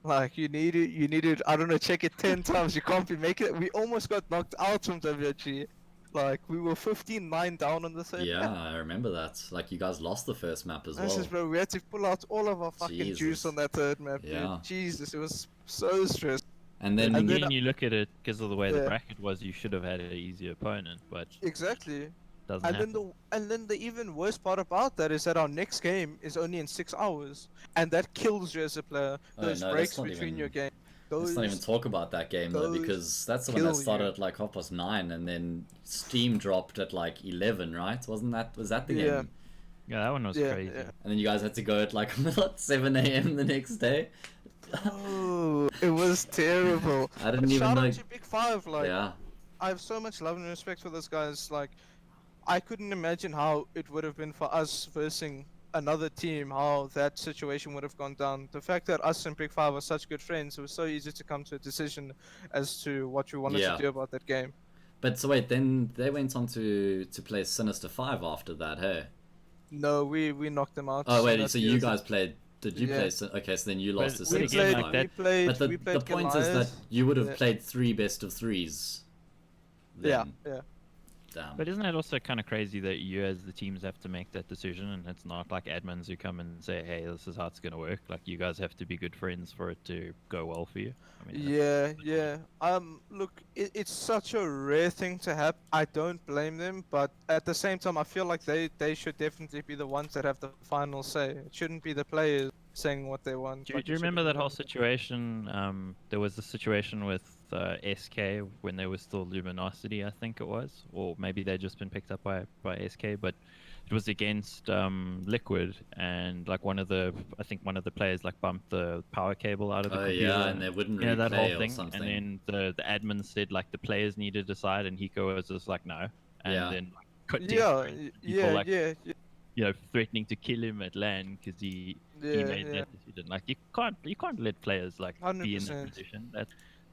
Like you needed. I don't know, check it 10 times. You can't be making it. We almost got knocked out from WG. Like we were 15-9 down on the third. Yeah, map. I remember that. Like you guys lost the first map as well. This is, bro, we had to pull out all of our fucking juice on that third map. Yeah. Dude. Jesus, it was so stressful. And then when you look at it, because of the way the bracket was, you should have had an easier opponent, but exactly. Doesn't and happen. then the even worse part about that is that our next game is only in 6 hours, and that kills you as a player. Those breaks between your game. Let's not even talk about that game though, because that's the one that started at like 9:30, and then Steam dropped at like 11, right? Was that the game? Yeah, that one was crazy. Yeah. And then you guys had to go at like 7 a.m. the next day. Oh, it was terrible. I didn't even know. Shout out to Big5, like, I have so much love and respect for those guys. Like, I couldn't imagine how it would have been for us versing another team, how that situation would have gone down. The fact that us and Big5 are such good friends, it was so easy to come to a decision as to what we wanted to do about that game. But so wait, then they went on to play Sinister5 after that, hey? No, we knocked them out. Oh wait, so you guys played? Did you play? Okay, so then you lost to Sinister5. But the point is that you would have played 3 best of 3s. Then. Yeah. Damn. But isn't it also kind of crazy that you as the teams have to make that decision, and it's not like admins who come and say, hey, this is how it's going to work. Like, you guys have to be good friends for it to go well for you. I mean, yeah. Look, it's such a rare thing to happen. I don't blame them, but at the same time, I feel like they should definitely be the ones that have the final say. It shouldn't be the players saying what they want. Do you remember that whole situation? There was a situation with SK when they were still Luminosity, I think it was, or maybe they'd just been picked up by SK, but it was against Liquid, and like one of the players like bumped the power cable out of the computer. And they wouldn't replay that whole thing. or something. And then the admin said like the players need to decide, and Hiko was just like no, and then threatening to kill him at LAN because he made that decision. Like you can't let players like 100%. be in that position.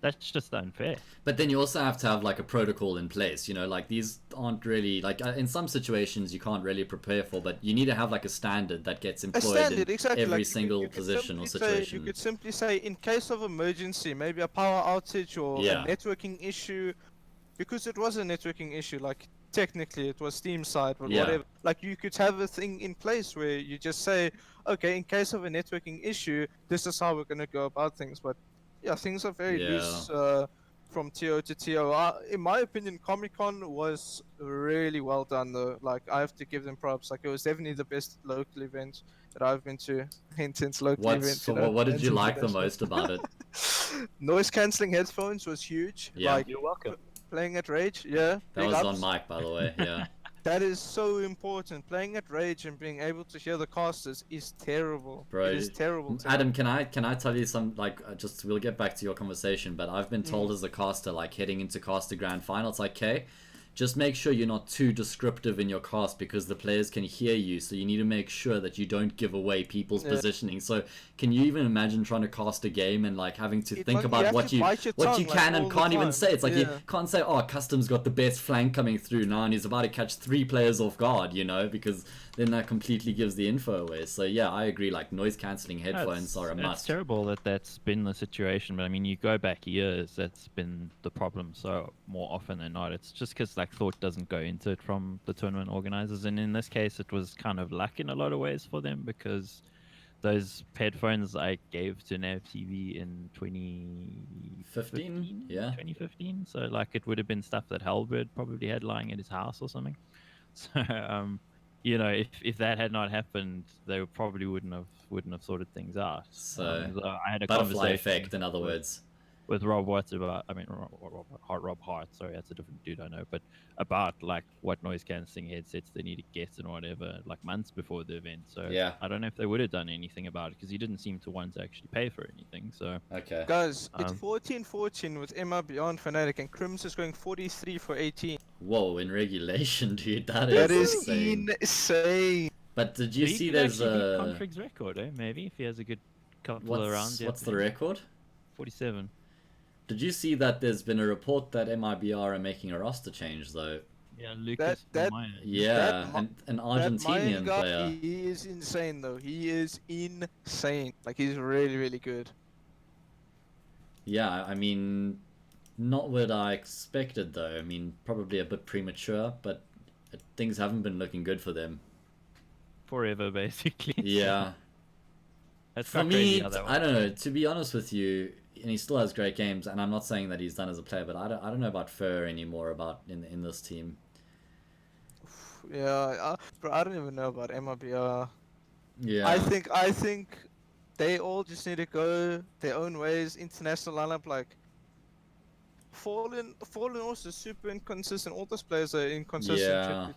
That's just unfair. But then you also have to have like a protocol in place, you know, like these aren't really like in some situations you can't really prepare for, but you need to have like a standard that gets employed in every single position or situation. You could simply say in case of emergency, maybe a power outage or a networking issue, because it was a networking issue, like technically it was Steam side, but whatever. Like you could have a thing in place where you just say, okay, in case of a networking issue, this is how we're gonna go about things. But yeah, things are very loose from TO to TO. In my opinion, Comic-Con was really well done though. Like, I have to give them props. Like, it was definitely the best local event that I've been to. Hint, local event. What did you like the most about it? Noise cancelling headphones was huge. Yeah. Like, you're welcome. Playing at Rage, yeah. That was on mic, by the way, yeah. That is so important. Playing at Rage and being able to hear the casters is terrible. Bro, it is terrible. Adam, can I tell you some, like, just, we'll get back to your conversation, but I've been told as a caster, like, heading into caster grand final, it's like, okay, just make sure you're not too descriptive in your cast because the players can hear you, so you need to make sure that you don't give away people's positioning. So can you even imagine trying to cast a game and like having to think about what you can and can't even say? It's like you can't say, oh, Custom's got the best flank coming through now and he's about to catch 3 players off guard, you know, because then that completely gives the info away. So yeah, I agree, like noise cancelling headphones are a must. It's terrible that that's been the situation, but I mean, you go back years, that's been the problem. So more often than not, it's just because like thought doesn't go into it from the tournament organizers, and in this case it was kind of luck in a lot of ways for them because those headphones I gave to Nav TV in 2015, 2015. So like it would have been stuff that Halberd probably had lying at his house or something. So you know, if that had not happened, they probably wouldn't have sorted things out. So I had a butterfly conversation effect, in other words. with Rob Watts about, I mean, Rob Hart, sorry, that's a different dude I know, but about like what noise cancelling headsets they need to get and whatever, like months before the event. So Yeah. I don't know if they would have done anything about it because he didn't seem to want to actually pay for anything. So Okay. Guys, it's 14-14 with Emma beyond Fnatic, and Crims is going 43 for 18. Whoa, in regulation, dude, that is insane. insane. But did you see he there's a a Config's record, maybe if he has a good couple of rounds. What's the record? 47. Did you see that there's been a report that MIBR are making a roster change though? Yeah, Lucas. An Argentinian guy, player. He is insane though. He is insane. Like he's really, really good. Yeah, I mean, not what I expected though. I mean, probably a bit premature, but things haven't been looking good for them. Forever, basically. Yeah. That's for me, I don't know. To be honest with you, and he still has great games, and I'm not saying that he's done as a player, but I don't know about Fur anymore about in this team. Yeah, bro, I don't even know about MIBR. Yeah. I think they all just need to go their own ways. International lineup, like Fallen also super inconsistent. All those players are inconsistent. Yeah.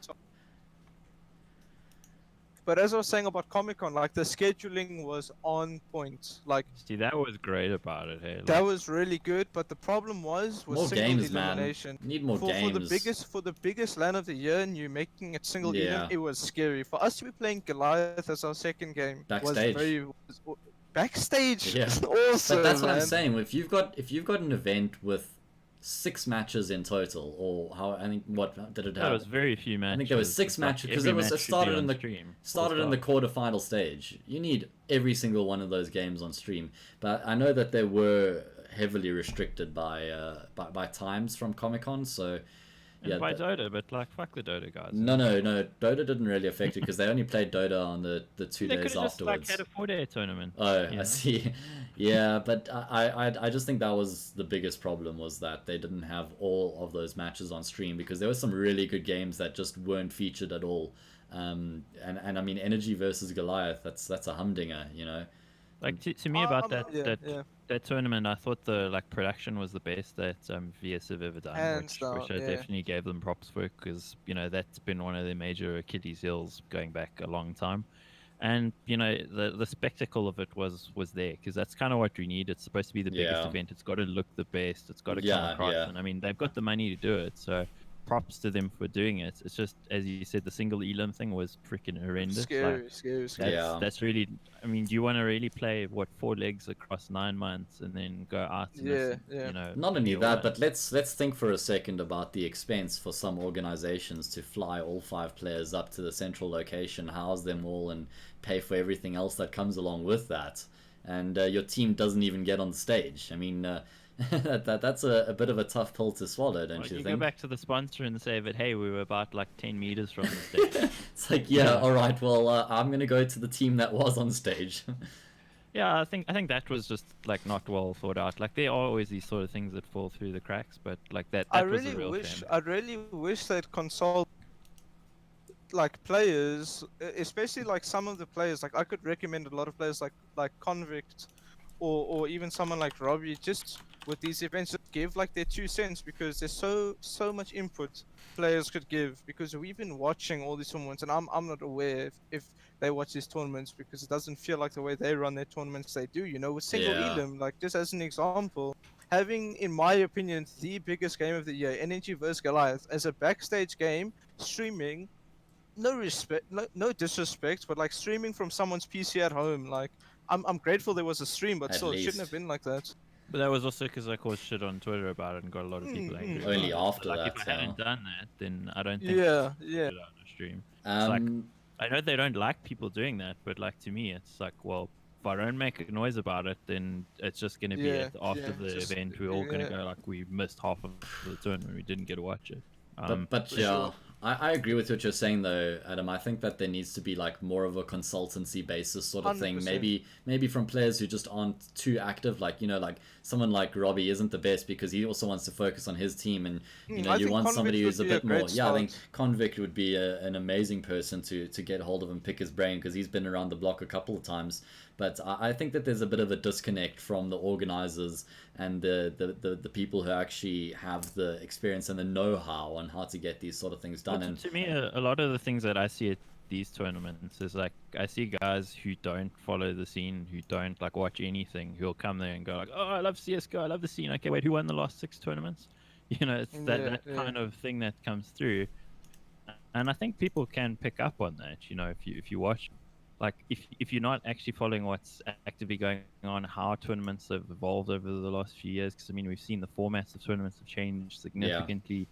But as I was saying about Comic-Con, like the scheduling was on point. Like, see, that was great about it. Hey, like, that was really good. But the problem was more single games, elimination. Man. Need more games. For the biggest LAN of the year, and you making it single elim, it was scary. For us to be playing Goliath as our second game backstage. was backstage. Yeah. Awesome, but that's what man. I'm saying. If you've got an event with 6 matches in total, or how I think what did it have? That was very few matches. I think there was 6 matches because it started in the quarterfinal stage. You need every single one of those games on stream. But I know that they were heavily restricted by times from Comic-Con, so and by Dota, but like fuck the Dota guys. No, Dota didn't really affect it because they only played Dota on the 2 days afterwards. They could have just like had a 4-day tournament. Oh, I see. Yeah, but I just think that was the biggest problem, was that they didn't have all of those matches on stream because there were some really good games that just weren't featured at all. And I mean, Energy versus Goliath, that's a humdinger, you know. Like to me about that tournament, I thought the like production was the best that VS have ever done, which I definitely gave them props for, because you know that's been one of their major Achilles heels going back a long time. And you know the spectacle of it was there, because that's kind of what we need. It's supposed to be the biggest event. It's got to look the best. It's got to come across. And I mean, they've got the money to do it, so props to them for doing it. It's just, as you said, the single elim thing was freaking horrendous. Scary. That's really, I mean, do you want to really play 4 legs across 9 months and then go out and you know, not only that, but let's think for a second about the expense for some organizations to fly all 5 players up to the central location, house them all, and pay for everything else that comes along with that, and your team doesn't even get on the stage. I mean, that's a bit of a tough pill to swallow, don't you think? Go back to the sponsor and say that, hey, we were about like 10 meters from the stage. It's like, all right, well, I'm gonna go to the team that was on stage. Yeah, I think that was just like not well thought out. Like there are always these sort of things that fall through the cracks, but like that was a real shame. I really wish they'd consult like players, especially like some of the players. Like I could recommend a lot of players like Convict, or even someone like Robbie, just with these events, just give like their 2 cents, because there's so much input players could give, because we've been watching all these tournaments, and I'm not aware if they watch these tournaments, because it doesn't feel like the way they run their tournaments they do, you know, with single elim. Like just as an example, having, in my opinion, the biggest game of the year, Energy vs Goliath, as a backstage game, streaming, no disrespect, but like streaming from someone's PC at home, like I'm grateful there was a stream, but still, it shouldn't have been like that. But that was also because I caused shit on Twitter about it and got a lot of people angry. Only after like, that. If I hadn't done that, then I don't think yeah. On a stream. It's like, I know they don't like people doing that, but like to me, it's like, well, if I don't make a noise about it, then it's just going to be after the event. We're all going to go like we missed half of the tournament. We didn't get to watch it. But I agree with what you're saying though, Adam. I think that there needs to be like more of a consultancy basis sort of thing. 100%. Maybe from players who just aren't too active. Like, you know, like someone like Robbie isn't the best because he also wants to focus on his team, and you know, you want somebody who's a bit more. Yeah, I think Convict would be an amazing person to get hold of and pick his brain, because he's been around the block a couple of times. But I think that there's a bit of a disconnect from the organizers and the people who actually have the experience and the know-how on how to get these sort of things done. But And to me, a lot of the things that I see at these tournaments is like, I see guys who don't follow the scene, who don't like watch anything, who'll come there and go like, oh, I love CSGO, I love the scene. Okay, wait, who won the last 6 tournaments? You know, it's that kind of thing that comes through. And I think people can pick up on that, you know, if you watch. Like, if you're not actually following what's actively going on, how tournaments have evolved over the last few years, because I mean, we've seen the formats of tournaments have changed significantly. Yeah.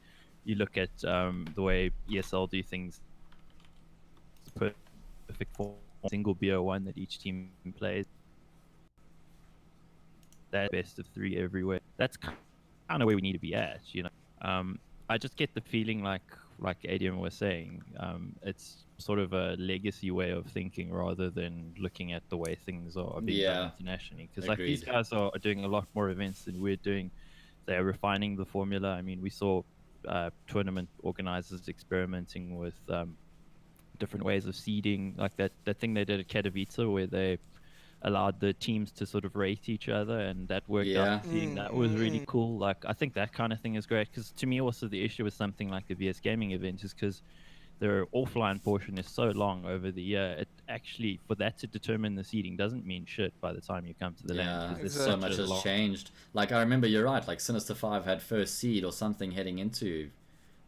You look at the way ESL do things, perfect for single BO1 that each team plays. That best of 3 everywhere. That's kind of where we need to be at, you know. I just get the feeling like Adrian was saying, it's sort of a legacy way of thinking rather than looking at the way things are being done internationally. Because like these guys are doing a lot more events than we're doing. They're refining the formula. I mean, we saw tournament organizers experimenting with different ways of seeding, like that thing they did at Katowice where they allowed the teams to sort of rate each other, and that worked out. That was really cool. Like, I think that kind of thing is great, because to me also the issue with something like the VS Gaming event is because their offline portion is so long over the year. It actually, for that to determine the seeding doesn't mean shit by the time you come to the land. Yeah, so much has changed. Like, I remember, you're right, like Sinister5 had first seed or something heading into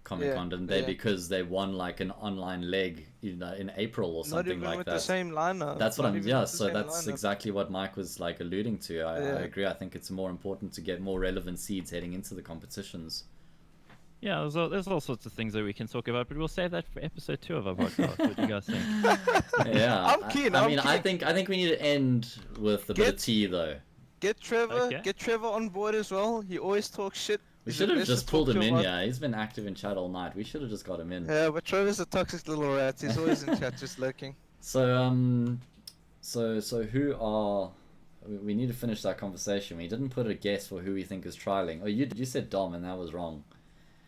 Comic-Con, didn't they? Because they won like an online leg, you know, in April or something like that. Not even with the same lineup. That's what I'm. So that's exactly what Mike was like alluding to. I agree. I think it's more important to get more relevant seeds heading into the competitions. Yeah, there's all sorts of things that we can talk about, but we'll save that for episode 2 of our podcast. What do you guys think? Yeah, I'm keen. I think we need to end with a bit of tea though. Get Trevor on board as well. He always talks shit. We should have just pulled him in. Yeah, he's been active in chat all night. We should have just got him in. Yeah, but Trevor's a toxic little rat. He's always in chat, just lurking. So so who are? We need to finish that conversation. We didn't put a guess for who we think is trialing. Oh, you said Dom, and that was wrong.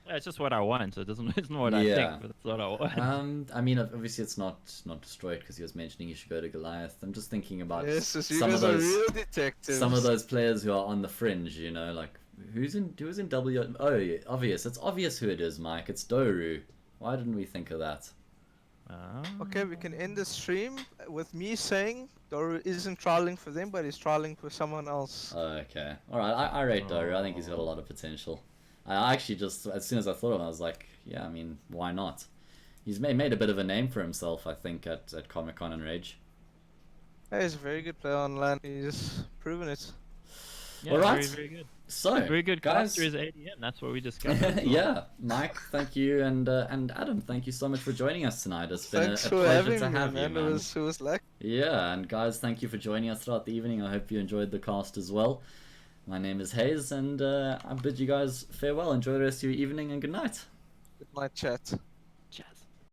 Yeah, it's just what I want. So it's not what I think, but it's what I want. I mean, obviously it's not destroyed because he was mentioning you should go to Goliath. I'm just thinking about some of those real detectives. Some of those players who are on the fringe. You know, like who's in W? Oh, yeah, obvious. It's obvious who it is, Mike. It's Doru. Why didn't we think of that? Okay, we can end the stream with me saying Doru isn't trialing for them, but he's trialing for someone else. Okay, all right. I rate Doru. I think he's got a lot of potential. I actually just, as soon as I thought of him, I was like, yeah, I mean, why not? He's made a bit of a name for himself, I think, at Comic-Con and Rage. Yeah, he's a very good player on LAN. He's proven it. Yeah, all right. Very, very good. So, very good guys. caster is ADM. That's what we discussed. Yeah, Mike, thank you, and Adam, thank you so much for joining us tonight. It's been a for pleasure to have you, man. man. It was like. Yeah, and guys, thank you for joining us throughout the evening. I hope you enjoyed the cast as well. My name is Hayes, and I bid you guys farewell. Enjoy the rest of your evening, and good night. Good night, chat.